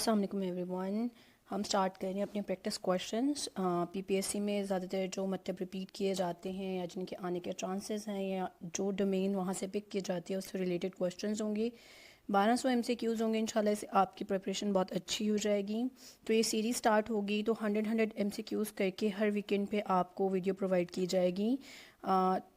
अस्सलाम वालेकुम एवरीवन। हम स्टार्ट करें अपने प्रैक्टिस क्वेश्चंस। पीपीएससी में ज़्यादातर जो मतलब रिपीट किए जाते हैं या जिनके आने के चांसेस हैं या जो डोमेन वहाँ से पिक की जाती है उससे रिलेटेड क्वेश्चंस होंगे। 1200 MCQs होंगे इंशाल्लाह। से आपकी प्रिपरेशन बहुत अच्छी हो जाएगी। तो ये सीरीज़ स्टार्ट होगी तो 100 MCQs करके हर वीकेंड पे आपको वीडियो प्रोवाइड की जाएगी।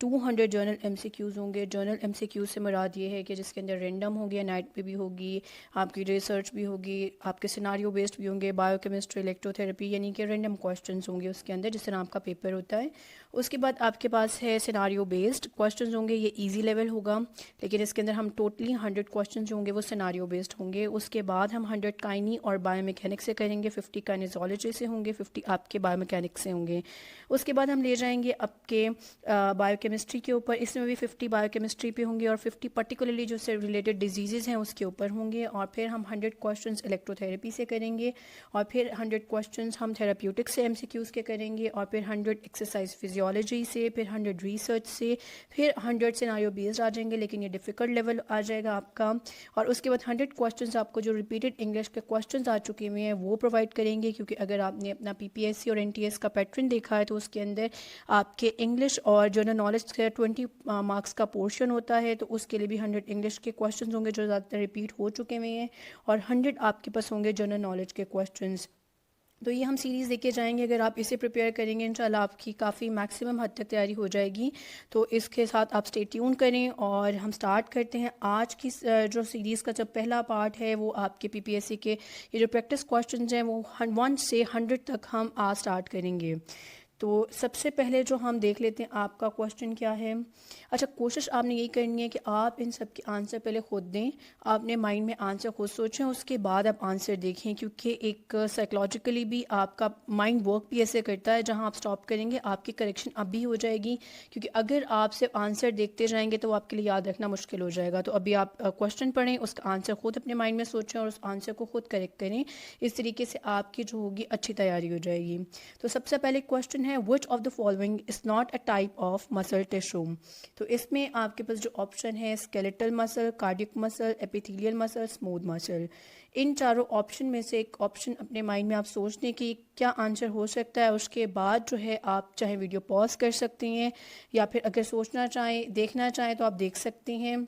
200 जर्नल MCQs होंगे। जर्नल MCQs से मुराद ये है कि जिसके अंदर रेंडम होगी, नाइट पे भी होगी, आपकी रिसर्च भी होगी, आपके सिनारियो बेस्ड भी होंगे, बायोकेमिस्ट्री, इलेक्ट्रोथेरेपी, यानी कि रेंडम क्वेश्चंस होंगे उसके अंदर जिस तरह आपका पेपर होता है। उसके बाद आपके पास है सिनारियो बेस्ड क्वेश्चंस होंगे। ये इजी लेवल होगा, लेकिन इसके अंदर हम टोटली 100 क्वेश्चंस होंगे वो सिनारियो बेस्ड होंगे। उसके बाद हम 100 काइनी और बायोमैकेनिक्स से करेंगे, 50 काइनेजोलॉजी से होंगे, 50 आपके बायोमैकेनिक्स से होंगे। उसके बाद हम ले जाएंगे आपके बायोकेमिस्ट्री के ऊपर। इसमें भी 50 बायोकेमिस्ट्री पे होंगे और 50 पर्टिकुलरली जो से रिलेटेड डिजीज़ हैं उसके ऊपर होंगे। और फिर हम 100 क्वेश्चंस इलेक्ट्रोथेरेपी से करेंगे और फिर 100 क्वेश्चंस हम थेराप्यूटिक्स से MCQs के करेंगे और फिर 100 एक्सरसाइज फिजियोलॉजी से, फिर 100 रिसर्च से, फिर 100 सिनारियो बेस्ड आ जाएंगे, लेकिन ये डिफ़िकल्ट लेवल आ जाएगा आपका। और उसके बाद 100 क्वेश्चंस आपको जो रिपीटेड इंग्लिश के क्वेश्चंस आ चुके हुए हैं वो प्रोवाइड करेंगे, क्योंकि अगर आपने अपना PPSC और NTS का पैटर्न देखा है तो उसके अंदर आपके इंग्लिश और जनरल नॉलेज का 20 मार्क्स का पोर्शन होता है। तो उसके लिए भी 100 इंग्लिश के क्वेश्चंस होंगे जो ज़्यादातर रिपीट हो चुके हुए हैं और 100 आपके पास होंगे जनरल नॉलेज के क्वेश्चंस। तो ये हम सीरीज़ लेके जाएंगे। अगर आप इसे प्रिपेयर करेंगे इंशाल्लाह आपकी काफ़ी मैक्सिमम हद तक तैयारी हो जाएगी। तो इसके साथ आप स्टे ट्यून करें और हम स्टार्ट करते हैं आज की जो सीरीज़ का जब पहला पार्ट है वो आपके PPSC के ये जो प्रैक्टिस क्वेश्चंस हैं वो 1 से 100 तक हम आज स्टार्ट करेंगे। तो सबसे पहले जो हम देख लेते हैं आपका क्वेश्चन क्या है। अच्छा, कोशिश आपने यही करनी है कि आप इन सब के आंसर पहले खुद दें। आपने माइंड में आंसर खुद सोचें, उसके बाद आप आंसर देखें, क्योंकि एक साइकोलॉजिकली भी आपका माइंड वर्क भी ऐसे करता है। जहां आप स्टॉप करेंगे आपकी करेक्शन अभी हो जाएगी, क्योंकि अगर आप सिर्फ आंसर देखते जाएंगे तो आपके लिए याद रखना मुश्किल हो जाएगा। तो अभी आप क्वेश्चन पढ़ें, उसका आंसर खुद अपने माइंड में सोचें और उस आंसर को खुद करेक्ट करें। इस तरीके से आपकी जो होगी अच्छी तैयारी हो जाएगी। तो सबसे पहले क्वेश्चन है, which of the following is not a type of muscle tissue. तो इसमें आपके पास जो ऑप्शन है skeletal muscle, cardiac muscle, epithelial muscle, smooth muscle. इन चारों ऑप्शन में से एक ऑप्शन अपने माइंड में आप सोच लें कि क्या आंसर हो सकता है। उसके बाद जो है आप चाहे वीडियो पॉज कर सकते हैं या फिर अगर सोचना चाहें, देखना चाहें तो आप देख सकते हैं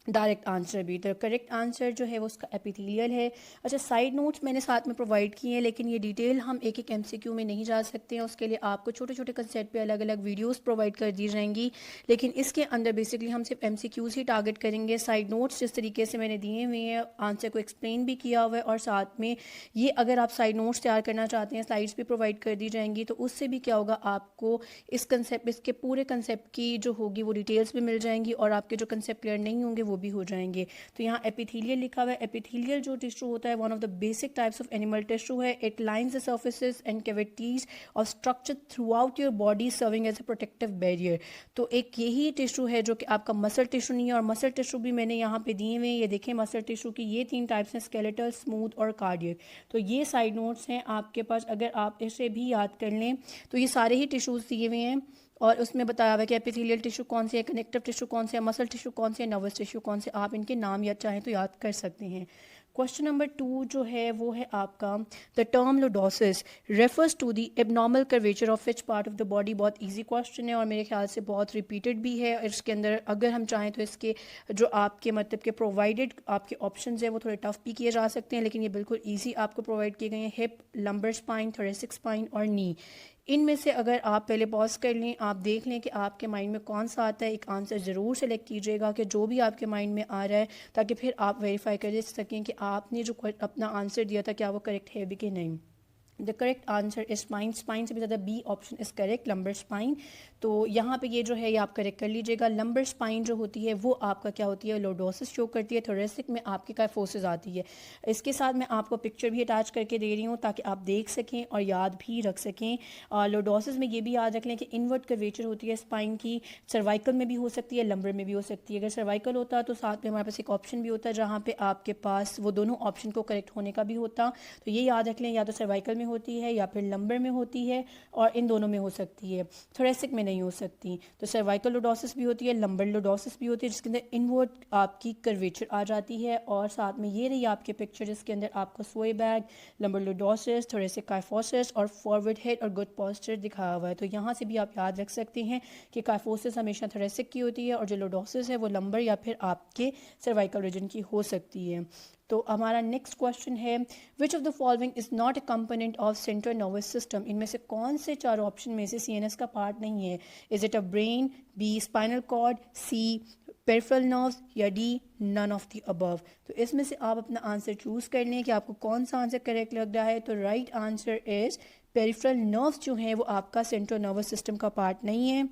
डायरेक्ट आंसर भी। तो करेक्ट आंसर जो है वो उसका एपिथेलियल है। अच्छा, साइड नोट्स मैंने साथ में प्रोवाइड किए हैं, लेकिन ये डिटेल हम एक एक MCQ में नहीं जा सकते हैं। उसके लिए आपको छोटे छोटे कंसेप्ट पे अलग अलग वीडियोस प्रोवाइड कर दी जाएंगी, लेकिन इसके अंदर बेसिकली हम सिर्फ MCQs ही टारगेट करेंगे। साइड नोट्स जिस तरीके से मैंने दिए हुए हैं, आंसर को एक्सप्लेन भी किया हुआ है और साथ में ये अगर आप साइड नोट्स तैयार करना चाहते हैं स्लाइड्स भी प्रोवाइड कर दी जाएंगी। तो उससे भी क्या होगा, आपको इस कंसेप्ट, इसके पूरे कंसेप्ट की जो होगी वो डिटेल्स भी मिल जाएंगी और आपके जो कंसेप्ट क्लियर नहीं होंगे वो भी हो जाएंगे। तो यहाँ एपिथेलियल लिखा हुआ है। एपिथेलियल जो टिश्यू होता है one of the basic types of animal tissue है। It lines the surfaces and cavities of structure throughout your body serving as a protective barrier. तो एक यही टिश्यू है जो कि आपका मसल टिश्यू नहीं है। और मसल टिश्यू भी मैंने यहाँ पे दिए हुए हैं, ये देखें मसल टिश्यू की ये 3 टाइप्स हैं, स्केलेटल, स्मूथ और कार्डियक। तो ये साइड नोट्स हैं आपके पास, अगर आप इसे भी याद कर लें तो ये सारे ही टिश्यूज दिए हुए हैं और उसमें बताया हुआ है कि एपिथेलियल टिश्यू कौन से है, कनेक्टिव टिश्यू कौन से है, मसल टिश्यू कौन से है, नर्वस टिश्यू कौन से। आप इनके नाम याद चाहें तो याद कर सकते हैं। क्वेश्चन नंबर 2 जो है वो है आपका, the term lordosis refers to the abnormal curvature of which part of the body. बहुत इजी क्वेश्चन है और मेरे ख्याल से बहुत रिपीटेड भी है। इसके अंदर अगर हम चाहें तो इसके जो आपके मतलब के प्रोवाइडेड आपके ऑप्शंस हैं वो थोड़े टफ भी किए जा सकते हैं, लेकिन ये बिल्कुल ईजी आपको प्रोवाइड किए गए हैं। Hip, lumbar spine, thoracic spine और नी। इनमें से अगर आप पहले पॉज कर लें, आप देख लें कि आपके माइंड में कौन सा आता है, एक आंसर ज़रूर सेलेक्ट कीजिएगा कि जो भी आपके माइंड में आ रहा है, ताकि फिर आप वेरीफाई कर सकें कि आपने जो अपना आंसर दिया था क्या वो करेक्ट है भी कि नहीं। The correct answer is spine. Spine से भी ज़्यादा B option is correct, lumbar spine. तो यहाँ पे ये जो है ये आप करेक्ट कर लीजिएगा। लंबर स्पाइन जो होती है वो आपका क्या होती है, लोडोसिस शो करती है। थोरेसिक में आपकी काइफोसिस आती है। इसके साथ मैं आपको पिक्चर भी अटैच करके दे रही हूँ ताकि आप देख सकें और याद भी रख सकें। लोडोसिस में ये भी याद रख लें कि इनवर्ट कर्वेचर होती है स्पाइन की, सर्वाइकल में भी हो सकती है, लंबर में भी हो सकती है। अगर सर्वाइकल होता तो साथ में हमारे पास एक ऑप्शन भी होता है जहाँ पे आपके पास वो दोनों ऑप्शन को करेक्ट होने का भी होता। तो ये याद रख लें, या तो सर्वाइकल में में होती है या फिर लंबर में होती है, और इन दोनों में हो सकती है, थोरेसिक में नहीं हो सकती। तो सर्वाइकल लोडोसिस भी होती है, लंबर लोडोसिस भी होती है, जिसके अंदर इनवर्ट आपकी कर्वेचर आ जाती है। और साथ में ये रही आपके पिक्चर, जिसके अंदर आपको सोए bag, lumbar lordosis, thoracic kyphosis और फॉरवर्ड हेड और गुड पोस्चर दिखाया हुआ है। तो यहाँ से भी आप याद रख सकते हैं कि काइफोसिस हमेशा थोरेसिक की होती है और जो लोडोसिस है वो लंबर या फिर आपके सर्वाइकल रीजन की हो सकती है। तो हमारा नेक्स्ट क्वेश्चन है, which of the following is not a component of central nervous system? इनमें से कौन से चार ऑप्शन में से सीएनएस का पार्ट नहीं है? Is it A brain, B spinal cord, C peripheral nerves, या D none of the above? तो इसमें से आप अपना आंसर चूज कर लें कि आपको कौन सा आंसर करेक्ट लग रहा है। तो right answer is peripheral nerves जो हैं वो आपका सेंट्रल नर्वस सिस्टम का पार्ट नहीं है।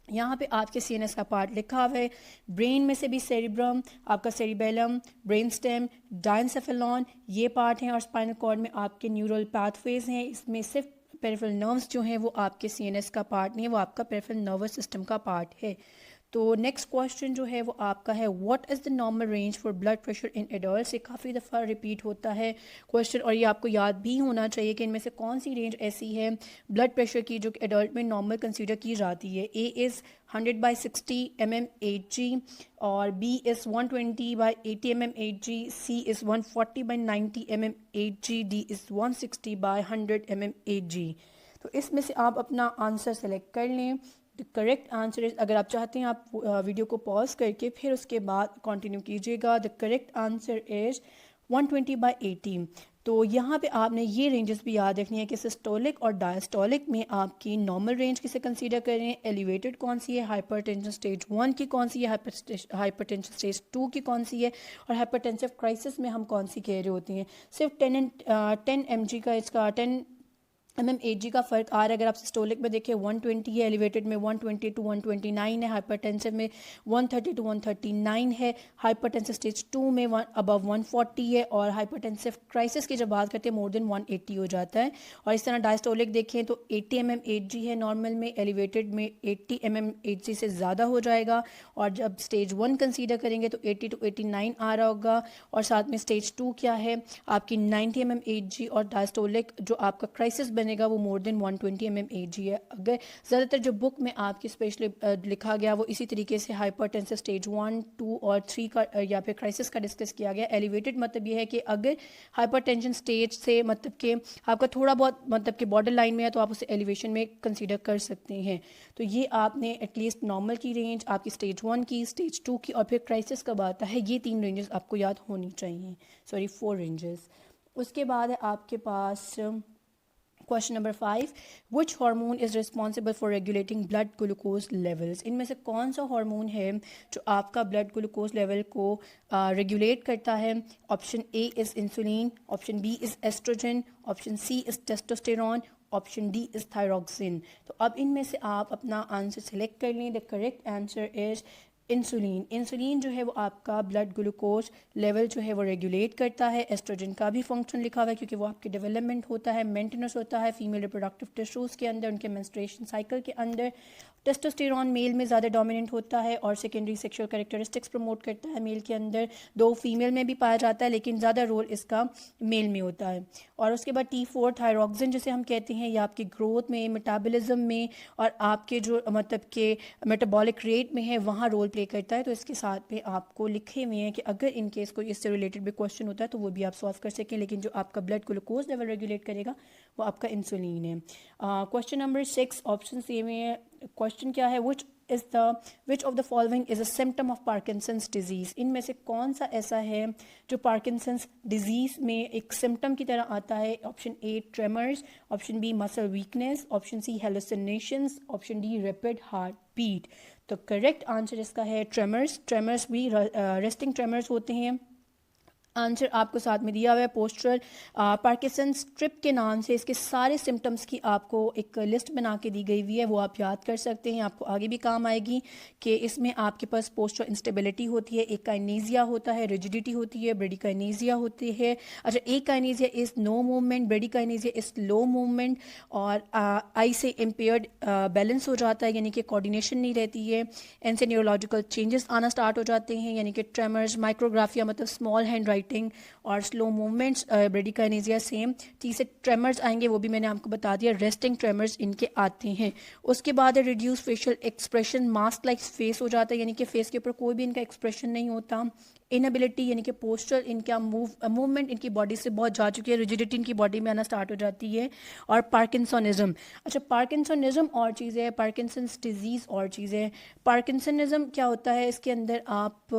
यहाँ पे आपके सीएनएस का पार्ट लिखा हुआ है, ब्रेन में से भी सेरिब्रम, आपका सेरिबेलम, ब्रेन स्टेम, डायनसेफेलॉन ये पार्ट हैं, और स्पाइनल कॉर्ड में आपके न्यूरल पाथवेज हैं। इसमें सिर्फ पेरिफेरल नर्व्स जो हैं वो आपके सीएनएस का पार्ट नहीं है, वो आपका पेरिफेरल नर्वस सिस्टम का पार्ट है। तो नेक्स्ट क्वेश्चन जो है वो आपका है, what is the normal range for blood pressure in adult? से काफ़ी दफ़ा रिपीट होता है क्वेश्चन, और ये आपको याद भी होना चाहिए कि इनमें से कौन सी रेंज ऐसी है ब्लड प्रेशर की जो एडल्ट में नॉर्मल कंसीडर की जाती है। ए इज़ 100/60 mmHg, और B is 120/80 mmHg, C is 140/90 mmHg, D is 160/100 mmHg। तो इसमें से आप अपना आंसर सेलेक्ट कर लें। द करेक्ट आंसर इज, अगर आप चाहते हैं आप वीडियो को पॉज करके फिर उसके बाद कंटिन्यू कीजिएगा। The correct answer is 120/80। तो यहाँ पे आपने ये रेंजेस भी याद रखनी है कि सिस्टोलिक और डायस्टोलिक में आपकी नॉर्मल रेंज किसे कंसीडर करें, एलिवेटेड कौन सी है, हाइपरटेंशन स्टेज 1 की कौन सी है, हाइपरटेंशन स्टेज 2 की कौन सी है, और हाइपरटेंसिव क्राइसिस में हम कौन सी कह रहे होते हैं। सिर्फ 10 mg का इसका 10 mmHg का फ़र्क आ रहा है। अगर आप सिस्टोलिक में देखें 120 है, एलिवेटेड में 120 to 129 है, हाइपरटेंसिव में 130 to 139 है, हाइपरटेंसिव स्टेज 2 में अबव 140 है, और हाइपरटेंसिव क्राइसिस की जब बात करते हैं मोर देन 180 हो जाता है। और इस तरह डायस्टोलिक देखें तो 80 mmHg है नॉर्मल में, एलिवेटेड में 80 mmHg से ज़्यादा हो जाएगा, और जब स्टेज 1 कंसीडर करेंगे तो 80 to 89 आ रहा होगा। और साथ में स्टेज 2 क्या है आपकी 90 mmHg, और डायस्टोलिक जो आपका क्राइसिस बनेगा वो मोर देन 120 mmHg है। अगर ज़्यादातर जो बुक में आपकी स्पेशली लिखा गया वो इसी तरीके से हाइपरटेंसिव स्टेज 1, 2 और 3 का या फिर क्राइसिस का डिस्कस किया गया। एलिवेटेड मतलब ये है कि अगर हाइपरटेंशन स्टेज से मतलब कि आपका थोड़ा बहुत मतलब कि बॉर्डर लाइन में है तो आप उसे एलिवेशन में कंसीडर कर सकते हैं। तो ये आपने एटलीस्ट नॉर्मल की रेंज, आपकी स्टेज 1 की, स्टेज 2 की, और फिर क्राइसिस कब आता है, ये 3 रेंजेस आपको याद होनी चाहिए। 4 रेंजेस। उसके बाद है आपके पास question number 5, which hormone is responsible for regulating blood glucose levels? इनमें से कौन सा हार्मोन है जो आपका ब्लड ग्लूकोज लेवल को रेगुलेट करता है? Option A is insulin, option B is oestrogen, option C is testosterone, option D is thyroxine. तो अब इनमें से आप अपना आंसर सेलेक्ट कर लें। The correct answer is insulin. Insulin जो है वो आपका ब्लड ग्लूकोज लेवल जो है वो रेगुलेट करता है। एस्ट्रोजन का भी फंक्शन लिखा हुआ है क्योंकि वो आपके डेवलपमेंट होता है, मेंटेनेंस होता है फीमेल रिप्रोडक्टिव टिश्यूज़ के अंदर, उनके मेंस्ट्रुएशन साइकिल के अंदर। टेस्टोस्टेरॉन मेल में ज़्यादा डोमिनेंट होता है और सेकेंडरी सेक्सुअल कैरेक्टरिस्टिक्स प्रमोट करता है मेल के अंदर, दो फीमेल में भी पाया जाता है लेकिन ज़्यादा रोल इसका मेल में होता है। और उसके बाद T4 थायरॉक्सिन जिसे हम कहते हैं, ये आपकी ग्रोथ में, मेटाबॉलिज्म में और आपके जो मतलब के मेटाबॉलिक रेट में है वहाँ रोल प्ले करता है। तो इसके साथ में आपको लिखे हुए हैं कि अगर इन केस कोई इससे रिलेटेड भी क्वेश्चन होता है तो वो भी आप सॉल्व कर सकें, लेकिन जो आपका ब्लड ग्लूकोज लेवल रेगुलेट करेगा वो आपका इंसुलिन है। क्वेश्चन नंबर 6 ऑप्शन सी में क्वेश्चन क्या है, which of the following is a symptom of Parkinson's disease? इनमें से कौन सा ऐसा है जो पार्किंसंस डिजीज़ में एक सिम्टम की तरह आता है? Option A tremors, option B muscle weakness, option C hallucinations, option D rapid heart beat. तो करेक्ट आंसर इसका है ट्रेमर्स। ट्रेमर्स भी रेस्टिंग ट्रेमर्स होते हैं। आंसर आपको साथ में दिया हुआ है। पोस्चरल पार्किंसंस ट्रिप के नाम से इसके सारे सिम्टम्स की आपको एक लिस्ट बना के दी गई हुई है, वो आप याद कर सकते हैं, आपको आगे भी काम आएगी कि इसमें आपके पास पोस्चरल इंस्टेबिलिटी होती है, एक काइनेजिया होता है, रिजिडिटी होती है, ब्रेडिकाइनेजिया होती है। अच्छा, akinesia is no movement, bradykinesia is low movement, और आई से इम्पेयर्ड बैलेंस हो जाता है यानी कि कोऑर्डिनेशन नहीं रहती है। इनसे न्यूरोलॉजिकल चेंजेस आना स्टार्ट हो जाते हैं यानी कि ट्रेमर्स, माइक्रोग्राफिया मतलब स्मॉल हैंड राइटिंग और स्लो मूवमेंट्स ब्रेडिकाइनेसिया सेम। तीसरे ट्रेमर्स आएंगे, वो भी मैंने आपको बता दिया, रेस्टिंग ट्रेमर्स इनके आते हैं। उसके बाद है reduce facial expression, mask like face हो जाता है, यानी कि फेस के ऊपर कोई भी इनका एक्सप्रेशन नहीं होता। इनएबिलिटी यानी कि पोस्चर इनका मूवमेंट इनकी बॉडी से बहुत जा चुकी है, रिजिडिटी इनकी बॉडी में आना स्टार्ट हो जाती है। और पार्किंसनिज्म, अच्छा पार्किंसनिज्म और चीज़ है, पार्किंसंस डिजीज़ और चीज़ है। पार्किंसनिज्म क्या होता है, इसके अंदर आप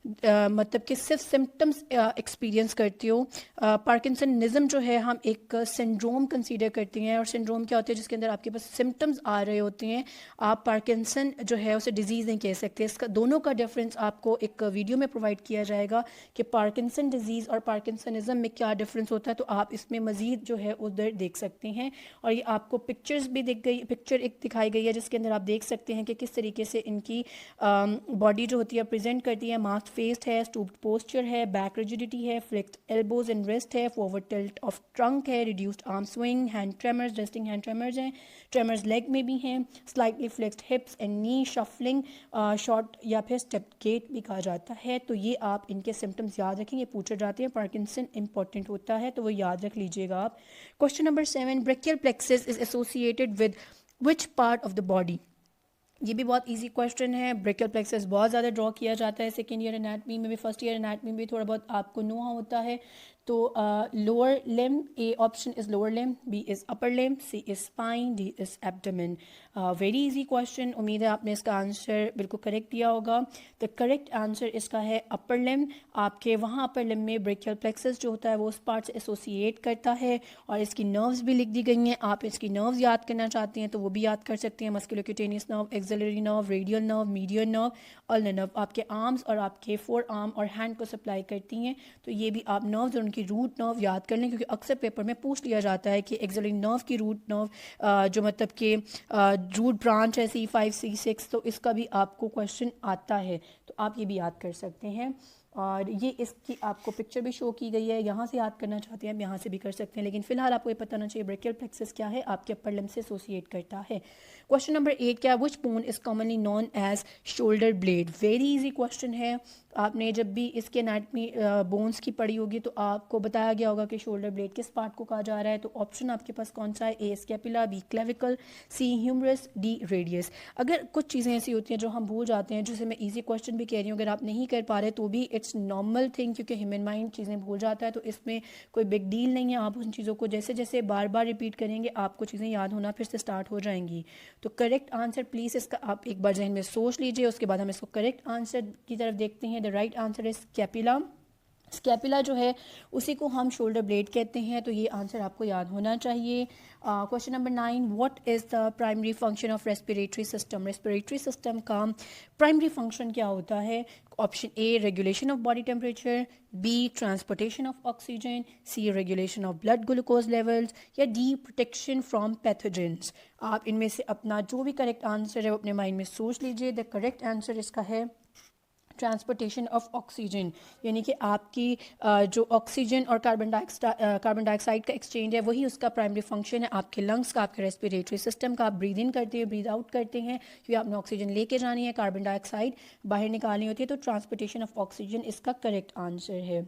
मतलब कि सिर्फ सिम्टम्स एक्सपीरियंस करते हो। पार्किंसनिज्म जो है हम एक सिंड्रोम कंसीडर करते हैं, और सिंड्रोम क्या होता है जिसके अंदर आपके पास सिम्टम्स आ रहे होते हैं, आप पार्किंसन जो है उसे डिजीज़ नहीं कह सकते। इसका दोनों का डिफरेंस आपको एक वीडियो में प्रोवाइड किया जाएगा कि पार्किंसन डिजीज़ और पार्किंसनिज्म में क्या डिफरेंस होता है, तो आप इसमें मज़ीद जो है उधर देख सकते हैं। और ये आपको पिक्चर्स भी दिख गई, पिक्चर एक दिखाई गई है जिसके अंदर आप देख सकते हैं कि किस तरीके से इनकी बॉडी जो होती है प्रेजेंट करती है। मास्क फेस्ड है, स्टूप्ड पोस्चर है, बैक रिजिडिटी है, फ्लेक्स्ड एल्बोज एंड रिस्ट है, फॉरवर्ड टिल्ट ऑफ ट्रंक है, reduced arm swing, hand tremors, resting hand tremors हैं, ट्रेमर्स लेग में भी हैं, slightly flexed हिप्स and knee, shuffling, short या फिर स्टेप गेट भी कहा जाता है। तो ये आप इनके सिम्टम्स याद रखें, ये पूछे जाते हैं, पार्किंसन इंपॉर्टेंट होता है तो वो याद रख लीजिएगा आप। Question number 7, brachial plexus is associated with which part of the body. ये भी बहुत इजी क्वेश्चन है। ब्रेकियल प्लेक्सस बहुत ज़्यादा ड्रॉ किया जाता है सेकेंड ईयर एनाटमी में भी, फर्स्ट ईयर एनाटमी में भी थोड़ा बहुत आपको नो होता है। तो lower limb, A option is lower limb, B is upper limb, C is spine, D is abdomen. Very easy question, उम्मीद है आपने इसका आंसर बिल्कुल करेक्ट दिया होगा। द करेक्ट आंसर इसका है अपर लिम। आपके वहाँ अपर लिम में ब्रेकियल प्लेक्सस जो होता है वो उस पार्ट से एसोसिएट करता है, और इसकी नर्व्स भी लिख दी गई हैं। आप इसकी नर्व्स याद करना चाहते हैं तो वो भी याद कर सकते हैं, musculocutaneous nerve, axillary nerve, radial nerve, medial nerve, ulnar nerve आपके आर्म्स और आपके फोर आर्म और हैंड को सप्लाई करती हैं। तो ये भी आप नर्व्स और उनकी रूट नर्व याद कर लें, क्योंकि अक्सर पेपर में पूछ लिया जाता है कि एक्सिलरी नर्व की रूट नर्व जो मतलब कि रूट ब्रांच है C5 C6, तो इसका भी आपको क्वेश्चन आता है, तो आप ये भी याद कर सकते हैं। और ये इसकी आपको पिक्चर भी शो की गई है, यहाँ से याद करना चाहते हैं आप यहाँ से भी कर सकते हैं, लेकिन फिलहाल आपको ये पता होना चाहिए ब्रेकियल प्लेक्सस क्या है, आपके अपर लिम्ब से एसोसिएट करता है। क्वेश्चन नंबर 8 क्या है, which bone is commonly known as shoulder blade. Very easy question है, आपने जब भी इसके एनाटमी बोन्स की पढ़ी होगी तो आपको बताया गया होगा कि शोल्डर ब्लेड किस पार्ट को कहा जा रहा है। तो ऑप्शन आपके पास कौन सा है, ए स्कैपुला, बी क्लेविकल, सी ह्यूमरस, डी रेडियस। अगर कुछ चीज़ें ऐसी होती हैं जो हम भूल जाते हैं, जैसे मैं इजी क्वेश्चन भी कह रही हूँ, अगर आप नहीं कर पा रहे तो भी इट्स नॉर्मल थिंग, क्योंकि ह्यूमन माइंड चीज़ें भूल जाता है, तो इसमें कोई बिग डील नहीं है। आप उन चीज़ों को जैसे जैसे बार बार रिपीट करेंगे आपको चीज़ें याद होना फिर से स्टार्ट हो जाएंगी। तो करेक्ट आंसर प्लीज़ इसका आप एक बार जहन में सोच लीजिए, उसके बाद हम इसको करेक्ट आंसर की तरफ देखते हैं। The right answer is scapula. Scapula जो है उसी को हम शोल्डर ब्लेड कहते हैं, तो ये आंसर आपको याद होना चाहिए। Question number 9, what is the primary function of respiratory system. Respiratory system का प्राइमरी फंक्शन क्या होता है। Option A regulation of body temperature, B transportation of oxygen, C regulation of blood glucose levels, या D protection from pathogens. आप इनमें से अपना जो भी करेक्ट आंसर है वो अपने माइंड में सोच लीजिए। द करेक्ट आंसर इसका है ट्रांसपोर्टेशन ऑफ ऑक्सीजन, यानी कि आपकी जो ऑक्सीजन और कार्बन डाइऑक्साइड का एक्सचेंज है वही उसका प्राइमरी फंक्शन है। आपके लंग्स का, आपके रेस्पिरेटरी सिस्टम का, आप ब्रीद इन करते हैं, ब्रीद आउट करते हैं, क्योंकि आपने ऑक्सीजन लेके जानी है, कार्बन डाइऑक्साइड बाहर निकालनी होती है, तो ट्रांसपोर्टेशन ऑफ ऑक्सीजन इसका करेक्ट आंसर है।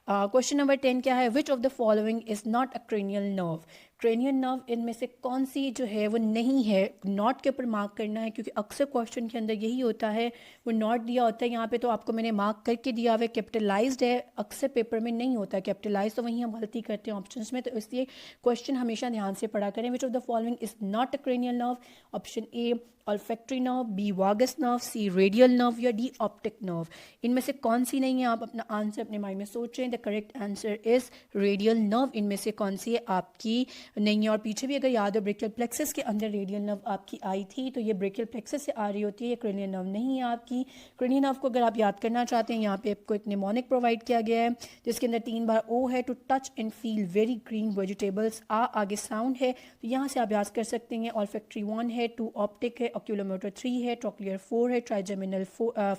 क्वेश्चन नंबर 10 क्या है, which of the following is not a cranial nerve. Cranial nerve इनमें से कौन सी जो है वो नहीं है। नॉट के ऊपर मार्क करना है, क्योंकि अक्सर क्वेश्चन के अंदर यही होता है, वो नॉट दिया होता है यहाँ पे, तो आपको मैंने मार्क करके दिया हुआ है, कैपिटलाइज्ड है, अक्सर पेपर में नहीं होता है कैपिटलाइज, तो वहीं हम गलती करते हैं ऑप्शंस में, तो इसलिए क्वेश्चन हमेशा ध्यान से पढ़ा करें। Which of the following is not a cranial nerve. Option A olfactory nerve, B vagus nerve, C radial nerve, या डी ऑप्टिक नर्व। इनमें से कौन सी नहीं है, आप अपना आंसर अपने माइंड में सोचें। The correct answer is radial nerve. इनमें से कौन सी है आपकी नहीं है। और पीछे भी अगर याद हो ब्रेकियल प्लेक्सस के अंदर रेडियल नर्व आपकी आई थी, तो ये ब्रेकियल प्लेक्सस से आ रही होती है, ये क्रेनियल नर्व नहीं है आपकी। क्रेनियल नर्व को अगर आप याद करना चाहते हैं, यहाँ पे आपको एक निमोनिक प्रोवाइड किया गया है जिसके अंदर 3 बार ओ है, to touch and feel very green vegetables, आ आगे साउंड है, तो यहाँ से आप याद कर सकते हैं। ऑल्फैक्टरी 1 है, 2 ऑप्टिक है, ऑक्यूलोमोटर 3 है, ट्रोक्लियर 4 है, ट्राइजेमिनल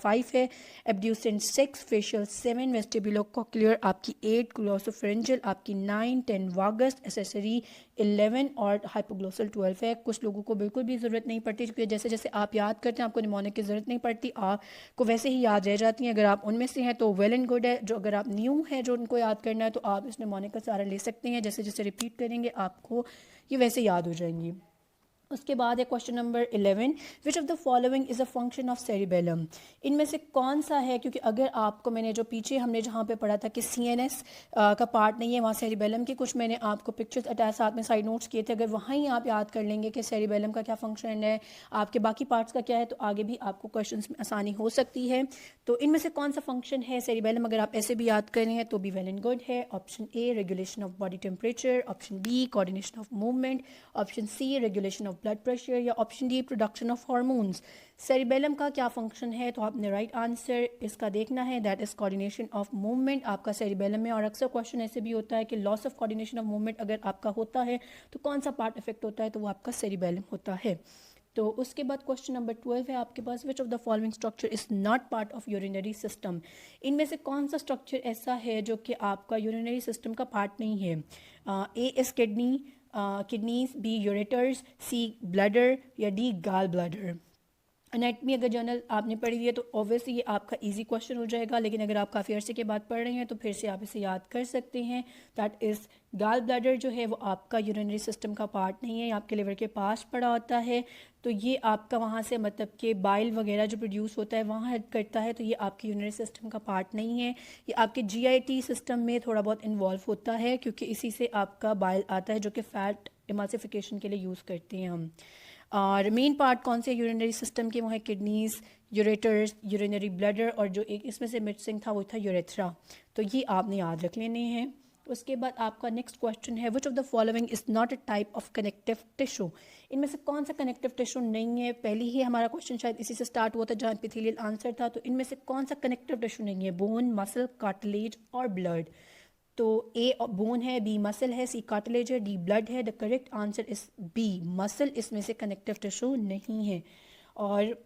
5 है, एब्ड्यूसेंट 6, फेशियल 7, वेस्टिबुलो कॉक्लियर आपकी 8, ग्लोसोफेरेंजियल आपकी 9, 10 वागस, एसेसरी 11 और हाइपोग्लोसल 12 है। कुछ लोगों को बिल्कुल भी ज़रूरत नहीं पड़ती, क्योंकि जैसे जैसे आप याद करते हैं आपको निमोनिक की ज़रूरत नहीं पड़ती, आपको वैसे ही याद रह जाती हैं। अगर आप उनमें से हैं तो वेल एंड गुड है। जो अगर आप न्यू है जो उनको याद करना है तो आप इस निमोनिक का सहारा ले सकते हैं। जैसे जैसे रिपीट करेंगे आपको ये वैसे याद हो जाएंगी। उसके बाद है question number 11, which of the following is a function of cerebellum. इनमें से कौन सा है, क्योंकि अगर आपको मैंने जो पीछे हमने जहाँ पे पढ़ा था कि CNS का पार्ट नहीं है, वहाँ सेरिबेलम के कुछ मैंने आपको पिक्चर्स अटैच साथ में साइड नोट्स किए थे। अगर वहाँ ही आप याद कर लेंगे कि सेरिबेलम का क्या फंक्शन है, आपके बाकी पार्ट्स का क्या है, तो आगे भी आपको क्वेश्चन में आसानी हो सकती है। तो इनमें से कौन सा फंक्शन है सेरिबेलम, अगर आप ऐसे भी याद कर रहे हैं तो भी वेल एंड गुड है। Option A regulation of body temperature, option B coordination of movement, option C regulation of blood pressure, या option D production of hormones. Cerebellum का क्या फंक्शन है, तो आपने राइट आंसर इसका देखना है, that is coordination of movement आपका सेरिबेलम में। और अक्सर क्वेश्चन ऐसे भी होता है कि loss of coordination of movement अगर आपका होता है तो कौन सा पार्ट इफेक्ट होता है, तो वो आपका सेरिबेलम होता है। तो उसके बाद क्वेश्चन नंबर 12 है आपके पास, which of the following structure is not part of urinary system. इनमें से कौन सा स्ट्रक्चर ऐसा है जो कि आपका यूरिनरी सिस्टम का पार्ट नहीं है। A is kidney, kidneys, B ureters, C bladder, या डी गाल ब्लडर। एनाटमी अगर जर्नल आपने पढ़ी हुई है तो ऑब्वियसली ये आपका इजी क्वेश्चन हो जाएगा, लेकिन अगर आप काफ़ी अरसे के बाद पढ़ रहे हैं तो फिर से आप इसे याद कर सकते हैं। दैट इज़ गाल ब्लैडर जो है वो आपका यूरिनरी सिस्टम का पार्ट नहीं है, आपके लिवर के पास पड़ा होता है। तो ये आपका वहाँ से मतलब कि बाइल वगैरह जो प्रोड्यूस होता है वहाँ हेल्प करता है, तो ये आपके यूरिनरी सिस्टम का पार्ट नहीं है। ये आपके GIT सिस्टम में थोड़ा बहुत इन्वॉल्व होता है, क्योंकि इसी से आपका बाइल आता है जो कि फ़ैट इमल्सिफिकेशन के लिए यूज़ करते हैं हम। और मेन पार्ट कौन से यूरिनरी सिस्टम के, वो है किडनीज, यूरेटर्स, यूरिनरी ब्लडर, और जो एक इसमें से मिसिंग था वो था यूरेथ्रा। तो ये आपने याद रख लेने हैं। उसके बाद आपका नेक्स्ट क्वेश्चन है, which of the following is not a type of connective tissue. इनमें से कौन सा कनेक्टिव टिश्यू नहीं है। पहले ही हमारा क्वेश्चन शायद इसी से स्टार्ट हुआ था जहाँ एपिथेलियल आंसर था। तो इनमें से कौन सा कनेक्टिव टिश्यू नहीं है, बोन, मसल, कार्टिलेज और ब्लड। तो ए बोन है, बी मसल है, सी कार्टिलेज है, डी ब्लड है। The correct answer is B muscle, इसमें से कनेक्टिव टिश्यू नहीं है। और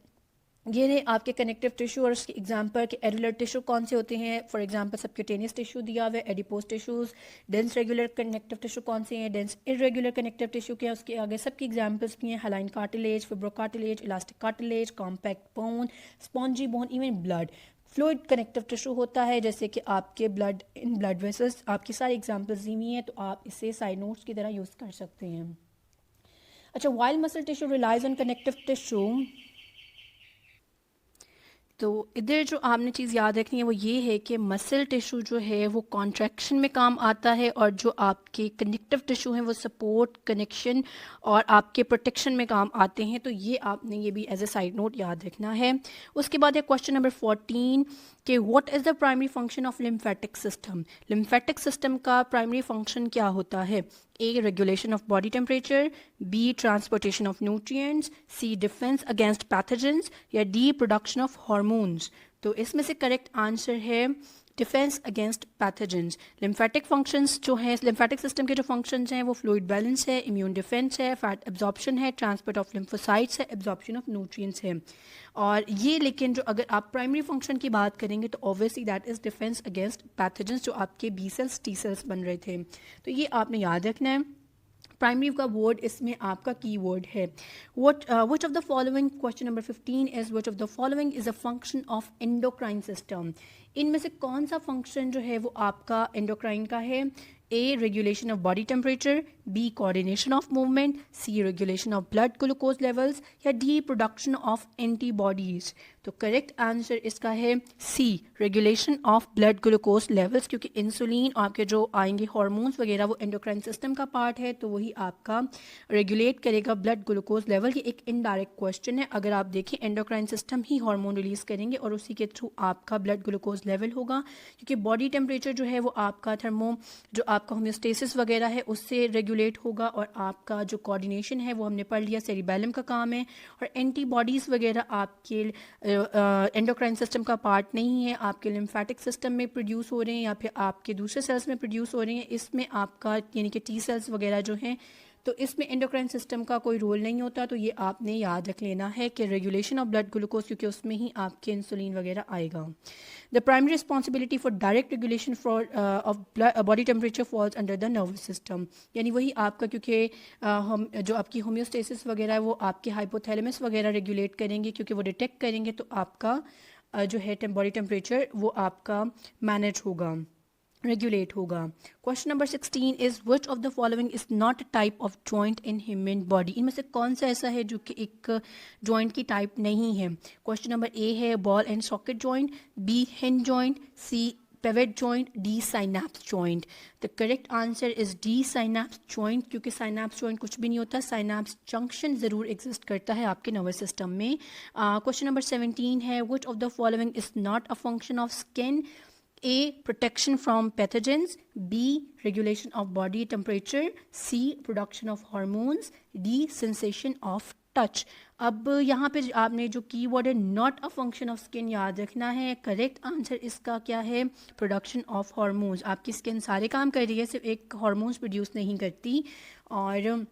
ये रहे आपके कनेक्टिव टिश्यू और उसके एग्जांपल के एडुलर टिश्यू कौन से होते हैं। फॉर एग्जांपल सबक्यूटेनियस टिश्यू दिया हुआ है, adipose tissues. Dense regular connective tissue कौन से हैं, डेंस इरेगुलर कनेक्टिव टिश्यू के उसके आगे सबकी एग्जांपल्स भी हैं, hyaline cartilage, fibrocartilage, elastic cartilage, compact bone, spongy bone, even blood. Fluid connective tissue होता है जैसे कि आपके ब्लड इन ब्लड वेसल्स। आपकी सारी एग्जांपल्स दी हुई हैं, तो आप इसे साइड नोट्स की तरह यूज़ कर सकते हैं। अच्छा, while muscle tissue relies on connective tissue. तो इधर जो आपने चीज़ याद रखनी है वो ये है कि मसल टिश्यू जो है वो कॉन्ट्रैक्शन में काम आता है, और जो आपके कनेक्टिव टिश्यू हैं वो सपोर्ट, कनेक्शन और आपके प्रोटेक्शन में काम आते हैं। तो ये आपने ये भी एज ए साइड नोट याद रखना है। उसके बाद है क्वेश्चन नंबर 14 कि what is the primary function of lymphatic system. Lymphatic system का प्राइमरी फंक्शन क्या होता है। A regulation of body temperature, B transportation of nutrients, C defence against pathogens, या डी प्रोडक्शन ऑफ हार्मोन्स। तो इसमें से correct answer है defence against pathogens. Lymphatic functions जो हैं, लिम्फेटिक सिस्टम के जो फंक्शंस हैं वो फ्लूइड बैलेंस है, इम्यून डिफेंस है, फैट एब्जॉर्प्शन है, ट्रांसपोर्ट ऑफ लिम्फोसाइट्स है, एब्जॉर्प्शन ऑफ न्यूट्रिएंट्स है। और ये लेकिन जो अगर आप प्राइमरी फंक्शन की बात करेंगे तो obviously that is defence against pathogens, जो आपके बी सेल्स, टी सेल्स बन रहे थे। तो ये आपने याद रखना है। प्राइमरी का वर्ड इसमें आपका की वर्ड है। Which of the following, question number 15 is which of the following is a function of endocrine system. इनमें से कौन सा फंक्शन जो है वो आपका एंडोक्राइन का है। A regulation of body temperature, B coordination of movement, C regulation of blood glucose levels, या डी प्रोडक्शन ऑफ एंटीबॉडीज। तो करेक्ट आंसर इसका है C regulation of blood glucose levels, क्योंकि इंसुलिन आपके जो आएंगे हार्मोन्स वगैरह वो एंडोक्राइन सिस्टम का पार्ट है, तो वही आपका रेगुलेट करेगा ब्लड ग्लूकोज लेवल। ये एक इनडायरेक्ट क्वेश्चन है, अगर आप देखें एंडोक्राइन सिस्टम ही हार्मोन रिलीज करेंगे और उसी के थ्रू आपका ब्लड ग्लूकोज लेवल होगा, क्योंकि बॉडी टेम्परेचर जो है वो आपका थर्मो जो आपका होम्योस्टेसिस वगैरह है उससे रेगुलेट होगा, और आपका जो कोऑर्डिनेशन है वो हमने पढ़ लिया सेरिबेलम का काम है। और एंटीबॉडीज़ वगैरह आपके एंडोक्राइन सिस्टम का पार्ट नहीं है, आपके लिम्फेटिक सिस्टम में प्रोड्यूस हो रहे हैं या फिर आपके दूसरे सेल्स में प्रोड्यूस हो रहे हैं। इसमें आपका यानी कि टी सेल्स वगैरह जो हैं तो इसमें एंडोक्राइन सिस्टम का कोई रोल नहीं होता, तो ये आपने याद रख लेना है कि रेगुलेशन ऑफ ब्लड ग्लूकोज, क्योंकि उसमें ही आपके इंसुलिन वगैरह आएगा। The primary responsibility for direct regulation for of body temperature falls under the nervous system, यानी वही आपका, क्योंकि हम जो आपकी होम्योस्टेसिस वगैरह है वो आपके हाइपोथैलेमस वगैरह रेगुलेट करेंगे, क्योंकि वो डिटेक्ट करेंगे तो आपका जो है बॉडी टेम्परेचर वो आपका मैनेज होगा, रेगुलेट होगा। Question number 16 is which of the following is not a type of joint in human body, इनमें से कौन सा ऐसा है जो कि एक जॉइंट की टाइप नहीं है। क्वेश्चन नंबर ए है ball and socket joint, B hinge joint, C pivot joint, D synapse joint. The correct answer is D synapse joint, क्योंकि synapse joint कुछ भी नहीं होता, synapse junction ज़रूर exist करता है आपके nervous system में। Question number 17 है which of the following is not a function of skin? A. Protection from pathogens, B. Regulation of body temperature, C. Production of hormones, D. Sensation of touch. अब यहाँ पे आपने जो keyword है not a function of skin याद रखना है। Correct answer इसका क्या है? Production of hormones. आपकी स्किन सारे काम कर रही है, सिर्फ एक हार्मोन्स प्रोड्यूस नहीं करती, और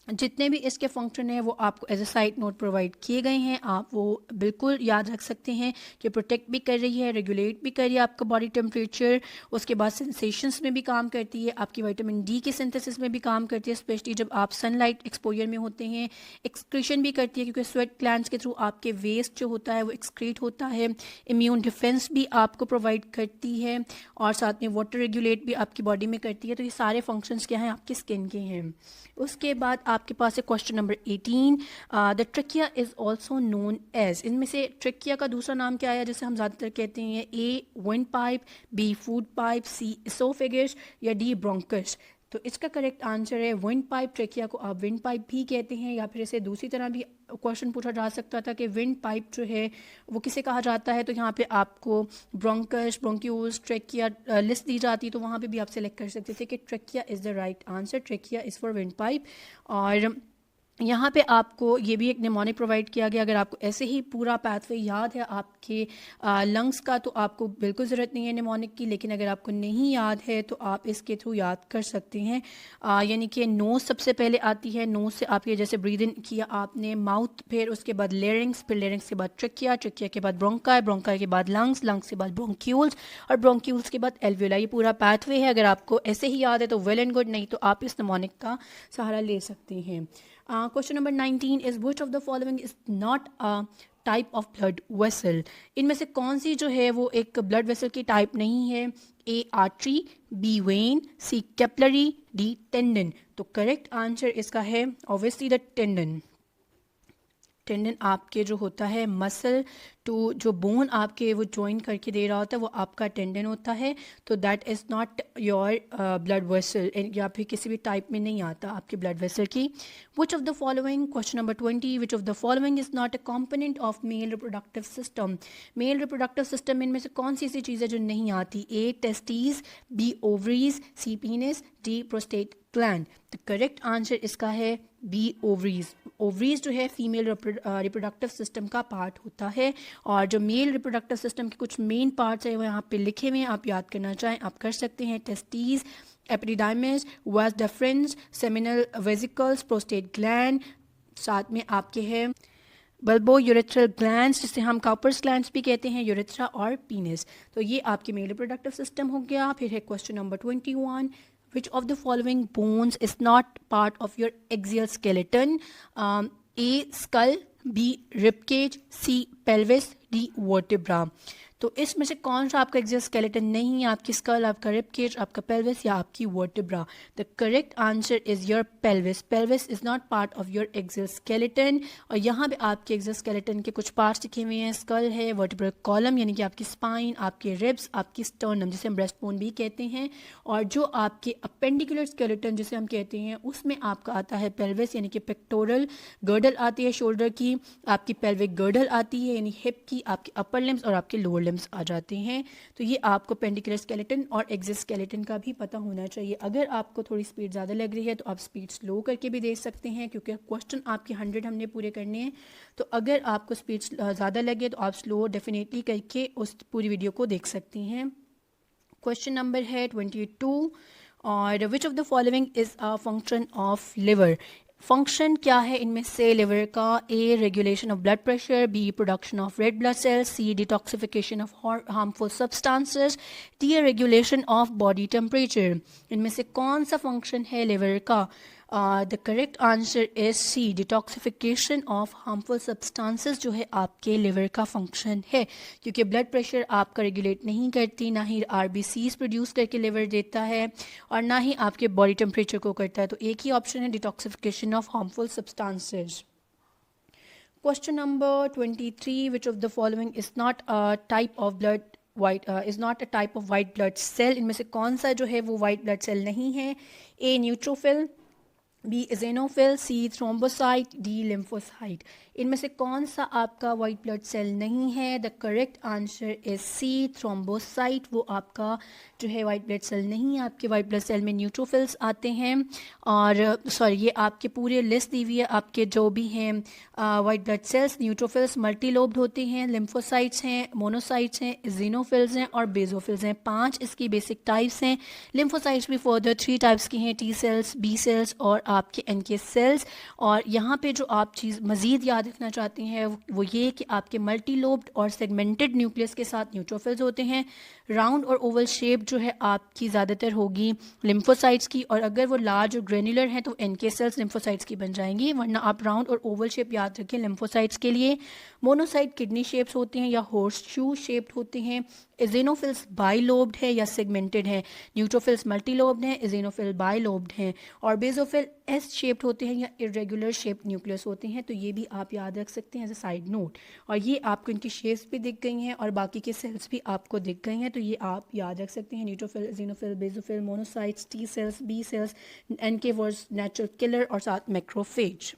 जितने भी इसके फंक्शन है वो आपको as a side note provide किए गए हैं, आप वो बिल्कुल याद रख सकते हैं कि प्रोटेक्ट भी कर रही है, रेगुलेट भी कर रही है आपका बॉडी टेम्परेचर, उसके बाद सेंसेशंस में भी काम करती है, आपकी विटामिन डी की सिंथेसिस में भी काम करती है, स्पेशली जब आप सनलाइट एक्सपोजर में होते हैं, एक्सक्रीशन भी करती है क्योंकि स्वेट ग्लैंड्स के थ्रू आपके वेस्ट जो होता है वो एक्सक्रीट होता है, इम्यून डिफेंस भी आपको प्रोवाइड करती है, और साथ में वाटर रेगुलेट भी आपकी बॉडी में करती है। तो ये सारे फंक्शंस क्या हैं? आपकी स्किन के हैं। उसके बाद आपके पास है question number 18, the trachea is also known as, इनमें से ट्रिकिया का दूसरा नाम क्या है जिसे हम ज़्यादातर कहते हैं? A wind pipe, B food pipe, C oesophagus, या डी ब्रोंकस। तो इसका करेक्ट आंसर है विंड पाइप। ट्रिकिया को आप विंड पाइप भी कहते हैं, या फिर इसे दूसरी तरह भी क्वेश्चन पूछा जा सकता था कि विंड पाइप जो है वो किसे कहा जाता है। तो यहाँ पे आपको ब्रोंकस, ब्रोंक्यूल्स, ट्रेकिया लिस्ट दी जाती, तो वहाँ पे भी आप सेलेक्ट कर सकते थे कि trachea is the right answer. Trachea is for wind pipe. और यहाँ पे आपको ये भी एक निमोनिक प्रोवाइड किया गया। अगर आपको ऐसे ही पूरा पाथवे याद है आपके लंग्स का तो आपको बिल्कुल ज़रूरत नहीं है निमोनिक की, लेकिन अगर आपको नहीं याद है तो आप इसके थ्रू याद कर सकते हैं। यानी कि नोज सबसे पहले आती है, नोज से आपके जैसे ब्रीद इन किया आपने, माउथ, फिर उसके बाद लेरिंग्स, फिर लेरिंग्स के बाद ट्रिकिया, ट्रिकिया के बाद ब्रोंकाई, ब्रोंकाई के बाद लंग्स, लंग्स के बाद ब्रोंक्यूल्स, और ब्रोंक्यूल्स के बाद एल्वियोलाई। ये पूरा पाथवे है। अगर आपको ऐसे ही याद है तो वेल एंड गुड, नहीं तो आप इस निमोनिक का सहारा ले सकते हैं। Question number 19 is which of the following is not a type of blood vessel, इनमें से कौन सी जो है वो एक ब्लड वेसल की टाइप नहीं है? A artery, B vein, C capillary, D tendon. तो करेक्ट आंसर इसका है ऑब्वियसली द टेंडन। टेंडन आपके जो होता है मसल टू जो बोन आपके वो ज्वाइन करके दे रहा होता है वो आपका टेंडन होता है। तो that is not your blood vessel, या फिर किसी भी टाइप में नहीं आता आपके ब्लड वेसल की। विच of the following, question number 20, which of the following is not a component of male reproductive system. Male reproductive system में इनमें से कौन सी ऐसी चीज़ें जो नहीं आती? A testes, B ovaries, C penis, D prostate gland. The correct answer इसका है बी ओवरीज। ओवरीज जो है फीमेल रिप्रोडक्टिव सिस्टम का पार्ट होता है, और जो मेल रिप्रोडक्टिव सिस्टम के कुछ मेन पार्ट्स हैं वो यहाँ पे लिखे हुए हैं, आप याद करना चाहें आप कर सकते हैं। Testes, epididymis, vas deferens, seminal vesicles, prostate gland, साथ में आपके हैं बल्बो यूरेथ्रल ग्लैंड्स जिसे हम कापर्स ग्लैंड्स भी कहते हैं, यूरेथ्रा और पीनिस। तो ये आपके मेल रिप्रोडक्टिव सिस्टम हो गया। फिर है question number 21, which of the following bones is not part of your axial skeleton? A skull, B rib cage, C pelvis, D vertebra। तो इसमें से कौन सा आपका एक्सियल स्केलेटन नहीं है? आपकी स्कल, आपका रिब केज, आपका पेल्विस, या आपकी vertebra. The correct answer is your pelvis. Pelvis is not part of your axial skeleton. और यहाँ पे आपके एक्सियल स्केलेटन के कुछ पार्ट्स लिखे हुए हैं। स्कल है, वर्टिब्रल कॉलम यानी कि आपकी स्पाइन, आपके रिब्स, आपकी स्टर्नम जिसे हम ब्रेस्ट बोन भी कहते हैं, और जो आपके अपेंडिकुलर स्केलेटन जिसे हम कहते हैं उसमें आपका आता है पेल्विस यानी कि पेक्टोरल गर्डल आती है शोल्डर की, आपकी पेल्विक गर्डल आती है यानी हिप की, आपके अपर लिम्स और आपके लोअर लिम्स आ जाते हैं। तो ये आपको पेंडिकुलर स्केलेटन और एक्सियल स्केलेटन का भी पता होना चाहिए। अगर आपको थोड़ी स्पीड ज़्यादा लग रही है तो आप स्पीड स्लो करके भी दे सकते हैं, क्योंकि क्वेश्चन आपके 100 हमने पूरे करने हैं। तो अगर आपको स्पीड ज़्यादा लगे तो आप स्लो डेफिनेटली करके उस पूरी वीडियो को देख सकती हैं। क्वेश्चन नंबर है 22, और which of the following is a function of liver, function क्या है इनमें से लिवर का? A regulation of blood pressure, B production of red blood cells, C detoxification of harmful substances, D regulation of body temperature. इनमें से कौन सा function है लिवर का? The correct answer is C, detoxification of harmful substances जो है आपके liver का फंक्शन है, क्योंकि ब्लड प्रेशर आपका रेगुलेट नहीं करती, ना ही आरबीसीज प्रोड्यूस करके लिवर देता है और ना ही आपके बॉडी टेम्परेचर को करता है। तो एक ही ऑप्शन है detoxification of harmful substances. Question number 23, which of the following is not a type of blood is not a type of white blood cell, इनमें से कौन सा जो है वो वाइट ब्लड सेल नहीं है? ए न्यूट्रोफिल, बी इजेनोफिल, सी थ्रोम्बोसाइट, डी लिम्फोसाइट। इनमें से कौन सा आपका वाइट ब्लड सेल नहीं है? The correct answer is C, thrombocyte. वो आपका जो है वाइट ब्लड सेल नहीं है। आपके वाइट ब्लड सेल में न्यूट्रोफिल्स आते हैं और सॉरी ये आपके पूरे लिस्ट दी हुई है आपके जो भी हैं वाइट ब्लड सेल्स। न्यूट्रोफिल्स मल्टीलोब्ड होते हैं, लिम्फोसाइट्स हैं, मोनोसाइट्स हैं, इजेनोफिल्स हैं और बेजोफिल्स हैं। 5 इसकी बेसिक टाइप्स हैं। लिम्फोसाइट्स भी फर्दर 3 टाइप्स की हैं, टी सेल्स, बी सेल्स और आपके एनके सेल्स। और यहाँ पे जो आप चीज़ मज़ीद याद रखना चाहते हैं वो ये कि आपके मल्टीलोब्ड और सेगमेंटेड न्यूक्लियस के साथ न्यूट्रोफिल्स होते हैं। राउंड और ओवल शेप जो है आपकी ज़्यादातर होगी लिम्फोसाइट्स की, और अगर वो लार्ज और ग्रेनुलर हैं तो एनके सेल्स लिम्फोसाइट्स की बन जाएंगी, वरना आप राउंड और ओवल शेप याद रखें लिम्फोसाइट्स के लिए। मोनोसाइट किडनी शेप्स होते हैं या हॉर्स शू शेप्ड होते हैं। इजेनोफिल्स बाइलोब्ड है या सेगमेंटेड है। न्यूट्रोफिल्स मल्टीलोब्ड हैं, इजेनोफिल बाइलोब्ड हैं। और बेजोफिल एस शेप्ड होते हैं या इरेगुलर शेप न्यूक्लियस होते हैं। तो ये भी आप याद रख सकते हैं एज ए साइड नोट। और ये आपको इनकी शेप्स भी दिख गई हैं और बाकी के सेल्स भी आपको दिख गए हैं, तो ये आप याद रख सकते हैं। Neutrophil, eosinophil, basophil, monocytes, T cells, B cells, NK वर्स, नेचुरल किलर और साथ मैक्रोफेज।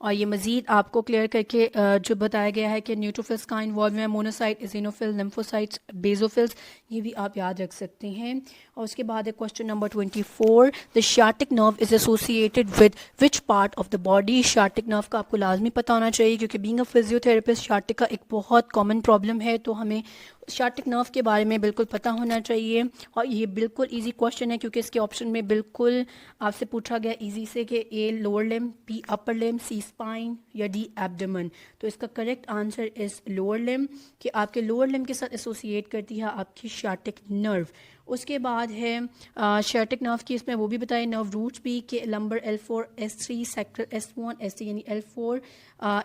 और ये मज़ीद आपको क्लियर करके जो बताया गया है कि न्यूट्रोफिल्स का इन्वॉल्व है, मोनोसाइट, इजेनोफिल, लिम्फोसाइट्स, बेजोफिल्स, ये भी आप याद रख सकते हैं। और उसके बाद है question number 24, the sciatic nerve is associated with which part of the body. Sciatic nerve का आपको लाजमी पता होना चाहिए, क्योंकि बीइंग अ फिजियोथेरेपिस्ट शार्टिक का एक बहुत कॉमन प्रॉब्लम है, तो हमें शार्टिक नर्व के बारे में बिल्कुल पता होना चाहिए। और ये बिल्कुल इजी क्वेश्चन है, क्योंकि इसके ऑप्शन में बिल्कुल आपसे पूछा गया इजी से कि A lower limb, B upper limb, C spine या डी एब्डोमेन। तो इसका correct answer is lower limb, कि आपके लोअर लिम्ब के साथ एसोसिएट करती है आपकी शार्टिक नर्व। उसके बाद है शार्टिक नर्व की, इसमें वो भी बताए नर्व रूट्स भी, कि lumbar L4, S3, sectoral S1, S3 यानी L4,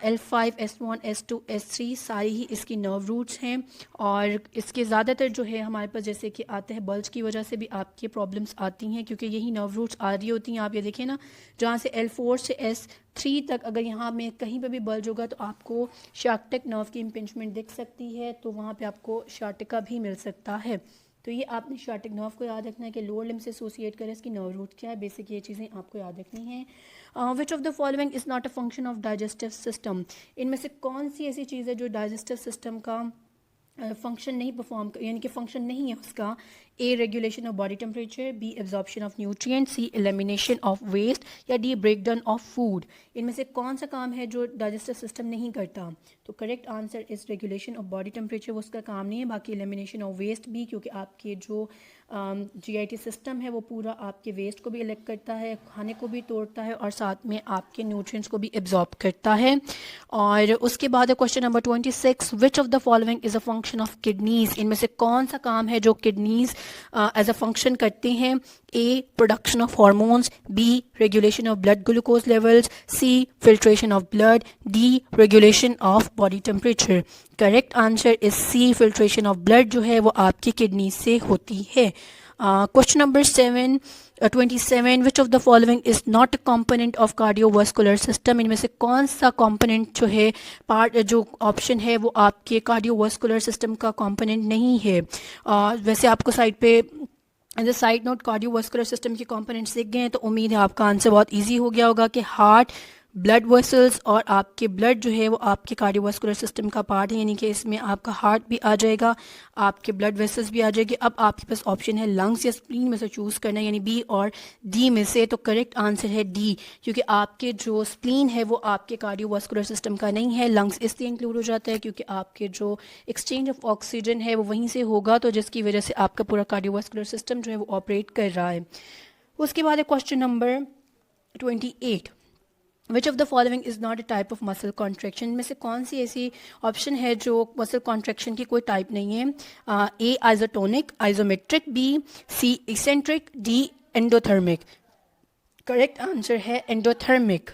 L5, S1, S2, S3 सारी ही इसकी नर्व रूट्स हैं। और इसके ज़्यादातर जो है हमारे पास जैसे कि आते हैं बल्ज की वजह से भी आपकी प्रॉब्लम्स आती हैं, क्योंकि यही नर्व रूट्स आ रही होती हैं। आप ये देखें ना, जहाँ से L4 से S3 तक अगर यहाँ में कहीं पे भी बल्ज होगा तो आपको शार्टिक नर्व की इम्पिंचमेंट दिख सकती है, तो वहाँ पे आपको शार्टिका भी मिल सकता है। तो ये आपने शार्टिक नर्व को याद रखना है कि लोअर लिम्ब से एसोसिएट करें, इसकी नर्व रूट क्या है, बेसिक ये चीज़ें आपको याद रखनी है। Which of the following is not a function of digestive system. इनमें से कौन सी ऐसी चीज़ है जो डाइजेस्टिव सिस्टम का फंक्शन नहीं परफॉर्म, यानी कि फंक्शन नहीं है उसका? A regulation of body temperature, B absorption of nutrient, C elimination of waste या डी ब्रेकडाउन ऑफ फूड। इनमें से कौन सा काम है जो डाइजेस्टिव सिस्टम नहीं करता? तो correct answer is regulation of body temperature, वो उसका काम नहीं है। बाकी एलिमिनेशन ऑफ वेस्ट भी, क्योंकि आपके जो GIT सिस्टम है वो पूरा आपके वेस्ट को भी इलेक्ट करता है, खाने को भी तोड़ता है और साथ में आपके न्यूट्रिएंट्स को भी एब्जॉर्ब करता है। और उसके बाद है question number 26, which of the following is a function of kidneys. इनमें से कौन सा काम है जो किडनीज एज अ फंक्शन करते हैं? A production of hormones, B regulation of blood glucose levels, C filtration of blood, D regulation of body temperature. Correct answer is C, filtration of blood जो है वो आपकी किडनी से होती है। Question number 27, which of the following is not a component of cardiovascular system. इनमें से कौन सा कॉम्पोनेंट जो है पार्ट जो ऑप्शन है वो आपके कार्डियोवास्कुलर सिस्टम का कॉम्पोनेंट नहीं है। वैसे आपको साइड पे as a side note cardiovascular system के कॉम्पोनेंट्स दिख गए हैं, तो उम्मीद है आपका आंसर बहुत इजी हो गया होगा कि हार्ट, ब्लड वेसल्स, और आपके ब्लड जो है वो आपके कार्डियोवास्कुलर सिस्टम का पार्ट है, यानी कि इसमें आपका हार्ट भी आ जाएगा, आपके ब्लड वेसल्स भी आ जाएगी। अब आपके पास ऑप्शन है लंग्स या स्प्लीन में से चूज़ करना है, यानी बी और डी में से। तो करेक्ट आंसर है डी, क्योंकि आपके जो स्प्लीन है वो आपके कार्डियोवास्कुलर सिस्टम का नहीं है। लंग्स इसलिए इंक्लूड हो जाता है क्योंकि आपके जो एक्सचेंज ऑफ ऑक्सीजन है वो वहीं से होगा, तो जिसकी वजह से आपका पूरा कार्डियोवास्कुलर सिस्टम जो है वो ऑपरेट कर रहा है। उसके बाद है question number 28, which of the following is not a type of muscle contraction, में से कौन सी ऐसी ऑप्शन है जो मसल कॉन्ट्रैक्शन की कोई टाइप नहीं है? A isotonic, isometric, B C eccentric, D endothermic. Correct answer है एंडोथर्मिक।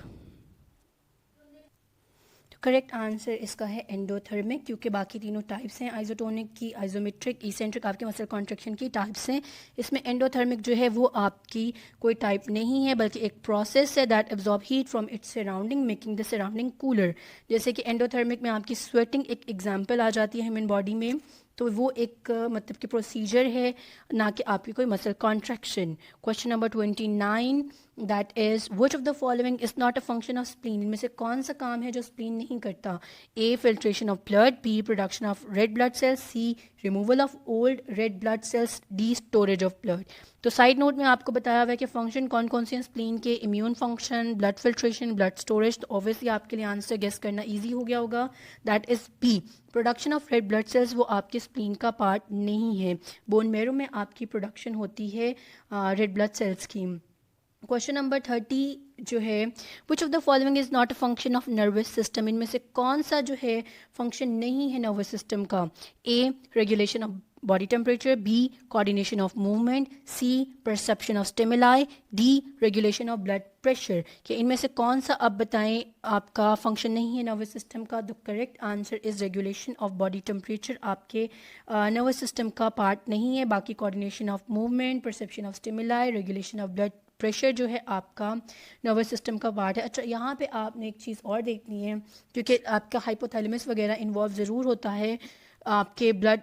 करेक्ट आंसर इसका है एंडोथर्मिक, क्योंकि बाकी तीनों टाइप्स हैं, आइजोटोनिक की, आइजोमेट्रिक, इसेंट्रिक आपके मसल कॉन्ट्रैक्शन की टाइप्स हैं। इसमें एंडोथर्मिक जो है वो आपकी कोई टाइप नहीं है, बल्कि एक प्रोसेस है that absorb heat from its surrounding making the surrounding cooler. जैसे कि एंडोथर्मिक में आपकी स्वेटिंग एक एग्जाम्पल आ जाती है ह्यूमन बॉडी में, तो वो एक मतलब कि प्रोसीजर है, ना कि आपकी कोई muscle contraction. Question number 29, that is which of the following is not a function of spleen, इनमें से कौन सा काम है जो स्प्लीन नहीं करता? A filtration of blood, B production of red blood cells, C removal of old red blood cells, D storage of blood. तो साइड नोट में आपको बताया हुआ है कि फंक्शन कौन कौन से हैं स्प्लीन के, immune function, blood filtration, blood storage. तो ऑब्वियसली आपके लिए आंसर गेस करना ईजी हो गया होगा, that is B production of red blood cells, वो आपके स्प्लीन का पार्ट नहीं है। बोन मैरो में आपकी प्रोडक्शन होती है रेड ब्लड सेल्स की। क्वेश्चन नंबर 30 जो है, which of the following is not a function of nervous system, इनमें से कौन सा जो है फंक्शन नहीं है नर्वस सिस्टम का? A regulation of body temperature, B coordination of movement, C perception of stimuli, D regulation of blood pressure. कि इनमें से कौन सा अब बताएं आपका फंक्शन नहीं है नर्वस सिस्टम का? The correct answer is regulation of body temperature आपके नर्वस सिस्टम का पार्ट नहीं है। बाकी coordination of movement, perception of stimuli, regulation of blood pressure जो है आपका नर्वस सिस्टम का पार्ट है। अच्छा, यहाँ पे आपने एक चीज़ और देखनी है, क्योंकि आपका हाइपोथैलेमस वगैरह इन्वॉल्व ज़रूर होता है आपके ब्लड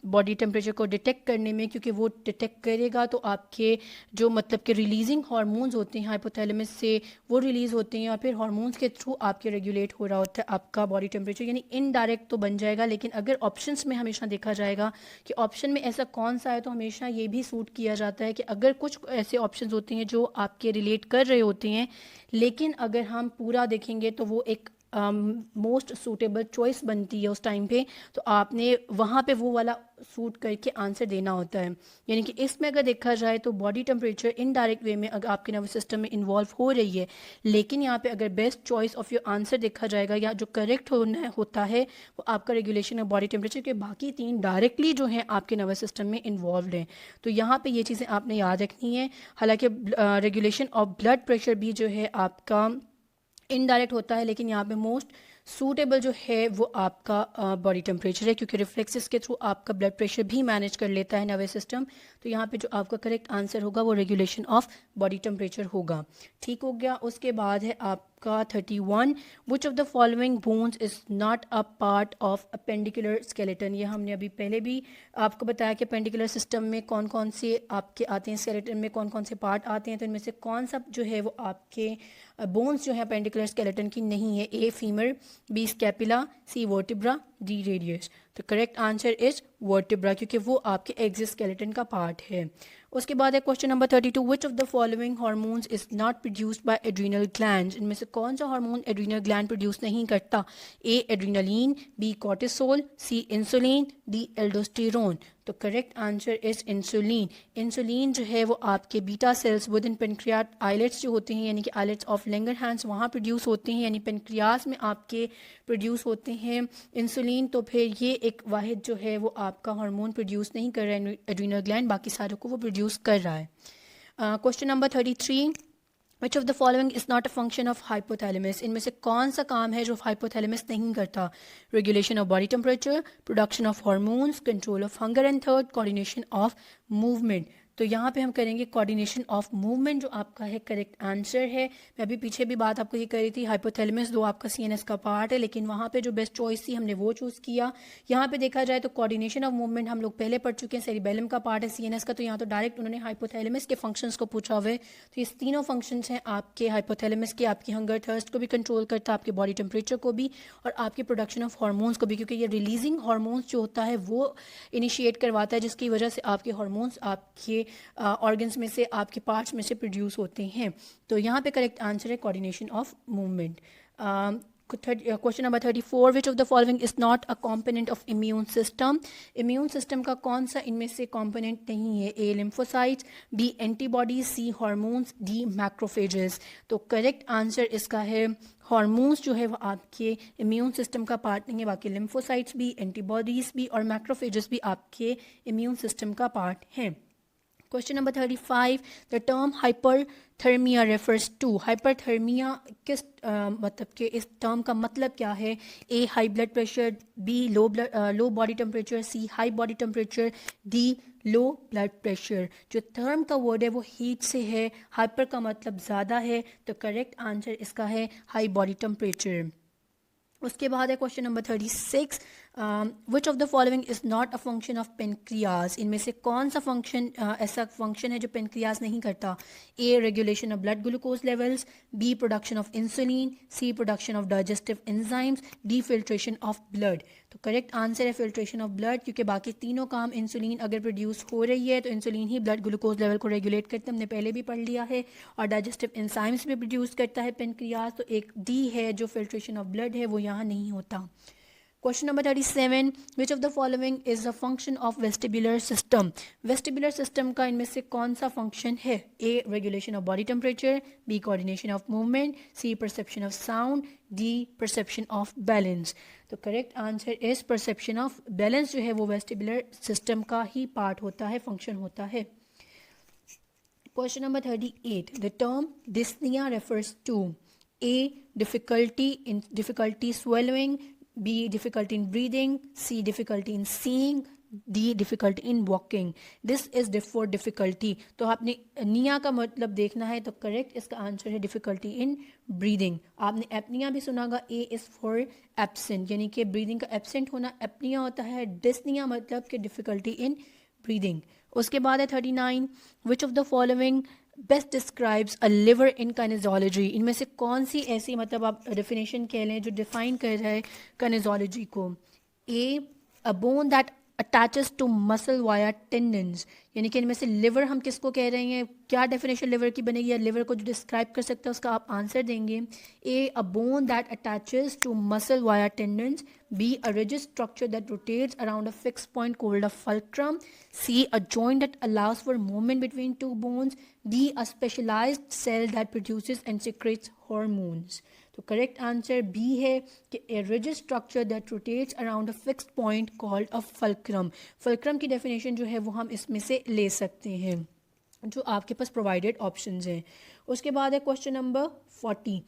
बॉडी टेम्परेचर को डिटेक्ट करने में, क्योंकि वो डिटेक्ट करेगा तो आपके जो मतलब के रिलीजिंग हार्मोन्स होते हैं हाइपोथैलेमस से वो रिलीज़ होते हैं, और फिर हार्मोन्स के थ्रू आपके रेगुलेट हो रहा होता है आपका बॉडी टेम्परेचर, यानी इनडायरेक्ट तो बन जाएगा। लेकिन अगर ऑप्शंस में हमेशा देखा जाएगा कि ऑप्शन में ऐसा कौन सा है, तो हमेशा ये भी सूट किया जाता है कि अगर कुछ ऐसे ऑप्शंस होते हैं जो आपके रिलेट कर रहे होते हैं, लेकिन अगर हम पूरा देखेंगे तो वो एक मोस्ट सूटेबल चॉइस बनती है उस टाइम पे, तो आपने वहाँ पे वो वाला सूट करके आंसर देना होता है। यानी कि इसमें अगर देखा जाए तो बॉडी टेम्परेचर इनडायरेक्ट वे में अगर आपके नर्वस सिस्टम में इन्वॉल्व हो रही है, लेकिन यहाँ पे अगर best choice of your answer देखा जाएगा या जो करेक्ट होता है वो आपका रेगुलेशन ऑफ बॉडी टेम्परेचर के, बाकी तीन डायरेक्टली जो हैं आपके नर्वस सिस्टम में इन्वॉल्व हैं। तो यहाँ पे ये चीज़ें आपने याद रखनी है। हालांकि रेगुलेशन ऑफ ब्लड प्रेशर भी जो है आपका इनडायरेक्ट होता है, लेकिन यहाँ पे मोस्ट सूटेबल जो है वो आपका बॉडी टेम्परेचर है, क्योंकि रिफ्लेक्सेस के थ्रू आपका ब्लड प्रेशर भी मैनेज कर लेता है नर्वस सिस्टम। तो यहाँ पे जो आपका करेक्ट आंसर होगा वो रेगुलेशन ऑफ बॉडी टेम्परेचर होगा। ठीक हो गया। उसके बाद है आपका 31, विच of the following bones is not a part of appendicular skeleton. ये हमने अभी पहले भी आपको बताया कि अपेंडिकुलर सिस्टम में कौन कौन से आपके आते हैं, स्केलेटन में कौन कौन से पार्ट आते हैं। तो इनमें से कौन सा जो है वो आपके बोन्स जो है अपेंडिकुलर स्केलेटन की नहीं है? A femur, B scapula, C vertebra, D radius. तो करेक्ट आंसर इज वर्टिब्रा, क्योंकि वो आपके एक्सोस्केलेटन का पार्ट है। उसके बाद है question number 32, which of the following hormones is not produced by adrenal gland. इनमें से कौन सा हार्मोन एड्रीनल ग्लैंड प्रोड्यूस नहीं करता? A adrenaline, B cortisol, C insulin, D aldosterone. तो correct answer is insulin. Insulin जो है वो आपके beta cells with in pancreatic islets जो होते हैं, यानी कि आइलेट्स ऑफ लैंगरहैंस, वहाँ प्रोड्यूस होते हैं, यानी पेनक्रियास में आपके प्रोड्यूस होते हैं इंसुलिन। तो फिर ये एक वाहिद जो है वो आपका हार्मोन प्रोड्यूस नहीं कर रहा है एड्रीनल ग्लैंड, बाकी सारों को वो प्रोड्यूस कर रहा है। Question number 33, which of the following is not a function of hypothalamus. इनमें से कौन सा काम है जो हाइपोथैलेमस नहीं करता? Regulation of body temperature, production of hormones, control of hunger and thirst, coordination of movement. तो यहाँ पे हम करेंगे कोऑर्डिनेशन ऑफ मूवमेंट, जो आपका है करेक्ट आंसर है। मैं अभी पीछे भी बात आपको ये करी थी, हाइपोथैलेमस दो आपका CNS का पार्ट है, लेकिन वहाँ पे जो बेस्ट चॉइस थी हमने वो चूज़ किया। यहाँ पे देखा जाए तो कोऑर्डिनेशन ऑफ मूवमेंट हम लोग पहले पढ़ चुके हैं, सेरिबेलम का पार्ट है CNS का, तो यहाँ तो डायरेक्ट उन्होंने हाइपोथैलेमस के फंक्शंस को पूछा हुआ है। तो ये तीनों फंक्शंस हैं आपके हाइपोथैलेमस के, आपकी हंगर थर्स्ट को भी कंट्रोल करता है, आपके बॉडी टेम्परेचर को भी, और आपके प्रोडक्शन ऑफ हार्मोन्स को भी, क्योंकि ये रिलीजिंग हार्मोन्स जो होता है वो इनिशिएट करवाता है, जिसकी वजह से आपके हार्मोन्स आपके ऑर्गन्स में से, आपके पार्ट्स में से प्रोड्यूस होते हैं। तो यहाँ पे करेक्ट आंसर है coordination of movement. Question number 34, which of the following is not a component of immune system. Immune system का कौन सा इनमें से कॉम्पोनेंट नहीं है? ए लिम्फोसाइट्स, बी एंटीबॉडीज, सी हार्मोन्स, डी मैक्रोफेजेस। तो करेक्ट आंसर इसका है हार्मोन्स जो है वो आपके इम्यून सिस्टम का पार्ट नहीं है, बाकी लिम्फोसाइट्स भी, एंटीबॉडीज भी और मैक्रोफेजेस भी आपके इम्यून सिस्टम का पार्ट हैं। Question number 35, the term hyperthermia refers to. Hyperthermia किस मतलब के इस टर्म का मतलब क्या है? A high blood pressure, B low body temperature, C high body temperature, D low blood pressure. जो टर्म का वर्ड है वो हीट से है, हाइपर का मतलब ज़्यादा है, तो करेक्ट आंसर इसका है हाई बॉडी टेम्परेचर। उसके बाद है question number 36, which of the following is not a function of pancreas. इनमें से कौन सा फंक्शन ऐसा फंक्शन है जो पेनक्रियाज नहीं करता? A regulation of blood glucose levels, B production of insulin, C production of digestive enzymes, D filtration of blood. तो करेक्ट आंसर है फिल्ट्रेशन ऑफ ब्लड, क्योंकि बाकी तीनों काम इंसुलिन अगर प्रोड्यूस हो रही है तो इंसुलिन ही ब्लड ग्लूकोज लेवल को रेगुलेट करते हैं, हमने पहले भी पढ़ लिया है, और डाइजेस्टिव एंजाइम्स भी प्रोड्यूस करता है पेनक्रियाज। तो एक डी है जो फिल्ट्रेशन ऑफ ब्लड है वो यहाँ नहीं होता। Question number 37, which of the following is a function of vestibular system. Vestibular system का इनमें से कौन सा फंक्शन है? A regulation of body temperature, B coordination of movement, C perception of sound, D perception of balance. तो correct answer is perception of balance, जो है वो वेस्टिबुलर सिस्टम का ही पार्ट होता है, फंक्शन होता है। Question number 38, the term dyspnoea refers to. A difficulty swallowing, B difficulty in breathing, C difficulty in seeing, D difficulty in walking. This is for difficulty. तो आपने निया का मतलब देखना है, तो करेक्ट इसका आंसर है difficulty in breathing. आपने एपनिया भी सुना होगा, A is for absent, यानी कि ब्रीदिंग का एब्सेंट होना एपनिया होता है। डिस्निया मतलब कि difficulty in breathing. उसके बाद है 39, which of the following best describes a lever in kinesiology. इनमें से कौन सी ऐसी मतलब आप डेफिनेशन कह लें जो डिफाइन कर रहा है काइनेजोलॉजी को? A a bone that attaches to muscle via tendons, यानी कि इनमें से लिवर हम किसको कह रहे हैं? क्या डेफिनेशन लिवर की बनेगी, या लिवर को जो डिस्क्राइब कर सकता है उसका आप आंसर देंगे। A a bone that attaches to muscle via tendons, B a rigid structure that rotates around a fix point called a fulcrum, C a joint that allows for movement between two bones, D a specialized cell that produces and secretes hormones. तो correct answer B है कि a rigid structure that rotates around a fixed point called a fulcrum. Fulcrum की definition जो है वो हम इसमें से ले सकते हैं, जो आपके पास प्रोवाइडेड ऑप्शंस हैं। उसके बाद है question number 40,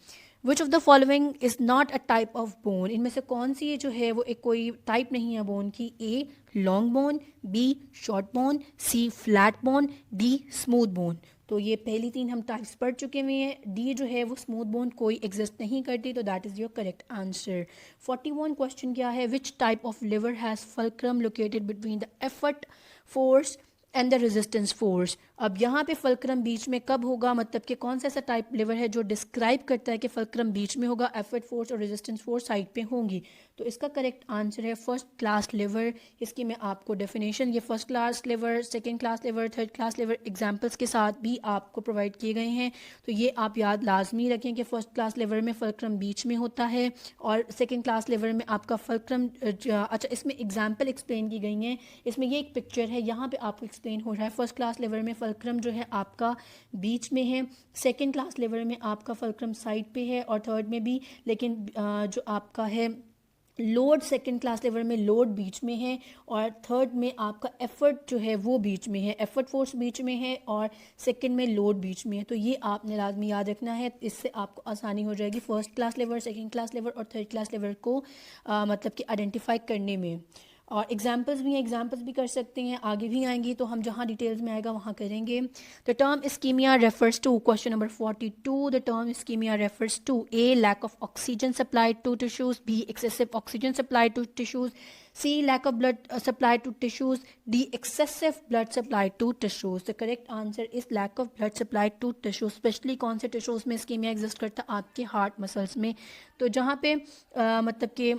which of the following is not a type of bone. इनमें से कौन सी जो है वो एक कोई टाइप नहीं है बोन की? A long bone, B short bone, C flat bone, D smooth bone. तो ये पहली तीन हम टाइप्स पढ़ चुके हुए हैं। डी जो है वो स्मूथ बोन कोई एग्जिस्ट नहीं करती, तो that is your correct answer. 41 question क्या है? विच type of liver has fulcrum located between the effort force and the resistance force. अब यहाँ पे फल्क्रम बीच में कब होगा, मतलब कि कौन सा ऐसा टाइप लिवर है जो डिस्क्राइब करता है कि फल्क्रम बीच में होगा, एफर्ट फोर्स और रेजिस्टेंस फोर्स साइड पे होंगी। तो इसका करेक्ट आंसर है फर्स्ट क्लास लिवर। इसकी मैं आपको डेफिनेशन, ये first class liver, second class liver, third class liver examples के साथ भी आपको प्रोवाइड किए गए हैं। तो ये आप याद लाजमी रखें कि फर्स्ट क्लास लिवर में फल्क्रम बीच में होता है, और सेकेंड क्लास लिवर में आपका फल्क्रम अच्छा इसमें एग्जाम्पल एक्सप्लेन की गई हैं। इसमें ये एक पिक्चर है, यहाँ पे आपको एक्सप्लेन हो रहा है। फर्स्ट क्लास लिवर में फल्क्रम जो है आपका बीच में है, सेकेंड क्लास लिवर में आपका फल्क्रम साइड पे है, और थर्ड में भी, लेकिन जो आपका है लोड सेकेंड क्लास लिवर में लोड बीच में है, और थर्ड में आपका एफर्ट जो है वो बीच में है, एफर्ट फोर्स बीच में है, और सेकेंड में लोड बीच में है। तो ये आपने लाजमी याद रखना है, इससे आपको आसानी हो जाएगी first class liver, second class liver और थर्ड क्लास लिवर को मतलब कि आइडेंटिफाई करने में। और एग्जाम्पल्स भी हैं, एग्जाम्पल्स भी कर सकते हैं, आगे भी आएंगी तो हम जहाँ डिटेल्स में आएगा वहाँ करेंगे. The term ischaemia refers to, question number 42, the term ischaemia refers to A lack of oxygen supplied to tissues, B excessive oxygen supplied to tissues, C lack of blood supply to tissues, D excessive blood supply to tissues. The correct answer is lack of blood supply to tissues. Specially कौन से tissues में ischemia exist करता है? आपके heart muscles में. तो जहाँ पे मतलब कि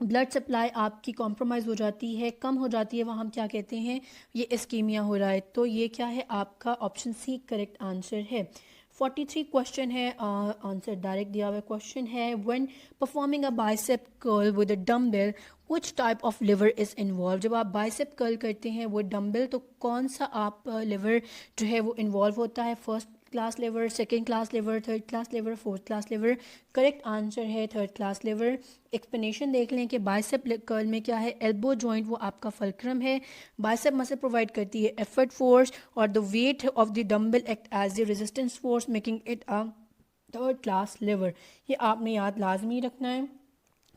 ब्लड सप्लाई आपकी कॉम्प्रोमाइज़ हो जाती है, कम हो जाती है, वहाँ हम क्या कहते हैं? ये इस्कीमिया हो रहा है. तो ये क्या है? आपका ऑप्शन सी करेक्ट आंसर है. 43 क्वेश्चन है, आंसर डायरेक्ट दिया हुआ क्वेश्चन है. When performing a bicep curl with a dumbbell which type of lever is involve. जब आप बाइसेप कर्ल करते हैं वो डम्बल, तो कौन सा आप लिवर जो है वो इन्वॉल्व होता है? First class liver, second class liver, third class lever, fourth class liver. Correct answer है थर्ड क्लास लिवर. एक्सप्लेनेशन देख लें कि बाइसेप कर्ल में क्या है? एल्बो जॉइंट वो आपका फल्क्रम है. बाइसेप मसल प्रोवाइड करती है एफर्ट फोर्स और the weight of the dumbbell act as the resistance force making it a third class lever. ये आपने याद लाजमी रखना है.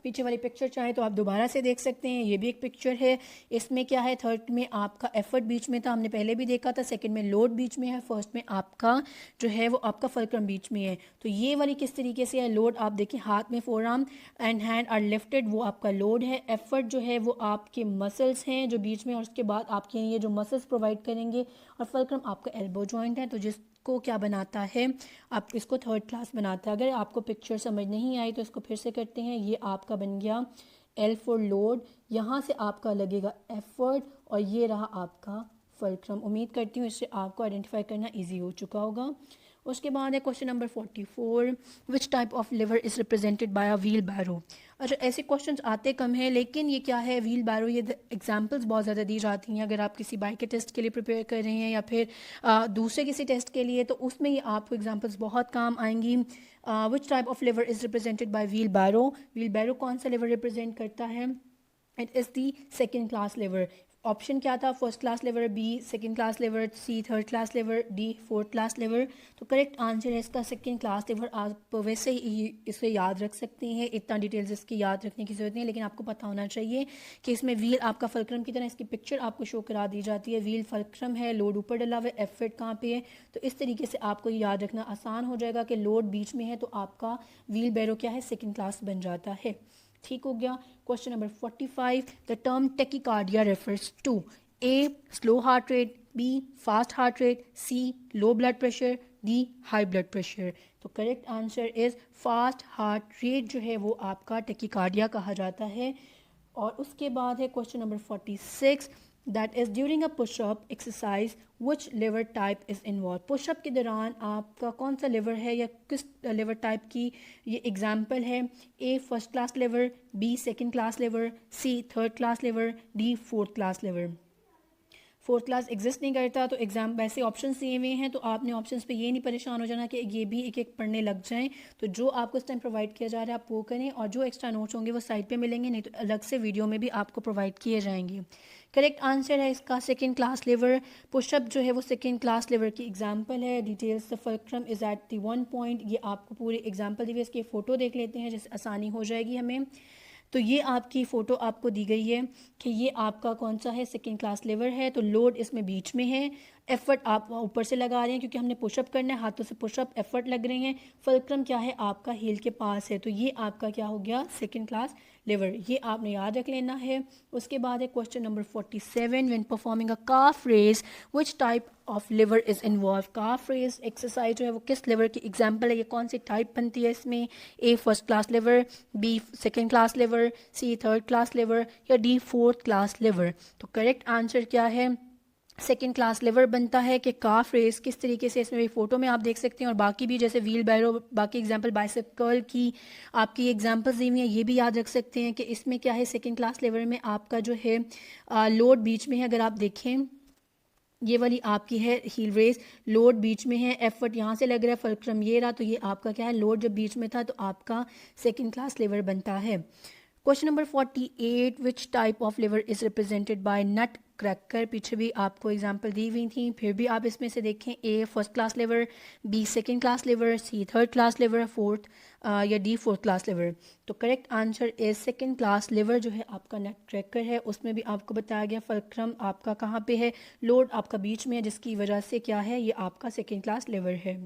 पीछे वाली पिक्चर चाहे तो आप दोबारा से देख सकते हैं. ये भी एक पिक्चर है. इसमें क्या है? थर्ड में आपका एफर्ट बीच में था, हमने पहले भी देखा था. सेकंड में लोड बीच में है. फर्स्ट में आपका जो है वो आपका फल्क्रम बीच में है. तो ये वाली किस तरीके से है? लोड आप देखिए, हाथ में forearm and hand are lifted, वो आपका लोड है. एफर्ट जो है वो आपके मसल्स हैं जो बीच में, और उसके बाद आपके ये जो मसल्स प्रोवाइड करेंगे. और फल्क्रम आपका एल्बो जॉइंट है. तो जिसको क्या बनाता है? आप इसको थर्ड क्लास बनाता है. अगर आपको पिक्चर समझ नहीं आई तो इसको फिर से करते हैं. ये आपका बन गया एल फॉर लोड, यहाँ से आपका लगेगा एफर्ट, और ये रहा आपका फल्क्रम. उम्मीद करती हूँ इससे आपको आइडेंटिफाई करना इजी हो चुका होगा. उसके बाद है question number 44, which type of lever is represented by a wheelbarrow. अच्छा, ऐसे क्वेश्चंस आते कम हैं, लेकिन ये क्या है? व्हील बैरो. ये एग्जांपल्स बहुत ज़्यादा दी जाती हैं अगर आप किसी बाइक के टेस्ट के लिए प्रिपेयर कर रहे हैं या फिर दूसरे किसी टेस्ट के लिए, तो उसमें ये आपको एग्जांपल्स बहुत काम आएंगी. Which type of lever is represented by wheelbarrow. Wheelbarrow कौन सा लिवर रिप्रेजेंट करता है? It is the second class lever. Option क्या था? First class lever, B second class lever, C third class lever, D fourth class lever. तो correct answer है इसका second class liver. आप वैसे ही इसे याद रख सकते हैं, इतना डिटेल्स इसकी याद रखने की ज़रूरत नहीं है, लेकिन आपको पता होना चाहिए कि इसमें व्हील आपका फल्क्रम की तरह इसकी पिक्चर आपको शो करा दी जाती है. व्हील फल्क्रम है, लोड ऊपर डला हुआ है, एफर्ट कहाँ पे है. तो इस तरीके से आपको याद रखना आसान हो जाएगा कि लोड बीच में है तो आपका व्हील बैरो क्या है? सेकेंड क्लास बन जाता है. ठीक हो गया. Question number 45, the term tachycardia refers to A slow heart rate, B fast heart rate, C low blood pressure, D high blood pressure. तो correct answer is fast heart rate जो है वो आपका टेकिकार्डिया कहा जाता है. और उसके बाद है question number 46, that is during a pushup exercise which lever type is involve. Pushup के दौरान आपका कौन सा लिवर है या किस लिवर टाइप की ये एग्जाम्पल है? A first class lever, B second class lever, C third class lever, D fourth class lever. Fourth class exist नहीं करता. तो एग्जाम वैसे ऑप्शंस दिए हुए हैं, तो आपने ऑप्शंस पे ये नहीं परेशान हो जाना कि ये भी एक एक पढ़ने लग जाएं. तो जो आपको इस टाइम प्रोवाइड किया जा रहा है आप वो करें, और जो एक्स्ट्रा नोट्स होंगे वो साइड पे मिलेंगे, नहीं तो अलग से वीडियो में भी आपको प्रोवाइड किए जाएंगे. करेक्ट आंसर है इसका सेकेंड क्लास लिवर. पुशअप जो है वो सेकेंड क्लास लिवर की एग्जाम्पल है. Details the fulcrum is at the 1 point. ये आपको पूरी एग्जाम्पल दी हुई है. इसकी फ़ोटो देख लेते हैं जिससे आसानी हो जाएगी हमें. तो ये आपकी फ़ोटो आपको दी गई है कि ये आपका कौन सा है? सेकेंड क्लास लिवर है. तो लोड इसमें बीच में है, एफर्ट आप ऊपर से लगा रहे हैं क्योंकि हमने पुशअप करना है, हाथों से पुशअप, एफर्ट लग रहे हैं. फल्क्रम क्या है? आपका हील के पास है. तो ये आपका क्या हो गया? Second class lever. ये आपने याद रख लेना है. उसके बाद है question number 47, when performing a calf raise which type of lever is involve. Calf raise exercise जो है वो किस लिवर की एग्जाम्पल है? ये कौन सी टाइप बनती है इसमें? A first class lever, B second class lever, C third class lever, या डी फोर्थ क्लास लिवर. तो करेक्ट आंसर क्या है? सेकेंड क्लास लिवर बनता है. कि काफ रेस किस तरीके से, इसमें भी फ़ोटो में आप देख सकते हैं, और बाकी भी जैसे व्हील बैरो, बाकी एग्जांपल बाइसेप कर्ल की आपकी एग्जांपल्स दी हुई हैं, ये भी याद रख सकते हैं कि इसमें क्या है? सेकेंड क्लास लिवर में आपका जो है लोड बीच में है. अगर आप देखें ये वाली आपकी है हील रेस, लोड बीच में है, एफर्ट यहाँ से लग रहा है, फल्क्रम ये रहा. तो ये आपका क्या है? लोड जब बीच में था तो आपका सेकेंड क्लास लिवर बनता है. Question number 48, which type of lever is represented by nutcracker. पीछे भी आपको एग्जांपल दी हुई थी, फिर भी आप इसमें से देखें, A first class lever, B second class lever, C third class lever, fourth या डी फोर्थ क्लास लिवर। तो correct answer is second class lever जो है आपका नट क्रैकर है। उसमें भी आपको बताया गया फलक्रम आपका कहाँ पे है, लोड आपका बीच में है, जिसकी वजह से क्या है, ये आपका सेकंड क्लास लिवर है।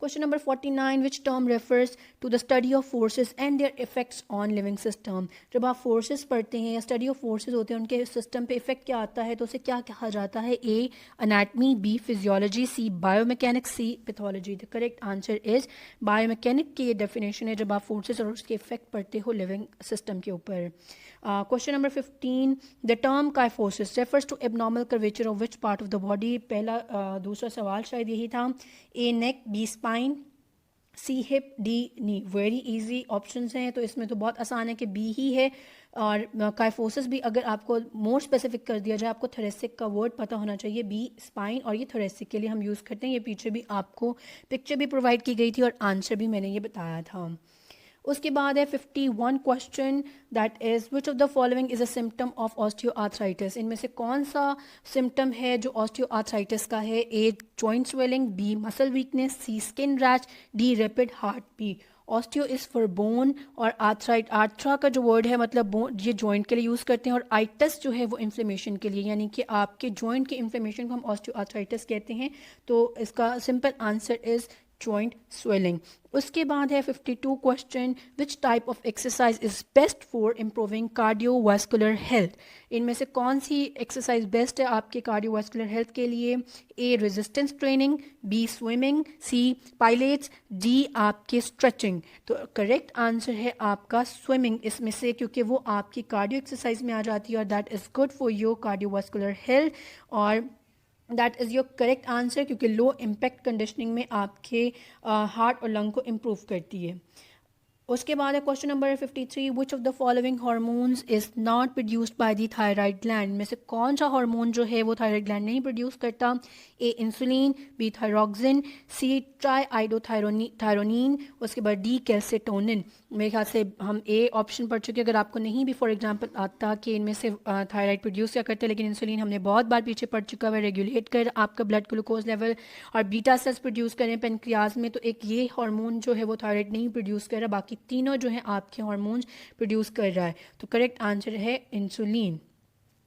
Question number 49, which term refers to the study of forces and their effects on living system। जब आप forces पढ़ते हैं या study of forces होते हैं, उनके system पे effect क्या आता है, तो उसे क्या कहा जाता है, A anatomy, B physiology, C biomechanics, C pathology। The correct answer is biomechanic की ये definition है जब आप forces और उसके effect पढ़ते हो living system के ऊपर। Question number 15, the term kyphosis refers to abnormal curvature of which part of the body। पहला दूसरा सवाल शायद यही था, A neck, B spine, C hip, D knee। Very easy options हैं, तो इसमें तो बहुत आसान है कि बी ही है। और काइफोसिस भी अगर आपको मोर स्पेसिफिक कर दिया जाए, आपको थोरेसिक का वर्ड पता होना चाहिए, बी स्पाइन, और ये थोरेसिक के लिए हम यूज़ करते हैं। ये पीछे भी आपको पिक्चर भी प्रोवाइड की गई थी और आंसर भी मैंने ये बताया था। उसके बाद है 51 question, that is which of the following is a symptom of osteoarthritis. इनमें से कौन सा सिम्टम है जो ऑस्टियोआर्थराइटिस का है, A joint swelling, B muscle weakness, C skin rash, D rapid heart beat. Osteo is for bone और आर्थराइट, आर्थरा का जो वर्ड है मतलब बोन, ये जॉइंट के लिए यूज़ करते हैं, और आइटस जो है वो इन्फ्लेमेशन के लिए, यानी कि आपके जॉइंट के इन्फ्लेमेशन को हम ऑस्टियोआर्थराइटिस कहते हैं। तो इसका simple answer is joint swelling. उसके बाद है 52 question, which type of exercise is best for improving cardiovascular health. इनमें से कौन सी एक्सरसाइज बेस्ट है आपके कार्डियोवास्कुलर हेल्थ के लिए, ए रेजिस्टेंस ट्रेनिंग, बी स्विमिंग, सी पाइलेट्स, डी आपके स्ट्रेचिंग। तो करेक्ट आंसर है आपका स्विमिंग इसमें से, क्योंकि वो आपकी कार्डियो एक्सरसाइज में आ जाती है और that is good for your cardiovascular health, और that is your correct answer, क्योंकि लो इम्पैक्ट कंडीशनिंग में आपके हार्ट और लंग को इम्प्रूव करती है। उसके बाद है question number 53, which of the following hormones is not produced by the thyroid gland. में से कौन सा हार्मोन जो है वो थायराइड ग्लैंड नहीं प्रोड्यूस करता, ए इंसुलिन, बी थायरोक्सिन, सी ट्राईआइडोथायरोनिन, उसके बाद डी कैल्सिटोनिन। मेरे ख्याल से हम ए ऑप्शन पढ़ चुके हैं। अगर आपको नहीं भी फॉर एग्जांपल आता कि इनमें से थायराइड प्रोड्यूस क्या करते हैं, लेकिन इंसुलिन हमने बहुत बार पीछे पढ़ चुका है, रेगुलेट कर आपका ब्लड ग्लूकोज लेवल, और बीटा सेल्स प्रोड्यूस करें पेनक्रियाज में, तो एक ये हार्मोन जो है वो थायराइड नहीं प्रोड्यूस कर रहा, बाकी तीनों जो है आपके हार्मोन्स प्रोड्यूस कर रहा है। तो करेक्ट आंसर है insulin.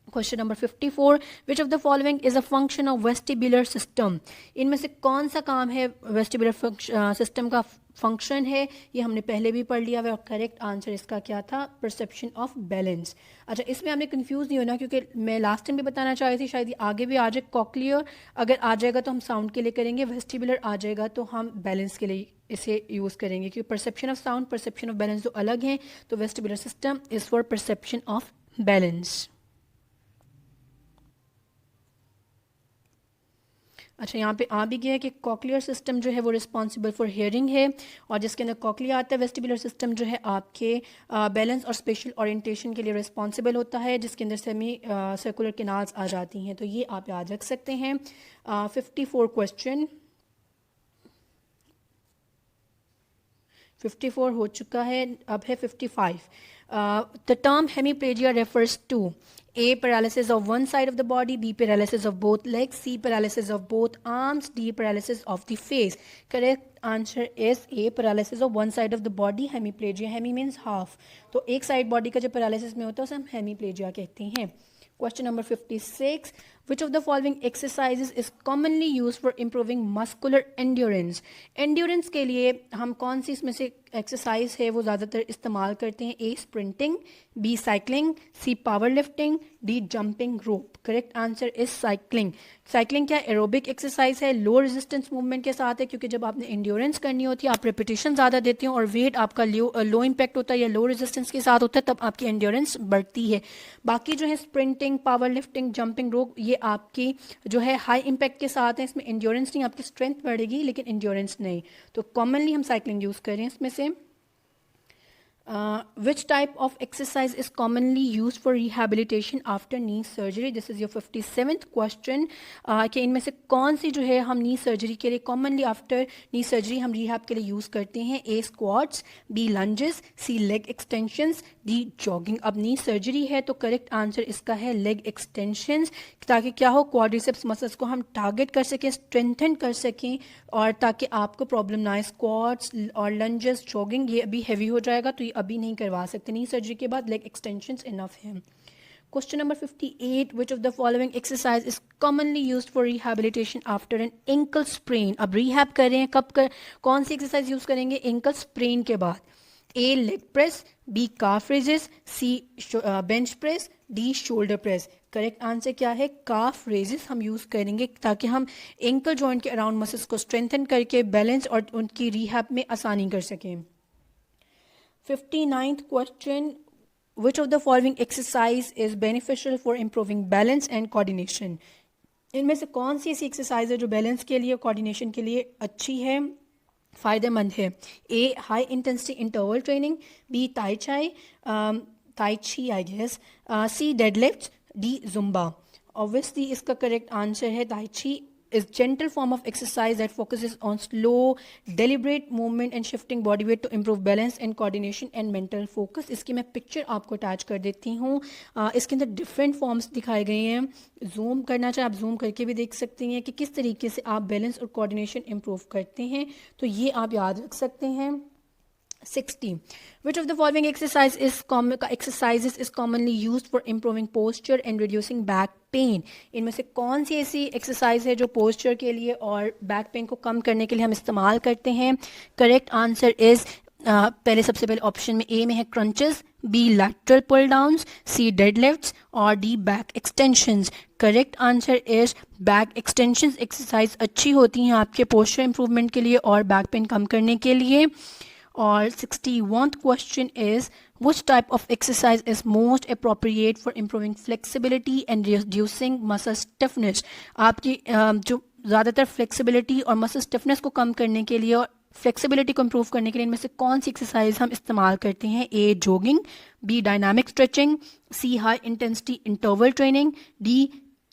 Question number 54, which of the following is a function of vestibular system. इनमें से कौन सा काम है वेस्टिबुलर सिस्टम का फंक्शन है, ये हमने पहले भी पढ़ लिया है, और करेक्ट आंसर इसका क्या था, परसेप्शन ऑफ बैलेंस। अच्छा, इसमें हमें कंफ्यूज नहीं होना, क्योंकि मैं लास्ट टाइम भी बताना चाह रही थी, शायद आगे भी आ जाए। कॉक्लियर अगर आ जाएगा तो हम साउंड के लिए करेंगे, वेस्टिबुलर आ जाएगा तो हम बैलेंस के लिए इसे यूज़ करेंगे, क्योंकि perception of sound, perception of balance जो अलग हैं। तो vestibular system is for perception of balance. अच्छा, यहाँ पे आ भी गया है कि कॉक्लियर सिस्टम जो है वो रिस्पॉन्सिबल फॉर हियरिंग है, और जिसके अंदर कॉक्लिया आता है। वेस्टिबुलर सिस्टम जो है आपके बैलेंस और स्पेशल ओरिएंटेशन के लिए रिस्पॉन्सिबल होता है, जिसके अंदर सेमी सर्कुलर कैनाल्स आ जाती हैं। तो ये आप याद रख सकते हैं। 54 क्वेश्चन, 54 हो चुका है, अब है 55। The term hemiplegia refers to A paralysis of one side of the body, B paralysis of both legs, C paralysis of both arms, D paralysis of the face। Correct answer is A paralysis of one side of the body, hemiplegia। hemi means half, तो एक side body का जो paralysis में होता है उसे हम hemiplegia कहते हैं। Question number 56, which of the following exercises is commonly used for improving muscular endurance। Endurance के लिए हम कौन सी इसमें से एक्सरसाइज है वो ज़्यादातर इस्तेमाल करते हैं, A sprinting, B cycling, C powerlifting, D jumping rope. Correct answer is cycling. Cycling क्या एरोबिक एक्सरसाइज है, लो रेजिस्टेंस मूवमेंट के साथ है, क्योंकि जब आपने एंड्योरेंस करनी होती है आप रिपीटिशन ज़्यादा देते हो और वेट आपका लो इम्पैक्ट होता है या लो रेजिस्टेंस के साथ होता है, तब आपकी एंड्योरेंस बढ़ती है। बाकी जो है स्प्रिंटिंग, पावर लिफ्टिंग, जंपिंग रोप, ये आपकी जो है हाई इम्पैक्ट के साथ है, इसमें एंड्योरेंस नहीं, आपकी स्ट्रेंथ बढ़ेगी लेकिन एंड्योरेंस नहीं। तो कॉमनली हम साइकिलिंग यूज़ करें इसमें से। Which type of exercise is commonly used for rehabilitation after knee surgery? This is your 57th question. कि इनमें से कौन सी जो है हम नी सर्जरी के लिए commonly after knee surgery हम rehab के लिए यूज़ करते हैं? A squats, B lunges, C leg extensions, D jogging. अब नी सर्जरी है तो करेक्ट आंसर इसका है leg extensions, ताकि क्या हो, क्वाड्रिसेप्स मसल्स को हम टारगेट कर सकें, स्ट्रेंथन कर सकें, और ताकि आपको प्रॉब्लम ना आए. स्क्वाट्स और लंजेस, जॉगिंग ये अभी हैवी हो जाएगा तो ये अभी नहीं करवा सकते. नी सर्जरी के बाद लेग एक्सटेंशंस इनफ है. Question number 58. Which of the following exercise is commonly used for rehabilitation after an ankle sprain? अब रिहैब कर रहे हैं, कौन सी एक्सरसाइज यूज करेंगे? एंकल स्प्रेन के बाद. A leg press, B calf raises, C bench press, D shoulder press. Correct answer क्या है? काफ रेजेस हम यूज़ करेंगे ताकि हम एंकल जॉइंट के अराउंड मसल्स को स्ट्रेंथन करके बैलेंस और उनकी रिहैब में आसानी कर सकें. 59th question. Which of the following exercise is beneficial for improving balance and coordination? इनमें से कौन सी ऐसी एक्सरसाइज है जो बैलेंस के लिए, कोऑर्डिनेशन के लिए अच्छी है, फ़ायदेमंद है? A high intensity interval training, B tai chi I guess, C deadlift, D Zumba. Obviously इसका करेक्ट आंसर है ताई ची. is gentle form of exercise that focuses on slow, deliberate movement and shifting body weight to improve balance and coordination and mental focus. इसकी मैं picture आपको attach कर देती हूँ. इसके अंदर डिफरेंट फॉर्म्स दिखाए गए हैं. जूम करना चाहे आप जूम करके भी देख सकती हैं कि किस तरीके से आप बैलेंस और कोऑर्डिनेशन इम्प्रूव करते हैं, तो ये आप याद रख सकते हैं. 60. Which of the following exercises is commonly used for improving posture and reducing back pain? इनमें से कौन सी ऐसी एक्सरसाइज है जो पोस्चर के लिए और बैक पेन को कम करने के लिए हम इस्तेमाल करते हैं? करेक्ट आंसर इज सबसे पहले ऑप्शन में ए में है क्रंचेस, बी लैटरल पुल डाउन्स, सी डेडलिफ्ट्स और D back extensions. Correct answer is back extensions exercise अच्छी होती हैं आपके पोस्चर इंप्रूवमेंट के लिए और बैक पेन कम करने के लिए. और 61th question is which type of exercise is most appropriate for improving flexibility and reducing muscle stiffness? आपकी जो ज़्यादातर flexibility और muscle stiffness को कम करने के लिए और flexibility को improve करने के लिए इनमें से कौन सी exercise हम इस्तेमाल करते हैं? A jogging, B dynamic stretching, C high intensity interval training, D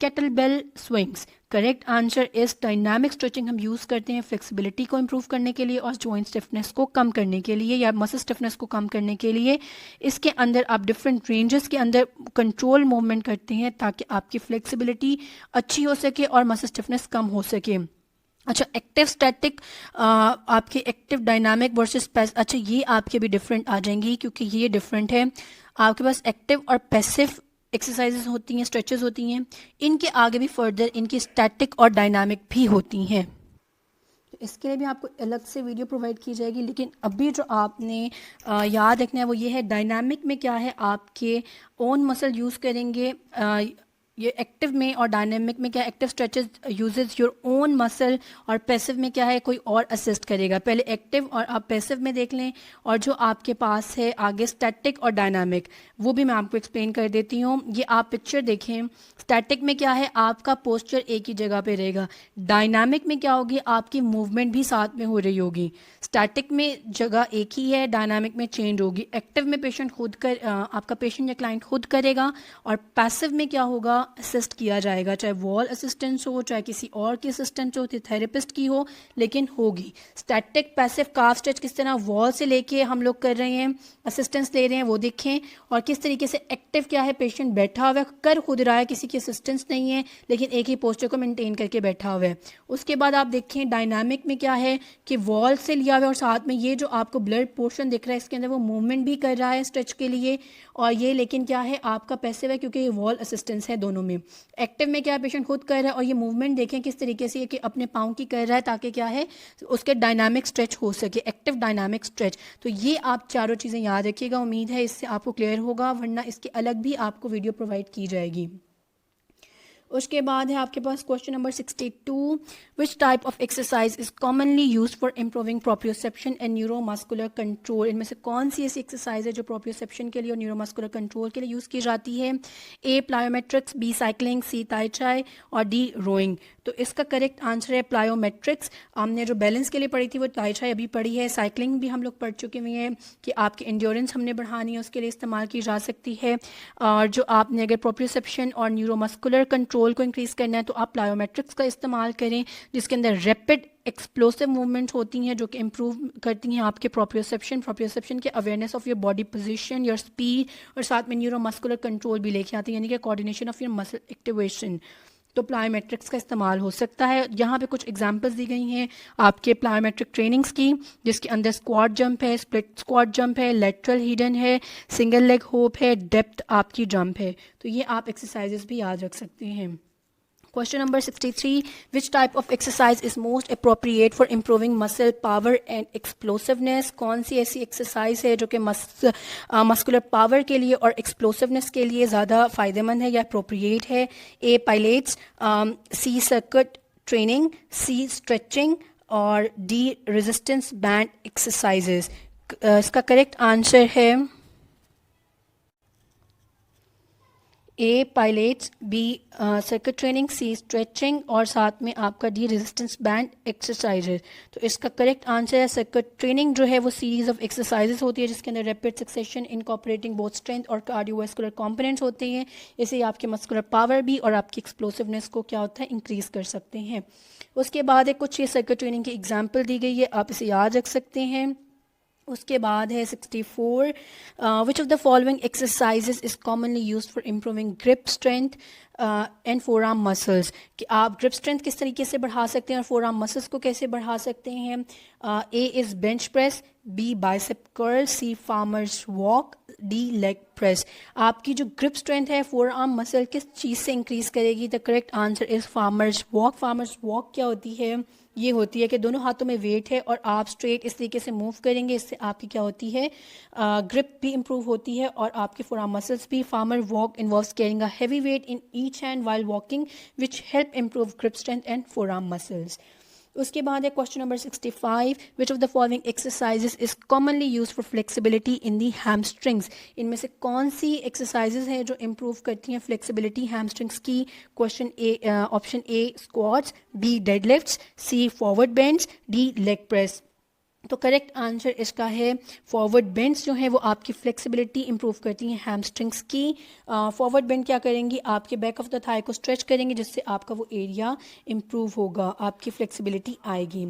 kettlebell swings. Correct answer is dynamic stretching हम यूज़ करते हैं फ्लेक्सिबिलिटी को इम्प्रूव करने के लिए और जॉइंट स्टिफनेस को कम करने के लिए या मसल स्टिफनेस को कम करने के लिए. इसके अंदर आप डिफरेंट रेंजेस के अंदर कंट्रोल मूवमेंट करते हैं ताकि आपकी फ्लेक्सिबिलिटी अच्छी हो सके और मसल स्टिफनेस कम हो सके. अच्छा, एक्टिव स्टैटिक, आपके एक्टिव डायनामिक वर्सेस अच्छा ये आपके भी डिफरेंट आ जाएंगी क्योंकि ये डिफरेंट है. आपके पास एक्टिव और पैसिव एक्सरसाइजेस होती हैं, स्ट्रेचेस होती हैं. इनके आगे भी फर्दर इनकी स्टैटिक और डायनामिक भी होती हैं. तो इसके लिए भी आपको अलग से वीडियो प्रोवाइड की जाएगी, लेकिन अभी जो आपने याद रखना है वो ये है डायनामिक में क्या है, आपके ओन मसल यूज़ करेंगे. ये एक्टिव में और डायनेमिक में क्या है, active stretches uses your own muscle और पैसिव में क्या है कोई और असिस्ट करेगा. पहले एक्टिव और आप पैसिव में देख लें, और जो आपके पास है आगे स्टैटिक और डायनामिक वो भी मैं आपको एक्सप्लेन कर देती हूँ. ये आप पिक्चर देखें. स्टैटिक में क्या है, आपका पोस्चर एक ही जगह पे रहेगा. डायनामिक में क्या होगी, आपकी मूवमेंट भी साथ में हो रही होगी. स्टैटिक में जगह एक ही है, डायनामिक में चेंज होगी. एक्टिव में पेशेंट खुद आपका पेशेंट या क्लाइंट खुद करेगा, और पैसिव में क्या होगा, असिस्ट किया जाएगा, चाहे वॉल असिस्टेंस हो, चाहे किसी और की असिस्टेंस हो, थेरेपिस्ट की हो, लेकिन होगी. स्टैटिक पैसिव काफ स्ट्रेच किस तरह वॉल से लेके हम लोग कर रहे हैं, असिस्टेंस ले रहे हैं, वो देखें. और किस तरीके से एक्टिव क्या है, पेशेंट बैठा हुआ है, कर खुद रहा है, किसी की असिस्टेंस नहीं है, लेकिन एक ही पोस्चर को मेंटेन करके बैठा हुआ है. उसके बाद आप देखें डायनामिक में क्या है कि वॉल से लिया हुआ है और साथ में ये जो आपको ब्लड पोर्शन दिख रहा है इसके अंदर वो मूवमेंट भी कर रहा है स्ट्रेच के लिए. और ये लेकिन क्या है, आपका पैसिव है क्योंकि ये वॉल असिस्टेंस है दोनों में. एक्टिव में क्या है, पेशेंट खुद कर रहा है, और ये मूवमेंट देखें किस तरीके से कि अपने पाँव की कर रहा है ताकि क्या है उसके डायनामिक स्ट्रेच हो सके, एक्टिव डायनामिक स्ट्रेच. तो ये आप चारों चीज़ें याद रखिएगा. उम्मीद है इससे आपको क्लियर होगा, वरना इसके अलग भी आपको वीडियो प्रोवाइड की जाएगी. उसके बाद है आपके पास question number 62, which type of exercise is commonly use for improving proprioception and neuromuscular control. इनमें से कौन सी ऐसी एक्सरसाइज है जो प्रोप्रियोसेप्शन के लिए और न्यूरोमस्कुलर कंट्रोल के लिए यूज़ की जाती है? ए प्लायोमेट्रिक्स, बी साइकिलिंग, सी ताई चाई और डी रोइंग। तो इसका करेक्ट आंसर है प्लायोमेट्रिक्स। हमने जो बैलेंस के लिए पढ़ी थी वो ताई चाई अभी पढ़ी है। साइकिलिंग भी हम लोग पढ़ चुके हुए हैं कि आपकी एंड्योरेंस हमने बढ़ानी है, उसके लिए इस्तेमाल की जा सकती है। और जो आपने अगर प्रोप्रियोसेप्शन और न्यूरोमस्कुलर कंट्रोल को इंक्रीज़ करना है तो आप प्लायोमेट्रिक्स का इस्तेमाल करें, जिसके अंदर रैपिड एक्सप्लोसिव मूवमेंट्स होती हैं जो कि इंप्रूव करती हैं आपके प्रोप्रियोसेप्शन के awareness of your body position, your speed, और साथ में न्यूरोमस्कुलर कंट्रोल भी लेके आती है, यानी कि coordination of your muscle activation. तो प्लायोमेट्रिक्स का इस्तेमाल हो सकता है। यहाँ पे कुछ एग्जांपल्स दी गई हैं आपके प्लायोमेट्रिक ट्रेनिंग्स की, जिसके अंदर स्क्वाट जंप है, स्प्लिट स्क्वाट जंप है, लेटरल हिडन है, सिंगल लेग होप है, डेप्थ आपकी जंप है। तो ये आप एक्सरसाइजेस भी याद रख सकते हैं। Question number 63, which type of exercise is most appropriate for improving muscle power and explosiveness? कौन सी ऐसी एक्सरसाइज है जो कि मस्कुलर पावर के लिए और एक्सप्लोसिवनेस के लिए ज़्यादा फ़ायदेमंद है या अप्रोप्रिएट है? ए पायलेट्स, सी सर्किट ट्रेनिंग, सी स्ट्रेचिंग और डी रेजिस्टेंस बैंड एक्सरसाइजेस। इसका करेक्ट आंसर है ए पायलेट्स, बी सर्किट ट्रेनिंग, सी स्ट्रेचिंग और साथ में आपका डी रेजिस्टेंस बैंड एक्सरसाइजेज। तो इसका करेक्ट आंसर है सर्किट ट्रेनिंग। जो है वो सीरीज ऑफ एक्सरसाइजेज होती है जिसके अंदर rapid succession incorporating both strength और कार्डियोवैस्कुलर कंपोनेंट्स होते हैं। इससे आपके मस्कुलर पावर भी और आपकी एक्सप्लोसिवनेस को क्या होता है, इंक्रीज कर सकते हैं। उसके बाद एक कुछ ये सर्किट ट्रेनिंग की एग्जाम्पल दी गई है, आप इसे याद रख सकते हैं। उसके बाद है 64, विच of the following exercises is commonly used for improving grip strength and four arm muscles. कि आप ग्रिप स्ट्रेंथ किस तरीके से बढ़ा सकते हैं और फोर आर्म मसल्स को कैसे बढ़ा सकते हैं? A is bench press, B bicep curl, C farmers walk, D leg press. आपकी जो ग्रिप स्ट्रेंथ है फोर आर्म मसल किस चीज़ से इंक्रीज करेगी? The correct answer is farmers walk. Farmers walk क्या होती है? ये होती है कि दोनों हाथों में वेट है और आप स्ट्रेट इस तरीके से मूव करेंगे, इससे आपकी क्या होती है, ग्रिप भी इंप्रूव होती है और आपके फोरआर्म मसल्स भी। Farmer walk involves carrying a heavy weight in each hand while walking which help improve grip strength and forearm muscles. उसके बाद है question number 65, which of the following exercises is commonly use for flexibility in the hamstrings. इनमें से कौन सी exercises हैं जो improve करती हैं फ्लेक्सिबिलिटी हैमस्ट्रिंग्स की? Question A, option A squats, B deadlifts, C forward bench, D leg press. तो correct answer इसका है फॉरवर्ड बेंड्स जो है वो आपकी फ्लेक्सिबिलिटी इंप्रूव करती हैं हैमस्ट्रिंग्स की। फॉरवर्ड बेंड क्या करेंगी, आपके बैक ऑफ द थाई को स्ट्रेच करेंगे जिससे आपका वो एरिया इंप्रूव होगा, आपकी फ्लेक्सिबिलिटी आएगी।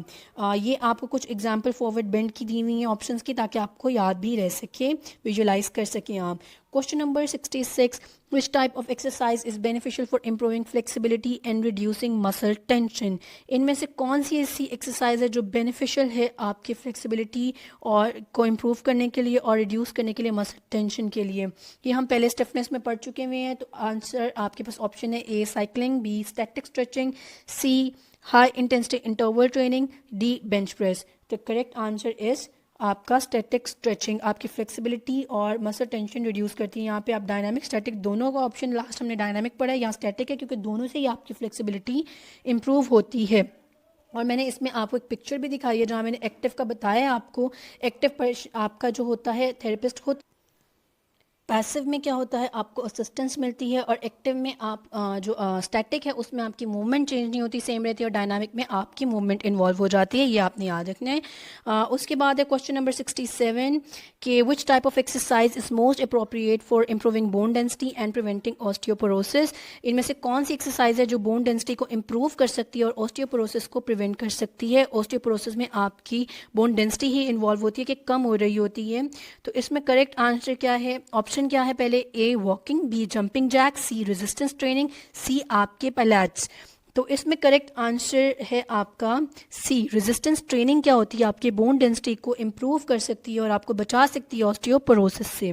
ये आपको कुछ एग्जांपल फॉरवर्ड बेंड की दी हुई हैं ऑप्शंस की, ताकि आपको याद भी रह सके, विजुलाइज कर सकें आप। Question number 66, which type of exercise is beneficial for improving flexibility and reducing muscle tension? इनमें से कौन सी ऐसी एक्सरसाइज है जो बेनिफिशियल है आपकी फ्लेक्सिबिलिटी और को इम्प्रूव करने के लिए और रिड्यूस करने के लिए मसल टेंशन के लिए? ये हम पहले स्टिफनेस में पढ़ चुके हुए हैं। तो आंसर आपके पास ऑप्शन है A cycling, B static stretching, C high intensity interval training, D bench press. The correct answer is आपका स्टैटिक स्ट्रेचिंग आपकी फ्लेक्सिबिलिटी और मसल टेंशन रिड्यूस करती है। यहाँ पे आप डायनामिक स्टैटिक दोनों का ऑप्शन, लास्ट हमने डायनामिक पढ़ा है, यहाँ स्टैटिक है क्योंकि दोनों से ही आपकी फ्लेक्सिबिलिटी इंप्रूव होती है। और मैंने इसमें आपको एक पिक्चर भी दिखाई है जहाँ मैंने एक्टिव का बताया आपको। एक्टिव पर आपका जो होता है थेरेपिस्ट होता, पैसिव में क्या होता है, आपको असिस्टेंस मिलती है, और एक्टिव में आप जो स्टैटिक है उसमें आपकी मूवमेंट चेंज नहीं होती, सेम रहती है, और डायनामिक में आपकी मूवमेंट इन्वॉल्व हो जाती है। ये आपने याद रखना है। उसके बाद है क्वेश्चन नंबर 67 कि विच type of exercise is most appropriate for improving bone density and preventing osteoporosis. इनमें से कौन सी एक्सरसाइज है जो बोन डेंसिटी को इम्प्रूव कर सकती है और ऑस्टियोपोरोसिस को प्रिवेंट कर सकती है? ऑस्टियोपोरोसिस में आपकी बोन डेंसिटी ही इन्वॉल्व होती है कि कम हो रही होती है। तो इसमें करेक्ट आंसर क्या है? ऑप्शन क्या है? पहले A walking, B jumping jack, C resistance training, C आपके पैलेट्स। तो इसमें करेक्ट आंसर है आपका सी रेजिस्टेंस ट्रेनिंग। क्या होती है, आपके बोन डेंसिटी को इंप्रूव कर सकती है और आपको बचा सकती है ऑस्टियोपोरोसिस से।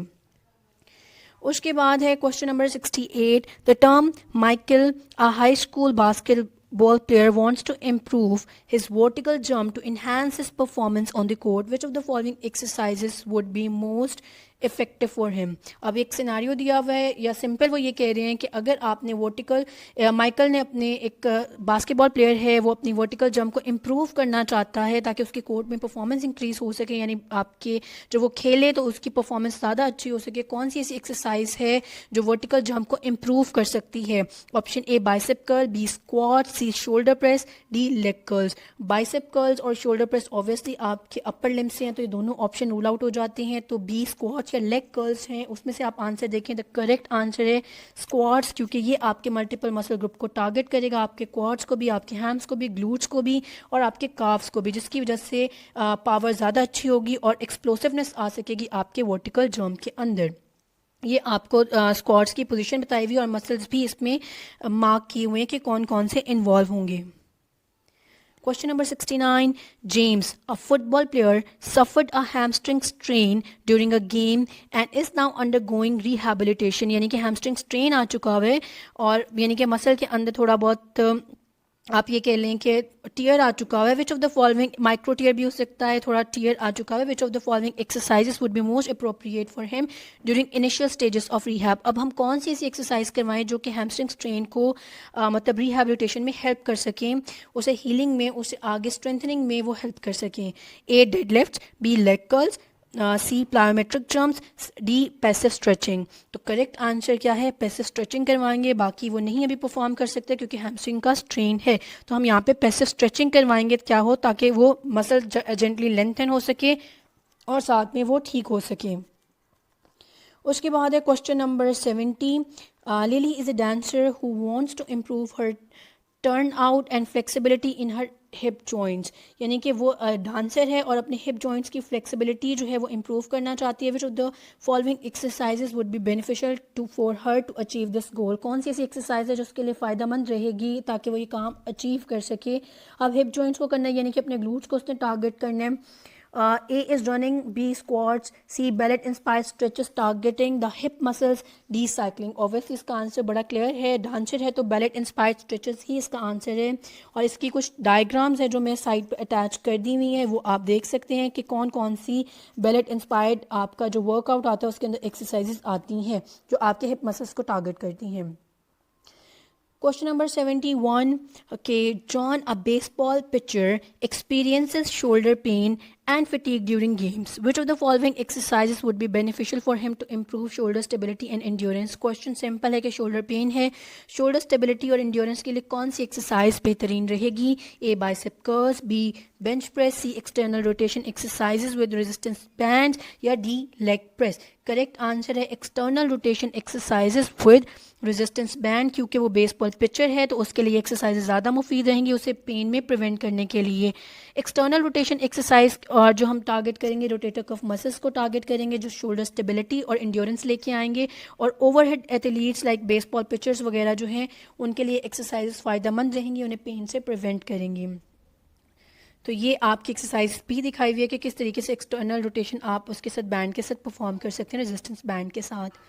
उसके बाद है question number 68, the term Michael, a high school basketball player, wants to improve his vertical jump to enhance his performance on the court. Which of the following exercises would be most effective for him. अब एक scenario दिया हुआ है या simple वो ये कह रहे हैं कि अगर आपने वर्टिकल, माइकल ने अपने एक बास्केटबॉल प्लेयर है, वो अपनी वर्टिकल जंप को इम्प्रूव करना चाहता है ताकि उसके कोर्ट में परफॉर्मेंस इंक्रीज हो सके, यानी आपके जो वो खेले तो उसकी परफॉर्मेंस ज़्यादा अच्छी हो सके। कौन सी ऐसी एक्सरसाइज है जो वर्टिकल जंप को इम्प्रूव कर सकती है? Option A bicep curl, B squat, C shoulder press, D leg curls. Bicep curls और शोल्डर प्रेस ऑब्वियसली आपके अपर लिम्ब से हैं, तो ये दोनों ऑप्शन रूल आउट हो जाते हैं। तो बी स्क्वाट्स या लेग कर्ल्स हैं, उसमें से आप आंसर देखें। द करेक्ट आंसर है स्क्वाट्स, क्योंकि ये आपके मल्टीपल मसल ग्रुप को टारगेट करेगा, आपके क्वाड्स को भी, आपके हैम्स को भी, ग्लूट्स को भी और आपके काफ्स को भी, जिसकी वजह से पावर ज़्यादा अच्छी होगी और एक्सप्लोसिवनेस आ सकेगी आपके वर्टिकल जंप के अंदर। ये आपको स्क्वाट्स की पोजीशन बताई हुई और मसल्स भी इसमें मार्क किए हुए हैं कि कौन कौन से इन्वॉल्व होंगे। Question number 69. James, a football player, suffered a hamstring strain during a game and is now undergoing rehabilitation. यानी कि hamstring strain आ चुका है और यानी कि मसल के अंदर थोड़ा बहुत आप ये कह लें कि टीयर आ चुका है। Which of the following, micro tear भी हो सकता है, थोड़ा टीयर आ चुका है। Which of the following exercises would be most appropriate for him during initial stages of rehab. अब हम कौन सी ऐसी एक्सरसाइज करवाएं जो कि हैमस्ट्रिंग स्ट्रेन को मतलब रिहैबिलिटेशन में हेल्प कर सकें, उसे हीलिंग में, उसे आगे स्ट्रेंथनिंग में वो हेल्प कर सकें? A dead lift, B leg curls, C plyometric jumps, D passive stretching. तो करेक्ट आंसर क्या है? पैसिव स्ट्रेचिंग करवाएंगे। बाकी वो नहीं अभी परफॉर्म कर सकते क्योंकि हैमस्ट्रिंग का स्ट्रेन है, तो हम यहाँ पे पैसिव स्ट्रेचिंग करवाएंगे। क्या हो, ताकि वो मसल जेंटली लेंथन हो सके और साथ में वो ठीक हो सके। उसके बाद है question number 70. Lily is a dancer who wants to improve her turn out and flexibility in her hip joints. यानी कि वो डांसर है और अपने हिप जॉइंट्स की फ्लेक्सिबिलिटी जो है वो इम्प्रूव करना चाहती है। Which of the following exercises would be beneficial to for her to achieve this goal? कौन सी ऐसी एक्सरसाइज है जो उसके लिए फ़ायदेमंद रहेगी ताकि वो ये काम अचीव कर सके? अब हिप जॉइंट्स को करना है, यानी कि अपने ग्लूट्स को उसने टारगेट करना है। A is running, B squats, C ballet inspired stretches targeting the hip muscles, D cycling. Obviously इसका आंसर बड़ा क्लियर है, डांसर है तो ballet inspired stretches ही इसका आंसर है। और इसकी कुछ डायग्राम्स है जो मैं साइड पे अटैच कर दी हुई हैं, वो आप देख सकते हैं कि कौन कौन सी ballet inspired आपका जो वर्कआउट आता है उसके अंदर एक्सरसाइजेज आती हैं जो आपके हिप मसल्स को टारगेट करती हैं। Question number 71. Okay, John, a baseball pitcher, experiences shoulder pain and fatigue during games. Which of the following exercises would be beneficial for him to improve shoulder stability and endurance? Question simple है कि shoulder pain है, shoulder stability और endurance के लिए कौन सी exercise बेहतरीन रहेगी? A bicep curls, B bench press, C external rotation exercises with resistance bands या D leg press? Correct answer है external rotation exercises with resistance band, क्योंकि वो बेसबॉल पिचर है तो उसके लिए एक्सरसाइज ज़्यादा मुफीद रहेंगी उसे पेन में प्रिवेंट करने के लिए। एक्सटर्नल रोटेशन एक्सरसाइज और जो हम टारगेट करेंगे रोटेटर कफ मसल्स को टारगेट करेंगे जो शोल्डर स्टेबिलिटी और इंड्योरेंस लेके आएंगे, और overhead athletes like baseball pictures वगैरह जो हैं उनके लिए एक्सरसाइज फ़ायदेमंद रहेंगी, उन्हें पेन से प्रिवेंट करेंगी। तो ये आपकी एक्सरसाइज भी दिखाई हुई है कि किस तरीके से एक्सटर्नल रोटेशन आप उसके साथ बैंड के साथ परफॉर्म कर सकते हैं, रेजिस्टेंस बैंड के साथ।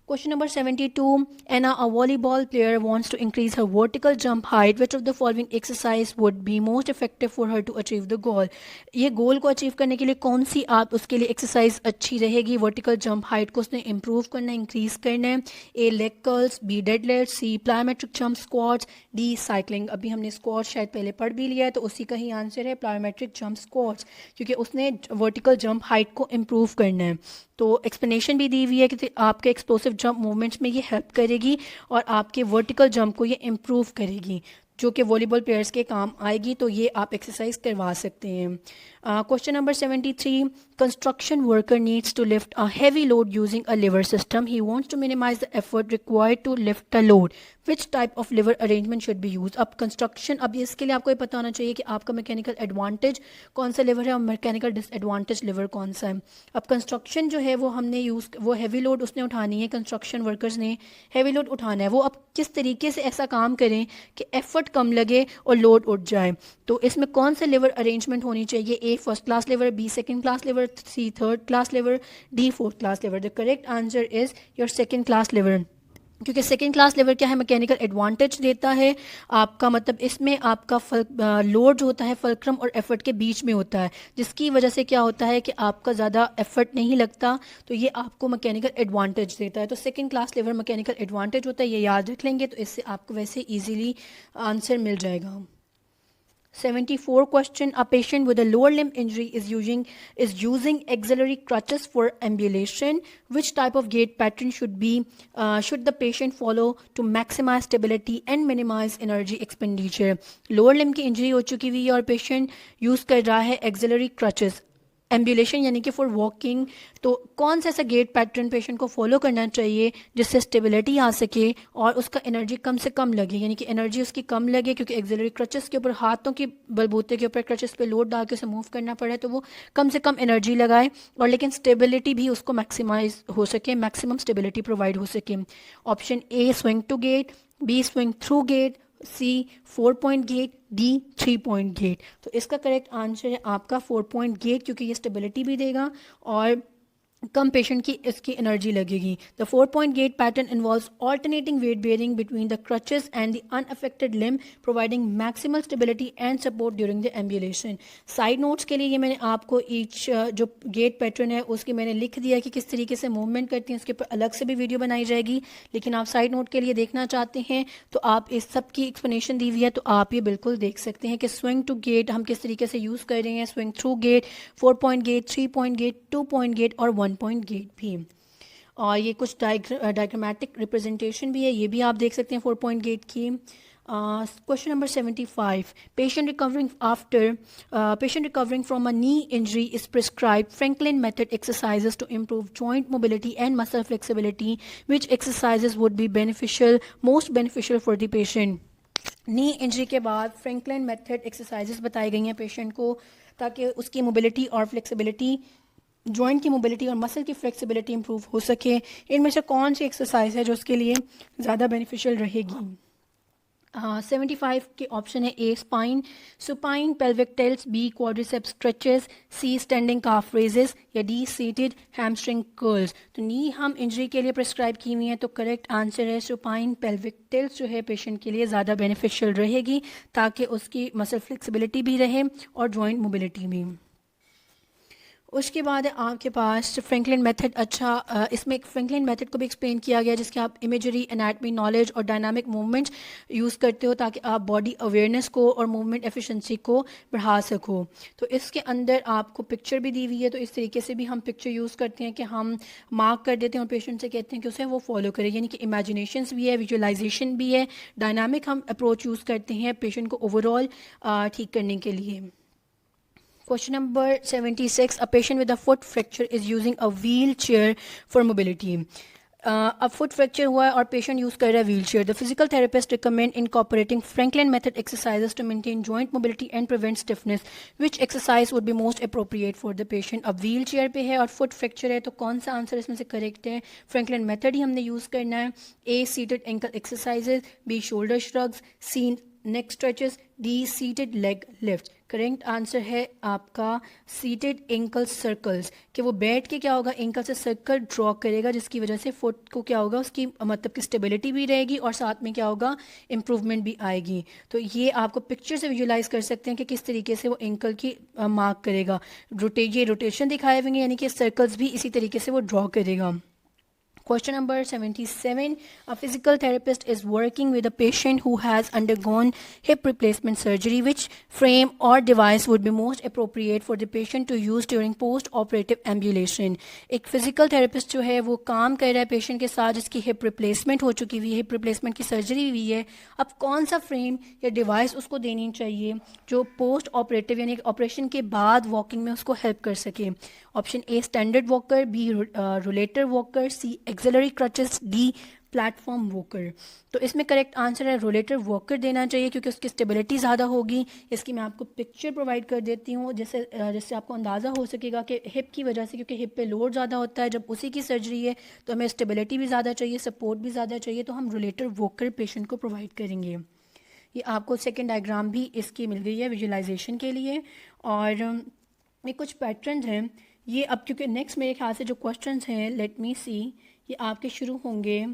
Question number 72. Anna, a volleyball player, wants to increase her vertical jump height. Which of the following exercise would be most effective for her to achieve the goal? ये गोल को achieve करने के लिए कौन सी आप उसके लिए एक्सरसाइज अच्छी रहेगी? वर्टिकल जंप हाइट को उसने इम्प्रूव करना है, इंक्रीज करना है। A leg curls, B deadlift, C plyometric jump squats, D cycling. अभी हमने स्क्वाट शायद पहले पढ़ भी लिया है तो उसी का ही आंसर है प्लायोमेट्रिक जंप स्क्वाट्स, क्योंकि उसने वर्टिकल जंप हाइट को इम्प्रूव करना है। तो एक्सप्लेनेशन भी दी हुई है कि आपके एक्सप्लोसिव जंप मूवमेंट्स में ये हेल्प करेगी और आपके वर्टिकल जंप को ये इम्प्रूव करेगी, जो कि वॉलीबॉल प्लेयर्स के काम आएगी। तो ये आप एक्सरसाइज करवा सकते हैं। Question number 73. Construction worker needs to lift a heavy load using a lever system. He wants to minimise the effort required to lift the load. Which type of lever arrangement should be use? अब construction, अब इसके लिए आपको ये पता होना चाहिए कि आपका मैकेनिकल एडवांटेज कौन सा लिवर है और मैकेनिकल डिसएडवांटेज लिवर कौन सा है। अब कंस्ट्रक्शन जो है वो हमने यूज़, वो हैवी लोड उसने उठानी है, कंस्ट्रक्शन वर्कर्स ने हैवी लोड उठाना है। वो अब किस तरीके से ऐसा काम करें कि एफर्ट कम लगे और लोड उठ जाए, तो इसमें कौन सा लिवर अरेंजमेंट होनी चाहिए? A first class lever, B second class lever, C third class lever, D fourth class lever. The correct answer is your second class lever. क्योंकि सेकेंड क्लास लिवर क्या है, मैकेनिकल एडवांटेज देता है आपका, मतलब इसमें आपका लोड जो होता है फल्क्रम और एफर्ट के बीच में होता है, जिसकी वजह से क्या होता है कि आपका ज़्यादा एफर्ट नहीं लगता, तो ये आपको मैकेनिकल एडवांटेज देता है। तो second class liver mechanical advantage होता है, ये याद रख लेंगे तो इससे आपको वैसे ईजीली आंसर मिल जाएगा। 74 question. A patient with a lower limb injury is using auxiliary crutches for ambulation. Which type of gait pattern should the patient follow to maximize stability and minimize energy expenditure? Lower limb की injury हो चुकी हुई है और patient use कर रहा है auxiliary crutches, ambulation यानी कि फॉर वॉकिंग। तो कौन सा ऐसा गेट पैटर्न पेशेंट को फॉलो करना चाहिए जिससे स्टेबिलिटी आ सके और उसका एनर्जी कम से कम लगे, यानी कि एनर्जी उसकी कम लगे, क्योंकि एक्सिलरी क्रचेस के ऊपर, हाथों के बलबूते के ऊपर क्रचेस पे लोड डाल के उसे मूव करना पड़े, तो वो कम से कम एनर्जी लगाए और लेकिन स्टेबिलिटी भी उसको मैक्सिमाइज हो सके, मैक्सिमम स्टेबिलिटी प्रोवाइड हो सके। Option A swing to gait, B swing through gait, C 4 point gait, D 3 point gait. तो इसका करेक्ट आंसर है आपका 4 पॉइंट गेट, क्योंकि ये स्टेबिलिटी भी देगा और कम पेशेंट की इसकी एनर्जी लगेगी। The 4 point gait pattern involves alternating weight bearing between the crutches and the unaffected limb, providing maximal stability and support during the ambulation. Side notes के लिए ये मैंने आपको ईच जो गेट पैटर्न है उसकी मैंने लिख दिया कि किस तरीके से मूवमेंट करती हैं, उसके ऊपर अलग से भी वीडियो बनाई जाएगी, लेकिन आप साइड नोट के लिए देखना चाहते हैं तो आप इस सब की एक्सप्लेनेशन दी हुई है, तो आप ये बिल्कुल देख सकते हैं कि स्विंग टू गेट हम किस तरीके से यूज़ कर रहे हैं, swing through gait, 4 point gait, 3 point gait, 2 point gait और 1 पॉइंट गेट भी। और ये कुछ डायग्रामेटिक रिप्रेजेंटेशन भी है, ये भी आप देख सकते हैं 4 पॉइंट गेट की। Question number 75. Patient recovering from a knee injury is prescribed Franklin method exercises to improve joint mobility and muscle flexibility. Which exercises would be most beneficial for the patient? Knee injury के बाद Franklin method exercises बताई गई हैं patient को, ताकि उसकी mobility और flexibility, joint की मोबिलिटी और मसल की फ्लेक्सिबिलिटी इंप्रूव हो सके। इनमें से कौन सी एक्सरसाइज है जो उसके लिए ज़्यादा बेनिफिशियल रहेगी? 75 के ऑप्शन है A spine, supine pelvic tilts, B quadriceps stretches, C standing calf raises या डी सीटेड हैमस्ट्रिंग कर्ल्स। तो नी हम इंजरी के लिए प्रिस्क्राइब की हुई है, तो करेक्ट आंसर है सुपाइन पेल्विक टिल्ट्स जो है पेशेंट के लिए ज़्यादा बेनिफिशियल रहेगी, ताकि उसकी मसल फ्लेक्सिबिलिटी भी रहे और जॉइंट मोबिलिटी भी। उसके बाद आपके पास फ्रैंकलिन मेथड। अच्छा, इसमें एक फ्रैंकलिन मेथड को भी एक्सप्लेन किया गया जिसके आप इमेजरी, एनाटमी नॉलेज और डायनामिक मूवमेंट यूज़ करते हो, ताकि आप बॉडी अवेयरनेस को और मूवमेंट एफिशिएंसी को बढ़ा सको। तो इसके अंदर आपको पिक्चर भी दी हुई है, तो इस तरीके से भी हम पिक्चर यूज़ करते हैं कि हम मार्क कर देते हैं और पेशेंट से कहते हैं कि उसे वो फॉलो करे, यानी कि इमेजिनेशंस भी है, विजुअलाइजेशन भी है, डायनामिक हम अप्रोच यूज़ करते हैं पेशेंट को ओवरऑल ठीक करने के लिए। Question number 76. A patient with a foot fracture is using a wheelchair for mobility. अब फुट फ्रैक्चर हुआ है और पेशेंट यूज़ कर रहा है wheelchair. The physical therapist recommend incorporating Franklin method exercises to maintain joint mobility and prevent stiffness. Which exercise would be most appropriate for the patient? अब wheelchair पे है और फुट फ्रैक्चर है, तो कौन सा आंसर इसमें से करेक्ट है? फ्रैंकलिन मेथड ही हमने यूज़ करना है। A seated ankle exercises, B shoulder shrugs, C neck stretches, D seated leg lift. Correct answer है आपका सीटेड एंकल सर्कल्स, कि वो बैठ के क्या होगा, एंकल से सर्कल ड्रॉ करेगा, जिसकी वजह से फुट को क्या होगा, उसकी मतलब कि स्टेबिलिटी भी रहेगी और साथ में क्या होगा, इम्प्रूवमेंट भी आएगी। तो ये आपको पिक्चर से विजुलाइज कर सकते हैं कि किस तरीके से वो एंकल की मार्क करेगा। ये रोटेशन दिखाए हुए, यानी कि सर्कल्स भी इसी तरीके से वो ड्रॉ करेगा। Question number 77. A physical therapist is working with a patient who has undergone hip replacement surgery. Which frame or device would be most appropriate for the patient to use during post-operative ambulation? एक physical therapist जो है वो काम कर रहा है patient के साथ जिसकी hip replacement हो चुकी हुई है, hip replacement की surgery हुई है। अब कौन सा frame या device उसको देनी चाहिए जो post-operative यानी ऑपरेशन के बाद walking में उसको help कर सके? Option A standard walker, B rollator walker, C axillary crutches, D platform walker. तो इसमें करेक्ट आंसर है रोलेटर वॉकर देना चाहिए, क्योंकि उसकी स्टेबिलिटी ज़्यादा होगी। इसकी मैं आपको पिक्चर प्रोवाइड कर देती हूँ जिससे आपको अंदाज़ा हो सकेगा कि हिप की वजह से, क्योंकि हिप पे लोड ज़्यादा होता है, जब उसी की सर्जरी है तो हमें स्टेबिलिटी भी ज़्यादा चाहिए, सपोर्ट भी ज़्यादा चाहिए, तो हम रोलेटर वॉकर पेशेंट को प्रोवाइड करेंगे। ये आपको सेकेंड डायग्राम भी इसकी मिल गई है विजुअलाइजेशन के लिए। और ये कुछ पैटर्न हैं, ये अब क्योंकि नेक्स्ट मेरे ख्याल से जो क्वेश्चंस हैं, लेट मी सी, ये आपके शुरू होंगे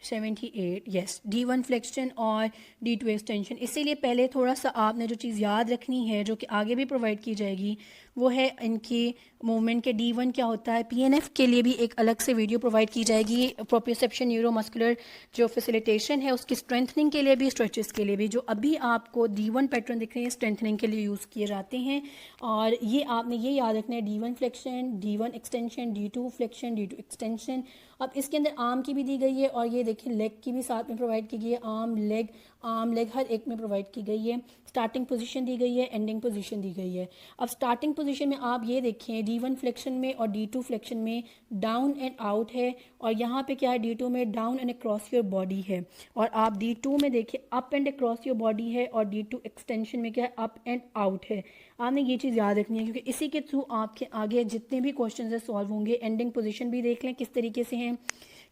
78 यस, D1 फ्लेक्शन और D2 एक्सटेंशन। इसीलिए पहले थोड़ा सा आपने जो चीज़ याद रखनी है जो कि आगे भी प्रोवाइड की जाएगी वो है इनकी मूवमेंट के D1 क्या होता है। PNF के लिए भी एक अलग से वीडियो प्रोवाइड की जाएगी, प्रोप्रियोसेप्शन न्यूरोमस्कुलर जो फैसिलिटेशन है उसकी स्ट्रेंथनिंग के लिए भी, स्ट्रेचेस के लिए भी। जो अभी आपको D1 पैटर्न दिख रहे हैं स्ट्रेंथनिंग के लिए यूज़ किए जाते हैं, और ये आपने ये याद रखना है D1 flexion, D1 extension, D2 flexion, D2 extension. अब इसके अंदर आर्म की भी दी गई है और ये देखिए लेग की भी साथ में प्रोवाइड की गई है। आर्म लेग हर एक में प्रोवाइड की गई है। स्टार्टिंग पोजीशन दी गई है, एंडिंग पोजीशन दी गई है। अब स्टार्टिंग पोजीशन में आप ये देखें D1 फ्लेक्शन में और D2 फ्लेक्शन में डाउन एंड आउट है, और यहाँ पे क्या है D2 में down and across your body है, और आप D2 में देखिए up and across your body है, और D2 एक्सटेंशन में क्या है अप एंड आउट है। आपने ये चीज़ याद रखनी है क्योंकि इसी के थ्रू आपके आगे जितने भी क्वेश्चन है सॉल्व होंगे। एंडिंग पोजीशन भी देख लें किस तरीके से हैं।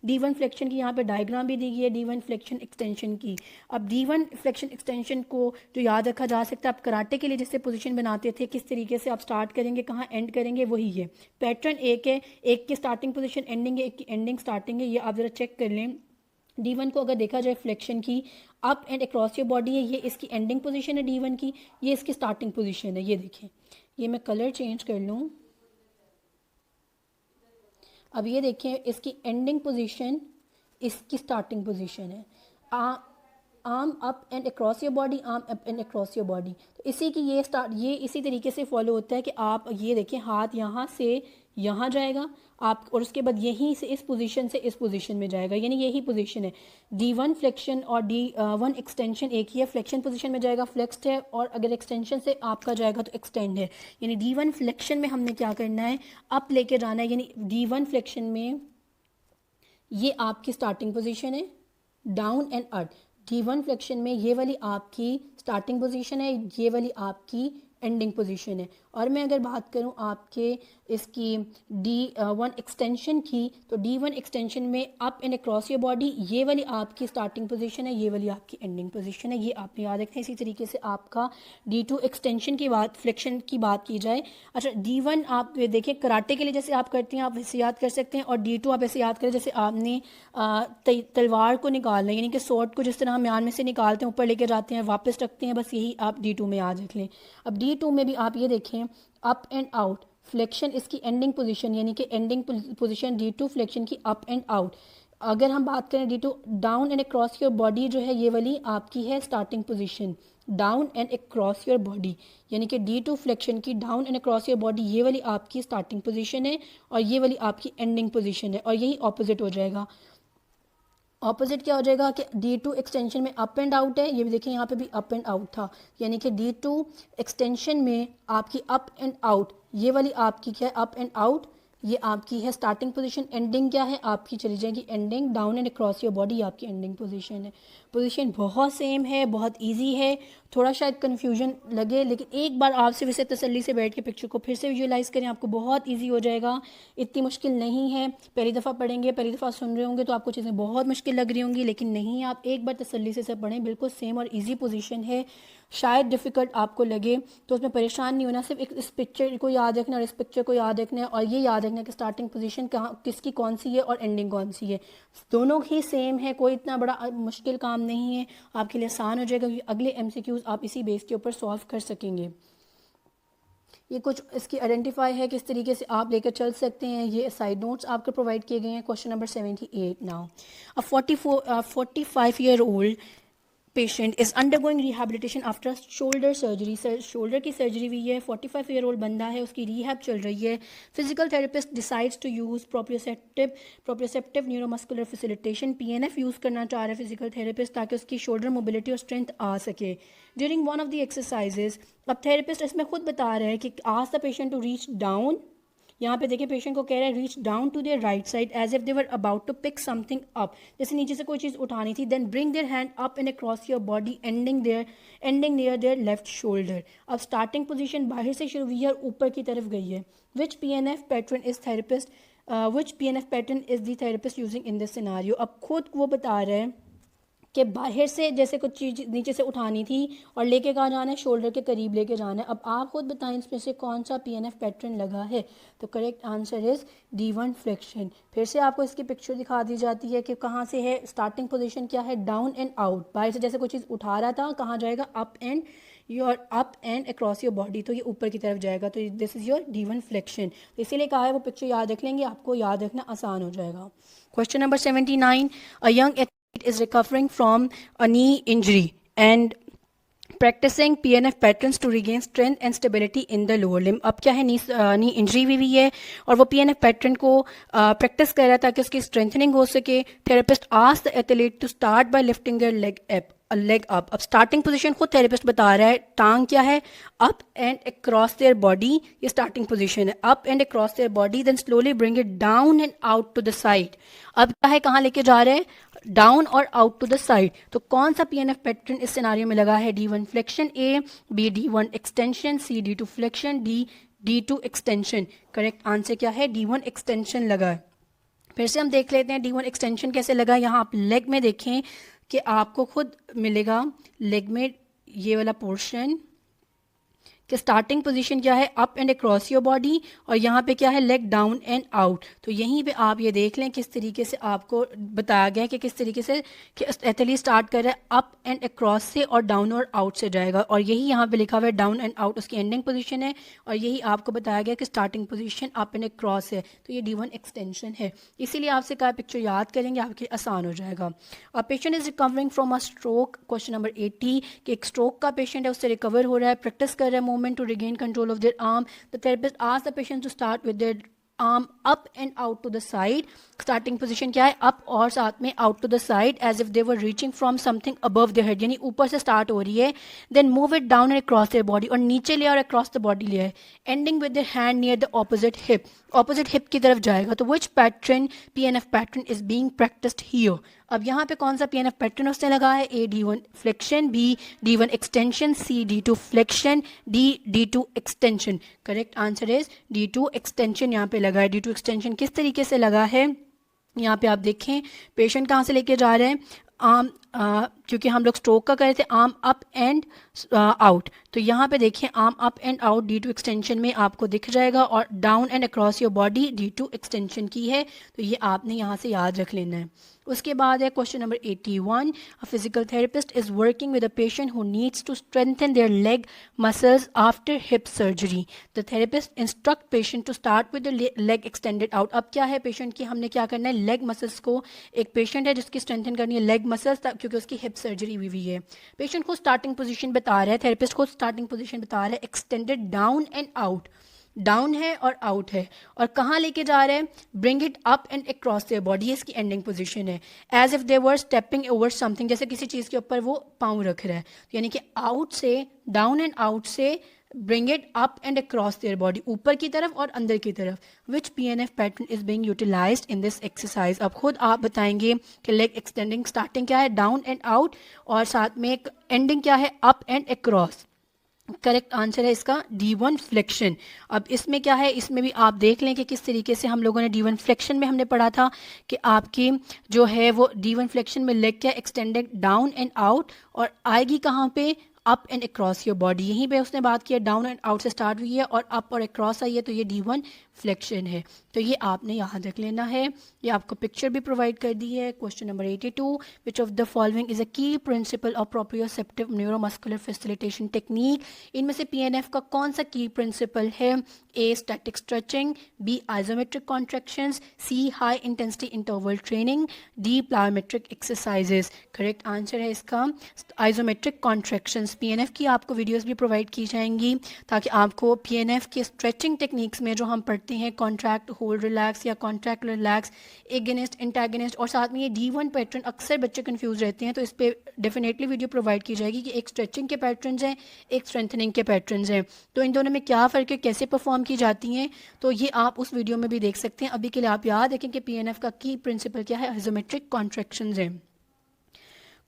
D1 फ्लेक्शन की यहाँ पे डायग्राम भी दी गई है D1 फ्लेक्शन एक्सटेंशन की। अब D1 फ्लेक्शन एक्सटेंशन को जो याद रखा जा सकता है, आप कराटे के लिए जैसे पोजीशन बनाते थे किस तरीके से आप स्टार्ट करेंगे, कहाँ एंड करेंगे, वही है। पैटर्न एक है, एक की स्टार्टिंग पोजीशन एंडिंग है, एक की एंडिंग स्टार्टिंग है। ये आप ज़रा चेक कर लें। D1 को अगर देखा जाए फ्लेक्शन की up and across your body है, ये इसकी एंडिंग पोजीशन है D1 की, ये इसकी स्टार्टिंग पोजीशन है। ये देखें, ये मैं कलर चेंज कर लूँ। अब ये देखें इसकी एंडिंग पोजीशन, इसकी स्टार्टिंग पोजीशन है। Arm up and across your body, arm up and across your body. तो इसी की ये इसी तरीके से फॉलो होता है कि आप ये देखें हाथ यहाँ से यहाँ जाएगा आप, और उसके बाद यहीं से इस पोजीशन से इस पोजीशन में जाएगा, यानी यही पोजीशन है। D1 फ्लेक्शन और D1 एक्सटेंशन एक ही है। फ्लेक्शन पोजीशन में जाएगा फ्लेक्स्ड है, और अगर एक्सटेंशन से आपका जाएगा तो एक्सटेंड है। यानी D1 फ्लेक्शन में हमने क्या करना है, अप लेके जाना है। यानी D1 फ्लेक्शन में ये आपकी स्टार्टिंग पोजीशन है, down and up. D1 flexion में ये वाली आपकी स्टार्टिंग पोजीशन है, ये वाली आपकी एंडिंग पोजीशन है। और मैं अगर बात करूं आपके इसकी D1 एक्सटेंशन की, तो D1 एक्सटेंशन में up and across your body, ये वाली आपकी स्टार्टिंग पोजीशन है, ये वाली आपकी एंडिंग पोजीशन है। ये आपने याद रखना है। इसी तरीके से आपका D2 एक्सटेंशन की बात, फ्लेक्शन की बात की जाए। अच्छा, D1 आप देखिए कराटे के लिए जैसे आप करते हैं आप वैसे याद कर सकते हैं, और D2 आप ऐसे याद करें जैसे आपने तलवार को निकालना है, यानी कि स्वॉर्ड को जिस तरह हम म्यान में से निकालते हैं, ऊपर लेके जाते हैं, वापस रखते हैं, बस यही आप D2 में याद रख लें। अब D2 में भी आप ये देखें अप एंड आउट, फ्लेक्शन इसकी एंडिंग पोजीशन, यानी कि एंडिंग पोजीशन D2 फ्लेक्शन की अप एंड आउट। अगर हम बात करें D2 down and across your body, जो है ये वाली आपकी है starting position, down and across your body, यानी कि D2 फ्लेक्शन की down and across your body, ये वाली आपकी स्टार्टिंग पोजीशन है, और ये वाली आपकी एंडिंग पोजीशन है, और यही ऑपोजिट हो जाएगा। ऑपोजिट क्या हो जाएगा कि D2 एक्सटेंशन में अप एंड आउट है, ये भी देखें यहाँ पे भी अप एंड आउट था, यानी कि D2 एक्सटेंशन में आपकी अप एंड आउट, ये वाली आपकी क्या है अप एंड आउट, ये आपकी है स्टार्टिंग पोजीशन। एंडिंग क्या है आपकी, चली जाएगी ending, down and across your body आपकी एंडिंग पोजीशन है। पोजीशन बहुत सेम है, बहुत इजी है, थोड़ा शायद कन्फ्यूजन लगे, लेकिन एक बार आपसे वैसे तसल्ली से बैठ के पिक्चर को फिर से विजुअलाइज करें, आपको बहुत इजी हो जाएगा। इतनी मुश्किल नहीं है। पहली दफ़ा पढ़ेंगे, पहली दफ़ा सुन रहे होंगे तो आपको चीज़ें बहुत मुश्किल लग रही होंगी, लेकिन नहीं, आप एक बार तसल्ली से पढ़ें, बिल्कुल सेम और ईजी पोजीशन है। शायद डिफ़िकल्ट आपको लगे तो उसमें परेशान नहीं होना, सिर्फ एक इस पिक्चर को याद रखना और इस पिक्चर को याद रखना है, और ये याद रखना कि स्टार्टिंग पोजीशन कहाँ किसकी कौन सी है और एंडिंग कौन सी है। दोनों ही सेम है, कोई इतना बड़ा मुश्किल काम नहीं है, आपके लिए आसान हो जाएगा, क्योंकि अगले MCQs आप इसी बेस के ऊपर सॉल्व कर सकेंगे। ये कुछ इसकी आइडेंटिफाई है, किस तरीके से आप लेकर चल सकते हैं। ये साइड नोट्स आपको प्रोवाइड किए गए हैं। Question number 78 now, a 45 year old patient is undergoing rehabilitation after shoulder surgery. Shoulder की सर्जरी हुई है, 45 ईयर ओल्ड बंदा है, उसकी रिहैब चल रही है। Physical therapist decides to use proprioceptive neuromuscular facilitation, PNF use करना चाह रहा है फिजिकल थेरेपिस्ट, ताकि उसकी शोल्डर मोबिलिटी और स्ट्रेंथ आ सके। During one of the exercises, अब थेरेपिस्ट इसमें खुद बता रहा है कि ask the patient to reach down, यहाँ पे देखिए पेशेंट को कह रहा है reach down to their right side as if they were about to pick something up, जैसे नीचे से कोई चीज़ उठानी थी। Then bring their hand up and across your body ending near their left shoulder. अब स्टार्टिंग पोजीशन बाहर से शुरू हुई है और ऊपर की तरफ गई है। विच PNF pattern is the therapist using in this scenario. अब खुद वो बता रहा है कि बाहर से जैसे कुछ चीज़ नीचे से उठानी थी और लेके कहाँ जाना है, शोल्डर के करीब लेके जाना है। अब आप खुद बताएं इसमें से कौन सा पीएनएफ पैटर्न लगा है। तो correct answer is D1 flexion. फिर से आपको इसकी पिक्चर दिखा दी जाती है कि कहाँ से है, स्टार्टिंग पोजीशन क्या है, डाउन एंड आउट। बाहर से जैसे कोई चीज़ उठा रहा था, कहाँ जाएगा, up and across your body, तो ये ऊपर की तरफ जाएगा। तो this is your D1 flexion. तो इसीलिए कहा है वो पिक्चर याद रख लेंगे, आपको याद रखना आसान हो जाएगा। Question number 79, a young is recovering from a knee injury and practicing PNF patterns to regain strength and stability in the lower limb। अब क्या है, नी इंजरी हुई है और वो PNF पैटर्न को प्रैक्टिस कर रहा है ताकि उसकी स्ट्रेंथनिंग हो सके। Therapist asked the athlete to start by lifting their leg up. अब स्टार्टिंग पोजीशन खुद थेरेपिस्ट बता रहा है, टांग क्या है, up and across their body, ये स्टार्टिंग पोजीशन है, up and across their body, then slowly bring it down and out to the side. अब क्या है, कहाँ लेके जा रहे हैं, डाउन और आउट टू द साइड। तो कौन सा पीएनएफ पैटर्न इस सिनारियो में लगा है, D1 फ्लेक्शन ए, बी D1 एक्सटेंशन, सी D2 flexion, D D2 extension. Correct answer क्या है, D1 एक्सटेंशन लगा है। फिर से हम देख लेते हैं D1 एक्सटेंशन कैसे लगा। यहाँ आप लेग में देखें कि आपको खुद मिलेगा लेग में ये वाला पोर्शन कि स्टार्टिंग पोजीशन क्या है, up and across your body, और यहाँ पे क्या है, लेग डाउन एंड आउट। तो यहीं पे आप ये देख लें किस तरीके से आपको बताया गया है कि किस तरीके से कि एथलीट स्टार्ट कर रहा है अप एंड अक्रॉस से और डाउन और आउट से जाएगा, और यही यहाँ पे लिखा हुआ है डाउन एंड आउट उसकी एंडिंग पोजीशन है, और यही आपको बताया गया कि starting position up and across है। तो ये D1 एक्सटेंशन है, इसीलिए आपसे कहा पिक्चर याद करेंगे आपके आसान हो जाएगा। A patient is recovering from a stroke, question number 80 कि एक स्ट्रोक का पेशेंट है, उससे रिकवर हो रहा है, प्रैक्टिस कर रहा है movement to regain control of their arm. The therapist asks the patient to start with their arm up and out to the side. Starting position क्या है, up और साथ में out to the side as if they were reaching from something above their head, यानी ऊपर से start हो रही है। Then move it down and across their body, और नीचे ले और across the body ले आए, ending with their hand near the opposite hip, opposite hip की तरफ जाएगा। तो which pattern, PNF pattern is being practiced here? अब यहाँ पे कौन सा PNF पैटर्न उसने लगा है, A D1 flexion, B D1 extension, C D2 flexion, D D2 extension. Correct answer is D2 extension यहाँ पे लगा है। D2 एक्सटेंशन किस तरीके से लगा है, यहाँ पे आप देखें पेशेंट कहाँ से लेके जा रहे हैं, आर्म, क्योंकि हम लोग स्ट्रोक का कर रहे थे, आर्म अप एंड आउट, तो यहाँ पे देखिए arm up and out D2 extension में आपको दिख जाएगा, और down and across your body D2 extension की है। तो ये आपने यहाँ से याद रख लेना है। उसके बाद है question number 81, a physical therapist is working with a patient who needs to strengthen their leg muscles after hip surgery. The therapist instruct patient to start with the leg extended out. अब क्या है patient की, हमने क्या करना है, leg muscles को, एक पेशेंट है जिसकी स्ट्रेंथन करनी है लेग मसल्स क्योंकि उसकी हिप सर्जरी हुई है। पेशेंट को स्टार्टिंग पोजीशन बता रहा है, थेरेपिस्ट को स्टार्टिंग पोजीशन बता रहा है extended down and out, down है और आउट है, और कहाँ लेके जा रहे हैं, bring it up and across their body, इसकी एंडिंग पोजीशन है। As if they were stepping over something, जैसे किसी चीज़ के ऊपर वो पाँव रख रहा है, यानी कि आउट से, डाउन एंड आउट से bring it up and across their body, ऊपर की तरफ और अंदर की तरफ। Which PNF pattern is being utilised in this exercise. अब खुद आप बताएंगे कि लेग एक्सटेंडिंग स्टार्टिंग क्या है, डाउन एंड आउट, और साथ में एक एंडिंग क्या है, up and across. Correct answer है इसका D1 फ्लेक्शन। अब इसमें क्या है, इसमें भी आप देख लें कि किस तरीके से हम लोगों ने D1 फ्लेक्शन में हमने पढ़ा था कि आपकी जो है वो D1 फ्लेक्शन में लेग क्या एक्सटेंडेड डाउन एंड आउट, और आएगी कहाँ पे, up and across your body. यहीं पे उसने बात की है डाउन एंड आउट से स्टार्ट हुई है और अप और अक्रॉस आई है, तो ये D1 फ्लेक्शन है। तो ये आपने याद रख लेना है। ये आपको पिक्चर भी प्रोवाइड कर दी है। Question number 82, which of the following is a key principle of proprioceptive neuromuscular facilitation technique. इनमें से PNF का कौन सा की प्रिंसिपल है, A static stretching, B isometric contractions, C high intensity interval training, D plyometric exercises. Correct answer है इसका isometric contractions. PNF की आपको वीडियोस भी प्रोवाइड की जाएंगी ताकि आपको PNF के स्ट्रेचिंग टेक्निक्स में जो हम पढ़ते हैं, कॉन्ट्रैक्ट होल्ड रिलैक्स या कॉन्ट्रैक्ट रिलैक्स, एगेनिस्ट एंटागनिस्ट, और साथ में ये D1 पैटर्न, अक्सर बच्चे कंफ्यूज रहते हैं, तो इस पर डेफिनेटली वीडियो प्रोवाइड की जाएगी कि एक स्ट्रेचिंग के पैटर्न्स हैं, एक स्ट्रेंथनिंग के पैटर्न्स हैं, तो इन दोनों में क्या फ़र्क है, कैसे परफॉर्म की जाती हैं, तो ये आप उस वीडियो में भी देख सकते हैं। अभी के लिए आप याद रखें कि PNF का की प्रिंसिपल क्या है, आइसोमेट्रिक कॉन्ट्रैक्शंस है।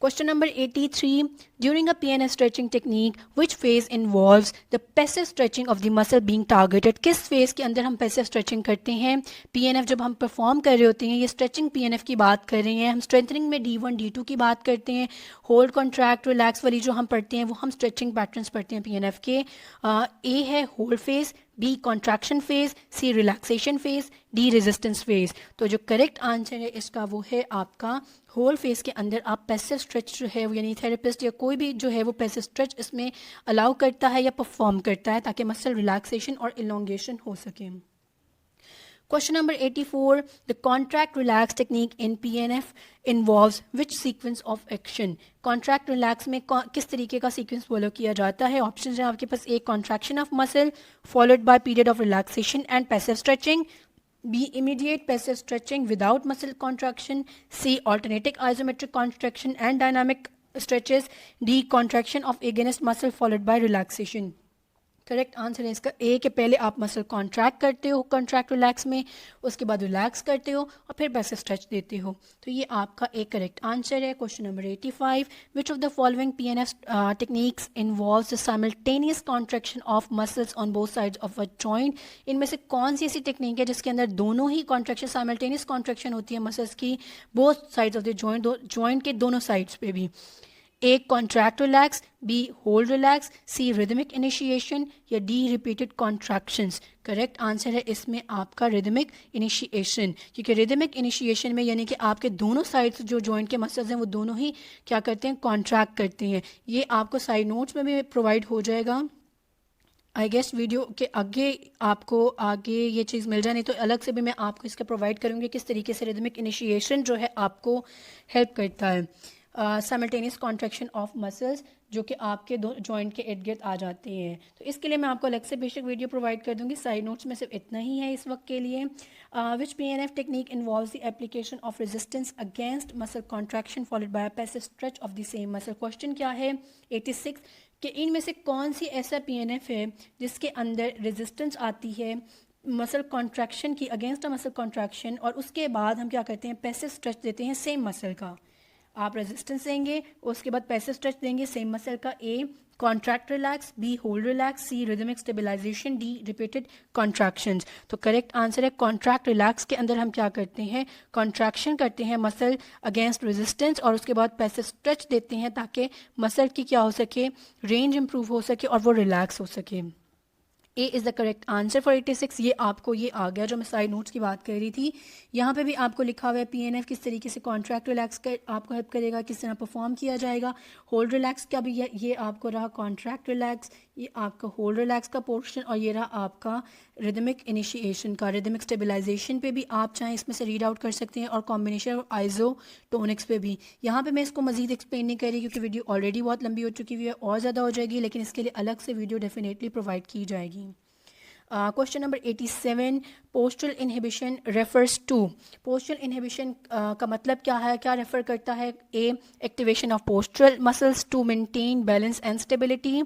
Question number 83. During a PNF stretching technique, which phase involves the passive stretching of the muscle being targeted? किस phase के अंदर हम passive stretching करते हैं? PNF जब हम perform कर रहे होते हैं, ये stretching PNF की बात कर रहे हैं, हम strengthening में D1, D2 की बात करते हैं, hold, contract, relax वाली जो हम पढ़ते हैं वो हम stretching patterns पढ़ते हैं PNF के. A है hold phase, B contraction phase, C relaxation phase, D resistance phase. तो जो correct answer है इसका वो है आपका होल फेज के अंदर आप पैसिव स्ट्रेच जो है यानी थेरेपिस्ट या कोई भी जो है वो पैसिव स्ट्रेच इसमें अलाउ करता है या परफॉर्म करता है ताकि मसल रिलैक्सेशन और इलोंगेशन हो सके. Question number 84. The contract relax technique in PNF involves which sequence of action? Contract relax में किस तरीके का sequence follow किया जाता है? Options हैं आपके पास. A contraction of muscle followed by period of relaxation and passive stretching. B immediate passive stretching without muscle contraction. C alternating isometric contraction and dynamic stretches. D contraction of agonist muscle followed by relaxation. Correct answer है इसका ए के पहले आप muscle contract करते हो contract relax में, उसके बाद रिलैक्स करते हो और फिर पैसिव स्ट्रेच देते हो. तो ये आपका एक करेक्ट आंसर है. Question number 85. Which of the following PNF techniques involves the simultaneous contraction of muscles on both sides of a joint? इनमें से कौन सी ऐसी टेक्निक है जिसके अंदर दोनों ही कॉन्ट्रैक्शन साइमल्टेनियस कॉन्ट्रैक्शन होती है मसल्स की both sides of the joint, joint के दोनों साइड्स पे भी? A contract relax, B hold relax, C rhythmic initiation या D repeated contractions. Correct answer है इसमें आपका rhythmic initiation, क्योंकि rhythmic initiation में यानी कि आपके दोनों साइड्स जो जॉइंट के मसल्स हैं वो दोनों ही क्या करते हैं, कॉन्ट्रैक्ट करते हैं. ये आपको साइड नोट्स में भी प्रोवाइड हो जाएगा. आई गेस वीडियो के आगे आपको आगे ये चीज़ मिल जाए, नहीं तो अलग से भी मैं आपको इसका प्रोवाइड करूँगी किस तरीके से rhythmic initiation जो है आपको हेल्प करता है. साइमल्टेनियस कॉन्ट्रैक्शन ऑफ मसल्स जो कि आपके दो जॉइंट के इर्द गिर्द आ जाते हैं. तो इसके लिए मैं आपको अलग से बेशक वीडियो प्रोवाइड कर दूंगी. साइड नोट्स में सिर्फ इतना ही है इस वक्त के लिए. विच PNF technique involves the application of resistance against muscle contraction followed by passive stretch of the same muscle. Question क्या है 86 कि इनमें से कौन सी ऐसा PNF है जिसके अंदर रेजिस्टेंस आती है मसल कॉन्ट्रैक्शन की अगेंस्ट अ मसल कॉन्ट्रैक्शन और उसके बाद हम क्या करते हैं, पैसिव स्ट्रेच देते हैं सेम मसल का. आप रेजिस्टेंस देंगे उसके बाद पैसिव स्ट्रेच देंगे सेम मसल का. A contract relax, B hold relax, C rhythmic stabilisation, D repeated contractions. तो करेक्ट आंसर है कॉन्ट्रैक्ट रिलैक्स के अंदर हम क्या करते हैं, कॉन्ट्रैक्शन करते हैं मसल अगेंस्ट रेजिस्टेंस और उसके बाद पैसिव स्ट्रेच देते हैं ताकि मसल की क्या हो सके, रेंज इंप्रूव हो सके और वो रिलैक्स हो सके. A is the correct answer for 86. ये आपको ये आ गया जो मैं साइड नोट्स की बात कर रही थी. यहाँ पे भी आपको लिखा हुआ है PNF किस तरीके से कॉन्ट्रैक्ट रिलैक्स कर आपको हेल्प करेगा, किस तरह परफॉर्म किया जाएगा. होल्ड रिलैक्स का भी ये आपको रहा कॉन्ट्रैक्ट रिलैक्स, ये आपका होल्ड रिलैक्स का पोर्शन और ये रहा आपका रिदमिक इनिशिएशन का. रिदमिक स्टेबलाइजेशन पे भी आप चाहें इसमें से रीड आउट कर सकते हैं और कॉम्बिनेशन आइजोटोनिक्स पे भी. यहाँ पे मैं इसको मजीद एक्सप्लेन नहीं कर रही क्योंकि वीडियो ऑलरेडी बहुत लंबी हो चुकी हुई है और ज़्यादा हो जाएगी, लेकिन इसके लिए अलग से वीडियो डेफिनेटली प्रोवाइड की जाएगी. Question number 87. Postural inhibition refers to. Postural inhibition का मतलब क्या है, क्या रेफर करता है? A activation of postural muscles to maintain balance and stability.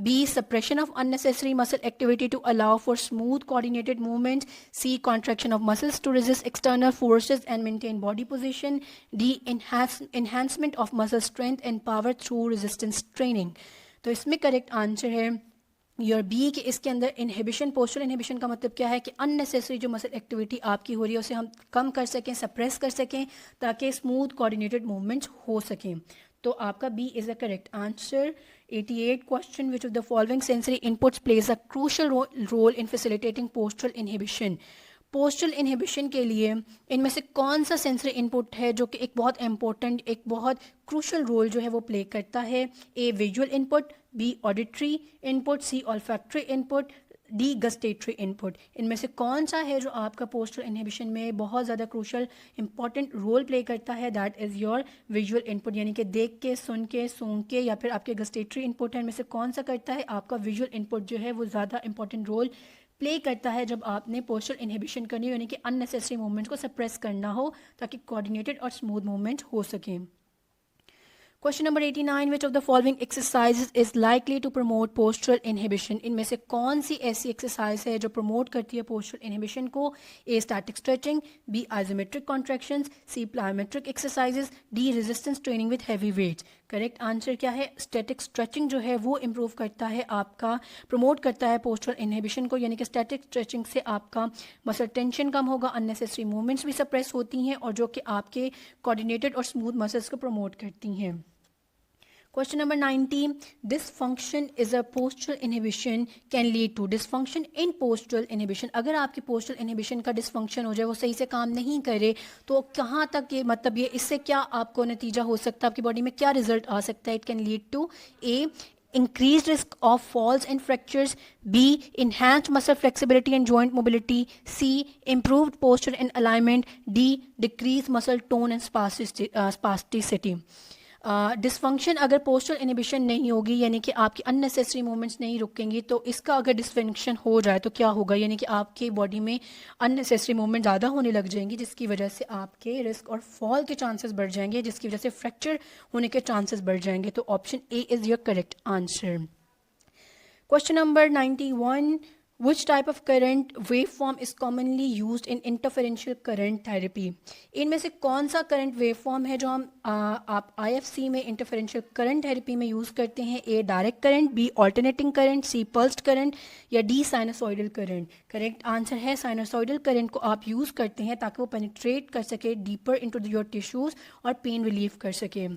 B suppression of unnecessary muscle activity to allow for smooth coordinated movement. C contraction of muscles to resist external forces and maintain body position. D enhancement of muscle strength and power through resistance training. तो इसमें correct answer है your B कि इसके अंदर inhibition. Postural inhibition का मतलब क्या है कि अननेसेसरी जो मसल एक्टिविटी आपकी हो रही है उसे हम कम कर सकें, सप्रेस कर सकें ताकि स्मूथ कोऑर्डिनेटेड मूवमेंट्स हो सकें. तो आपका B is the correct answer. 88 question which of the following sensory inputs plays a crucial role in facilitating postural inhibition. Postural inhibition के लिए इनमें से कौन सा सेंसरी इनपुट है जो कि एक बहुत इंपॉर्टेंट, एक बहुत क्रूशल रोल जो है वो प्ले करता है? A visual input, B auditory input, C olfactory input, D gustatory input. इनमें से कौन सा है जो आपका पोस्चरल इनहिबिशन में बहुत ज़्यादा क्रूशल इंपॉर्टेंट रोल प्ले करता है? That is your visual input, यानी कि देख के, सुन के, सूंघ के, या फिर आपके गस्टेटरी इनपुट है. इनमें से कौन सा करता है? आपका विजुअल इनपुट जो है वो ज़्यादा इंपॉर्टेंट रोल प्ले करता है जब आपने पोस्चरल इनहिबिशन करनी हो, यानी कि अननेसेसरी मूवमेंट्स को सप्रेस करना हो ताकि कोऑर्डिनेटेड और स्मूथ मूवमेंट हो सके. Question number 89, which of the following exercises is likely to promote postural inhibition. इनमें से कौन सी ऐसी एक्सरसाइज है जो प्रमोट करती है पोस्चरल इनहिबिशन को? A static stretching, B isometric contractions, C plyometric exercises, D resistance training with heavy weights. Correct answer क्या है? स्टैटिक स्ट्रेचिंग जो है वो इंप्रूव करता है आपका, प्रमोट करता है पोस्चरल इनहिबिशन को, यानी कि स्टैटिक स्ट्रेचिंग से आपका मसल टेंशन कम होगा, अननेसेसरी मूवमेंट्स भी सप्रेस होती हैं और जो कि आपके कोऑर्डिनेटेड और स्मूथ मसल्स को प्रमोट करती हैं। Question number 90, dysfunction is a postural inhibition can lead to dysfunction in postural inhibition। अगर आपकी postural inhibition का dysfunction हो जाए, वो सही से काम नहीं करे, तो कहाँ तक ये मतलब ये इससे क्या आपको नतीजा हो सकता है, आपकी बॉडी में क्या रिजल्ट आ सकता है? It can lead to A, increased risk of falls and fractures, B, enhanced muscle flexibility and joint mobility, C, improved posture and alignment, D, decreased muscle tone and spasticity। Dysfunction अगर postural inhibition नहीं होगी, यानी कि आपकी unnecessary movements नहीं रुकेंगी, तो इसका अगर डिसफंक्शन हो जाए तो क्या होगा? यानी कि आपकी बॉडी में अननेसेसरी मूवमेंट ज़्यादा होने लग जाएंगी, जिसकी वजह से आपके रिस्क और फॉल के चांसेस बढ़ जाएंगे, जिसकी वजह से फ्रैक्चर होने के चांसेस बढ़ जाएंगे। तो option A is your correct answer. Question number 91, Which type of current waveform is commonly used in interferential current therapy? इनमें से कौन सा करंट वेवफॉर्म है जो हम आप IFC में इंटरफेरेंशियल करंट थेरेपी में यूज़ करते हैं? A direct current, B alternating current, C pulsed current या D sinusoidal current. Correct answer है साइनसॉइडल करंट को आप यूज़ करते हैं ताकि वो पेनिट्रेट कर सके डीपर इनटू योर टिश्यूज़ और पेन रिलीव कर सके।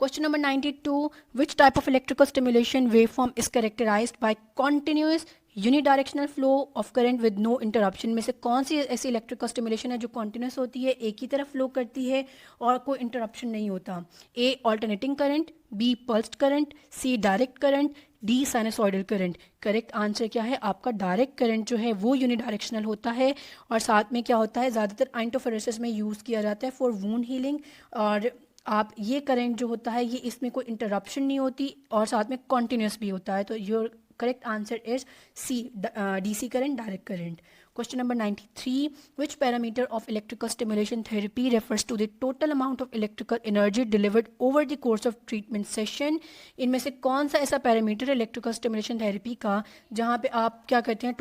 Question number 92, which type of electrical stimulation waveform is characterized by continuous unidirectional flow of current with no interruption? में से कौन सी ऐसी इलेक्ट्रिकल स्टिमुलेशन है जो कॉन्टिन्यूस होती है, एक ही तरफ फ्लो करती है और कोई इंटरप्शन नहीं होता? A alternating current, B pulsed current, C direct current, D sinusoidal current. Correct answer क्या है? आपका डायरेक्ट करंट जो है वो यूनिडायरेक्शनल होता है और साथ में क्या होता है, ज़्यादातर आइंटोफेरेसिस में यूज़ किया जाता है फॉर वूंड हीलिंग। और आप ये करंट जो होता है ये इसमें कोई इंटरप्शन नहीं होती और साथ में कॉन्टिन्यूस भी होता है। तो your correct answer is C, DC current, direct current. Question number 93, which parameter of electrical stimulation therapy refers to the total amount of electrical energy delivered over the course of treatment session? इनमें से कौन सा ऐसा parameter electrical stimulation therapy का जहाँ पे आप क्या करते हैं,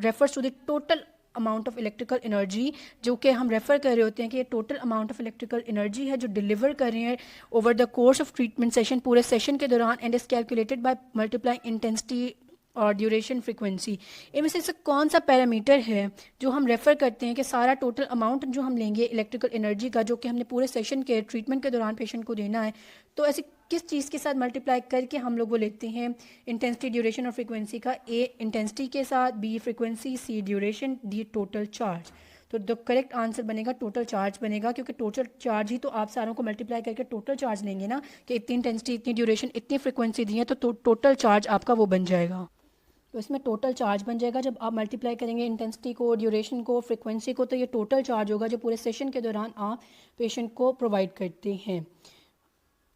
refers to the total amount of electrical energy, जो कि हम रेफ़र कर रहे होते हैं कि ये total amount of electrical energy है जो डिलीवर कर रहे हैं over the course of treatment session, पूरे सेशन के दौरान, and is calculated by multiplying intensity और ड्यूरेशन फ्रीक्वेंसी। इनमें से कौन सा पैरामीटर है जो हम रेफ़र करते हैं कि सारा टोटल अमाउंट जो हम लेंगे इलेक्ट्रिकल एनर्जी का, जो कि हमने पूरे सेशन के ट्रीटमेंट के दौरान पेशेंट को देना है, तो ऐसी किस चीज़ के साथ मल्टीप्लाई करके हम लोग वो लेते हैं इंटेंसिटी, ड्यूरेशन और फ्रीक्वेंसी का? ए इंटेंसिटी के साथ, बी फ्रीक्वेंसी, सी ड्यूरेशन, डी टोटल चार्ज। तो द करेक्ट आंसर बनेगा टोटल चार्ज बनेगा, क्योंकि टोटल चार्ज ही तो आप सारों को मल्टीप्लाई करके टोटल चार्ज लेंगे ना, कि इतनी इंटेंसिटी, इतनी ड्यूरेशन, इतनी फ्रीक्वेंसी दी है, तो टोटल चार्ज आपका वो बन जाएगा। तो इसमें टोटल चार्ज बन जाएगा जब आप मल्टीप्लाई करेंगे इंटेंसिटी को, ड्यूरेशन को, फ्रीक्वेंसी को, तो ये टोटल चार्ज होगा जो पूरे सेशन के दौरान आप पेशेंट को प्रोवाइड करते हैं।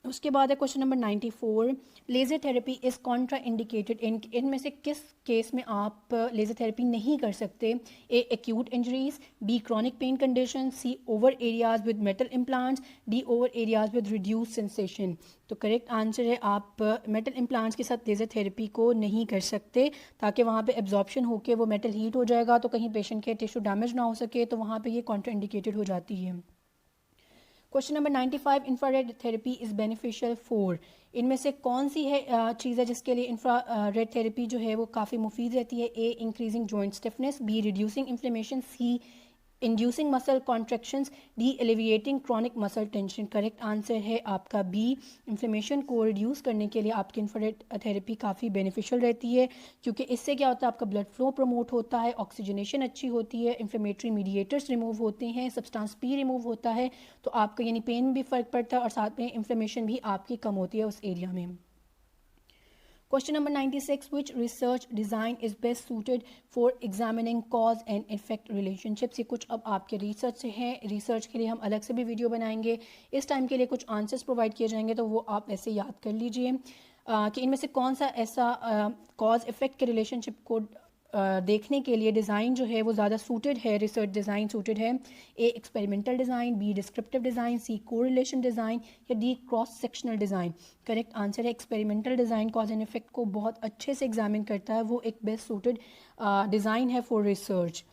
उसके बाद है question number 94, laser therapy is Contra indicated इनमें से किस केस में आप लेज़र थेरेपी नहीं कर सकते? A acute injuries, B chronic pain condition, C over areas with metal implants, D over areas with reduce sensation. तो करेक्ट आंसर है आप मेटल इम्प्लांट्स के साथ लेज़र थेरेपी को नहीं कर सकते, ताकि वहाँ पे एब्जॉर्प्शन होकर वो मेटल हीट हो जाएगा, तो कहीं पेशेंट के टिश्यू डैमेज ना हो सके, तो वहाँ पे ये कॉन्ट्रा इंडिकेटेड हो जाती है। Question number 95, infrared therapy is beneficial for? इनमें से कौन सी है चीज़ है जिसके लिए इंफ्रारेड थेरेपी जो है वो काफ़ी मुफीद रहती है? A increasing joint stiffness, B reducing inflammation, C inducing muscle contractions, D alleviating chronic muscle tension. Correct answer है आपका बी, इन्फ्लेमेशन को रिड्यूस करने के लिए आपकी इंफ्रारेड थेरेपी काफ़ी बेनिफिशियल रहती है, क्योंकि इससे क्या होता है, आपका ब्लड फ्लो प्रमोट होता है, ऑक्सीजनेशन अच्छी होती है, इन्फ्लेमेटरी मीडिएटर्स रिमूव होते हैं, सब्सटेंस पी रिमूव होता है, तो आपका यानी पेन में भी फ़र्क पड़ता है और साथ में इन्फ्लेमेशन भी आपकी कम होती है उस एरिया में। Question number 96, which research design is best suited for examining cause and effect relationships? ये कुछ अब आपके रिसर्च से हैं, रिसर्च के लिए हम अलग से भी वीडियो बनाएंगे, इस टाइम के लिए कुछ आंसर्स प्रोवाइड किए जाएंगे, तो वो आप ऐसे याद कर लीजिए कि इनमें से कौन सा ऐसा कॉज इफेक्ट के रिलेशनशिप को देखने के लिए डिज़ाइन जो है वो ज़्यादा सूटेड है, रिसर्च डिज़ाइन सूटेड है? A experimental design, B descriptive design, C correlation design या D cross sectional design? Correct answer है experimental design. Cause and effect को बहुत अच्छे से एग्जामिन करता है, वो एक बेस्ट सूटेड डिज़ाइन है फॉर रिसर्च।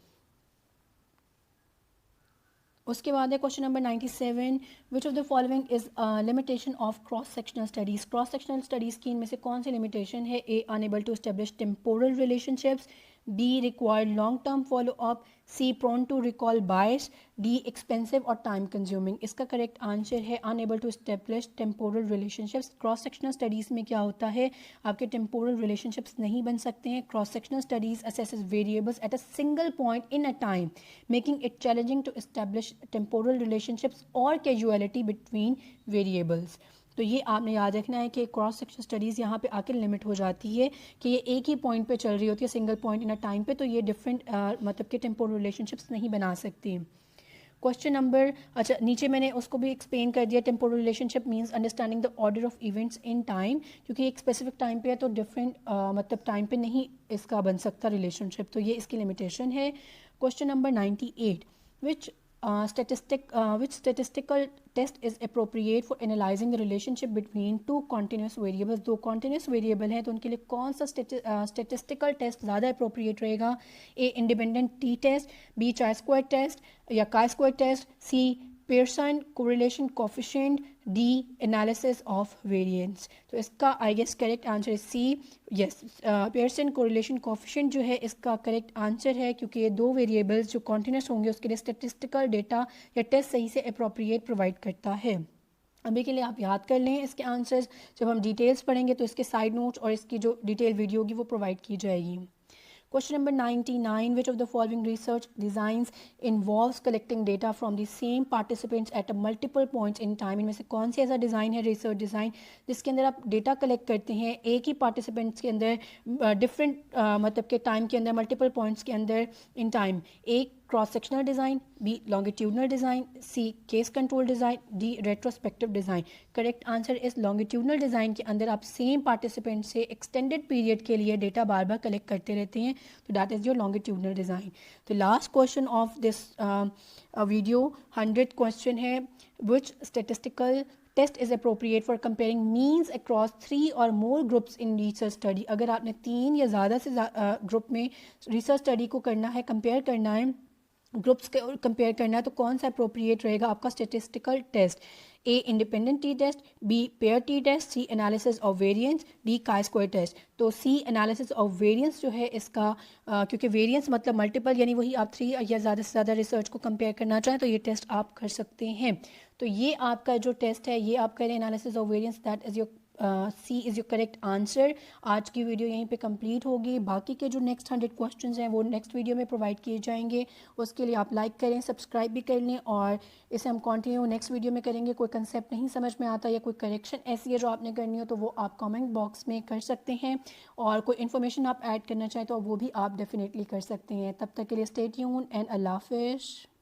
उसके बाद है question number 97, which of the following is limitation of cross sectional studies? Cross sectional studies की इनमें से कौन सी लिमिटेशन है? A unable to establish temporal relationships, B required long term follow up, C prone to recall bias, D expensive और time consuming? इसका correct answer है unable to establish temporal relationships. Cross sectional studies में क्या होता है, आपके temporal relationships नहीं बन सकते हैं। Cross sectional studies assesses variables at a single point in a time, making it challenging to establish temporal relationships और कैजुअलिटी बिटवीन वेरिएबल्स। तो ये आपने याद रखना है कि क्रॉस सेक्शन स्टडीज़ यहाँ पे आके लिमिट हो जाती है कि ये एक ही पॉइंट पे चल रही होती है, single point in a time पे, तो ये डिफरेंट मतलब कि टेम्पोरल रिलेशनशिप्स नहीं बना सकती। क्वेश्चन नंबर, अच्छा नीचे मैंने उसको भी एक्सप्लेन कर दिया। Temporal relationship means understanding the order of events in time, क्योंकि एक स्पेसिफिक टाइम पे है तो डिफरेंट मतलब टाइम पे नहीं इसका बन सकता रिलेशनशिप, तो ये इसकी लिमिटेशन है। Question number 98, which which statistical test is appropriate for analyzing the relationship between two continuous variables? दो continuous variable हैं तो उनके लिए कौन सा statistical test ज़्यादा appropriate रहेगा? A independent t test, B chi square test या chi square test, C Pearson correlation coefficient, D analysis of variance? तो इसका आई गेस करेक्ट आंसर है C, yes Pearson correlation coefficient जो है इसका correct answer है, क्योंकि ये दो वेरिएबल्स जो कॉन्टिन्यूस होंगे उसके लिए स्टेटिस्टिकल डेटा या टेस्ट सही से अप्रोप्रिएट प्रोवाइड करता है। अभी के लिए आप याद कर लें इसके आंसर्स, जब हम डिटेल्स पढ़ेंगे तो इसके साइड नोट्स और इसकी जो डिटेल वीडियो होगी वो प्रोवाइड की जाएगी। Question number 99, which of the following research designs involves collecting data from the same participants at a multiple points in time? इनमें से कौन सी ऐसा डिज़ाइन है रिसर्च डिज़ाइन जिसके अंदर आप डेटा कलेक्ट करते हैं एक ही पार्टिसिपेंट्स के अंदर डिफरेंट मतलब के टाइम के अंदर मल्टीपल पॉइंट्स के अंदर in time? A cross sectional design, B longitudinal design, C case control design, D retrospective design? Correct answer इस लॉन्गिट्यूडनल डिज़ाइन के अंदर आप सेम पार्टिसिपेंट से एक्सटेंडेड पीरियड के लिए डेटा बार बार कलेक्ट करते रहते हैं, तो that is your longitudinal design. तो last question of this video 100th question है, which statistical test is appropriate for comparing means across 3 और more groups in research study? अगर आपने 3 या ज़्यादा से ग्रुप में रिसर्च स्टडी को करना है, कंपेयर करना है, ग्रुप्स के कंपेयर करना है, तो कौन सा अप्रोप्रिएट रहेगा आपका statistical test? A independent T test, B pair T test, C analysis of variance, D chi square test? तो सी एनालिसिस ऑफ वेरिएंस जो है इसका क्योंकि वेरिएंस मतलब मल्टीपल, यानी वही आप 3 या ज़्यादा से ज़्यादा रिसर्च को कंपेयर करना चाहें तो ये टेस्ट आप कर सकते हैं। तो ये आपका जो टेस्ट है ये आप करें analysis of variance, that is your C is your correct answer. आज की वीडियो यहीं पे कंप्लीट होगी, बाकी के जो नेक्स्ट 100 क्वेश्चंस हैं वो नेक्स्ट वीडियो में प्रोवाइड किए जाएंगे। उसके लिए आप लाइक करें, सब्सक्राइब भी कर लें, और इसे हम कंटिन्यू नेक्स्ट वीडियो में करेंगे। कोई कंसेप्ट नहीं समझ में आता या कोई करेक्शन ऐसी है जो आपने करनी हो तो वो आप कमेंट बॉक्स में कर सकते हैं, और कोई इन्फॉर्मेशन आप ऐड करना चाहें तो वो भी आप डेफिनेटली कर सकते हैं। तब तक के लिए स्टे ट्यून्ड एंड अल्लाह हाफिज़।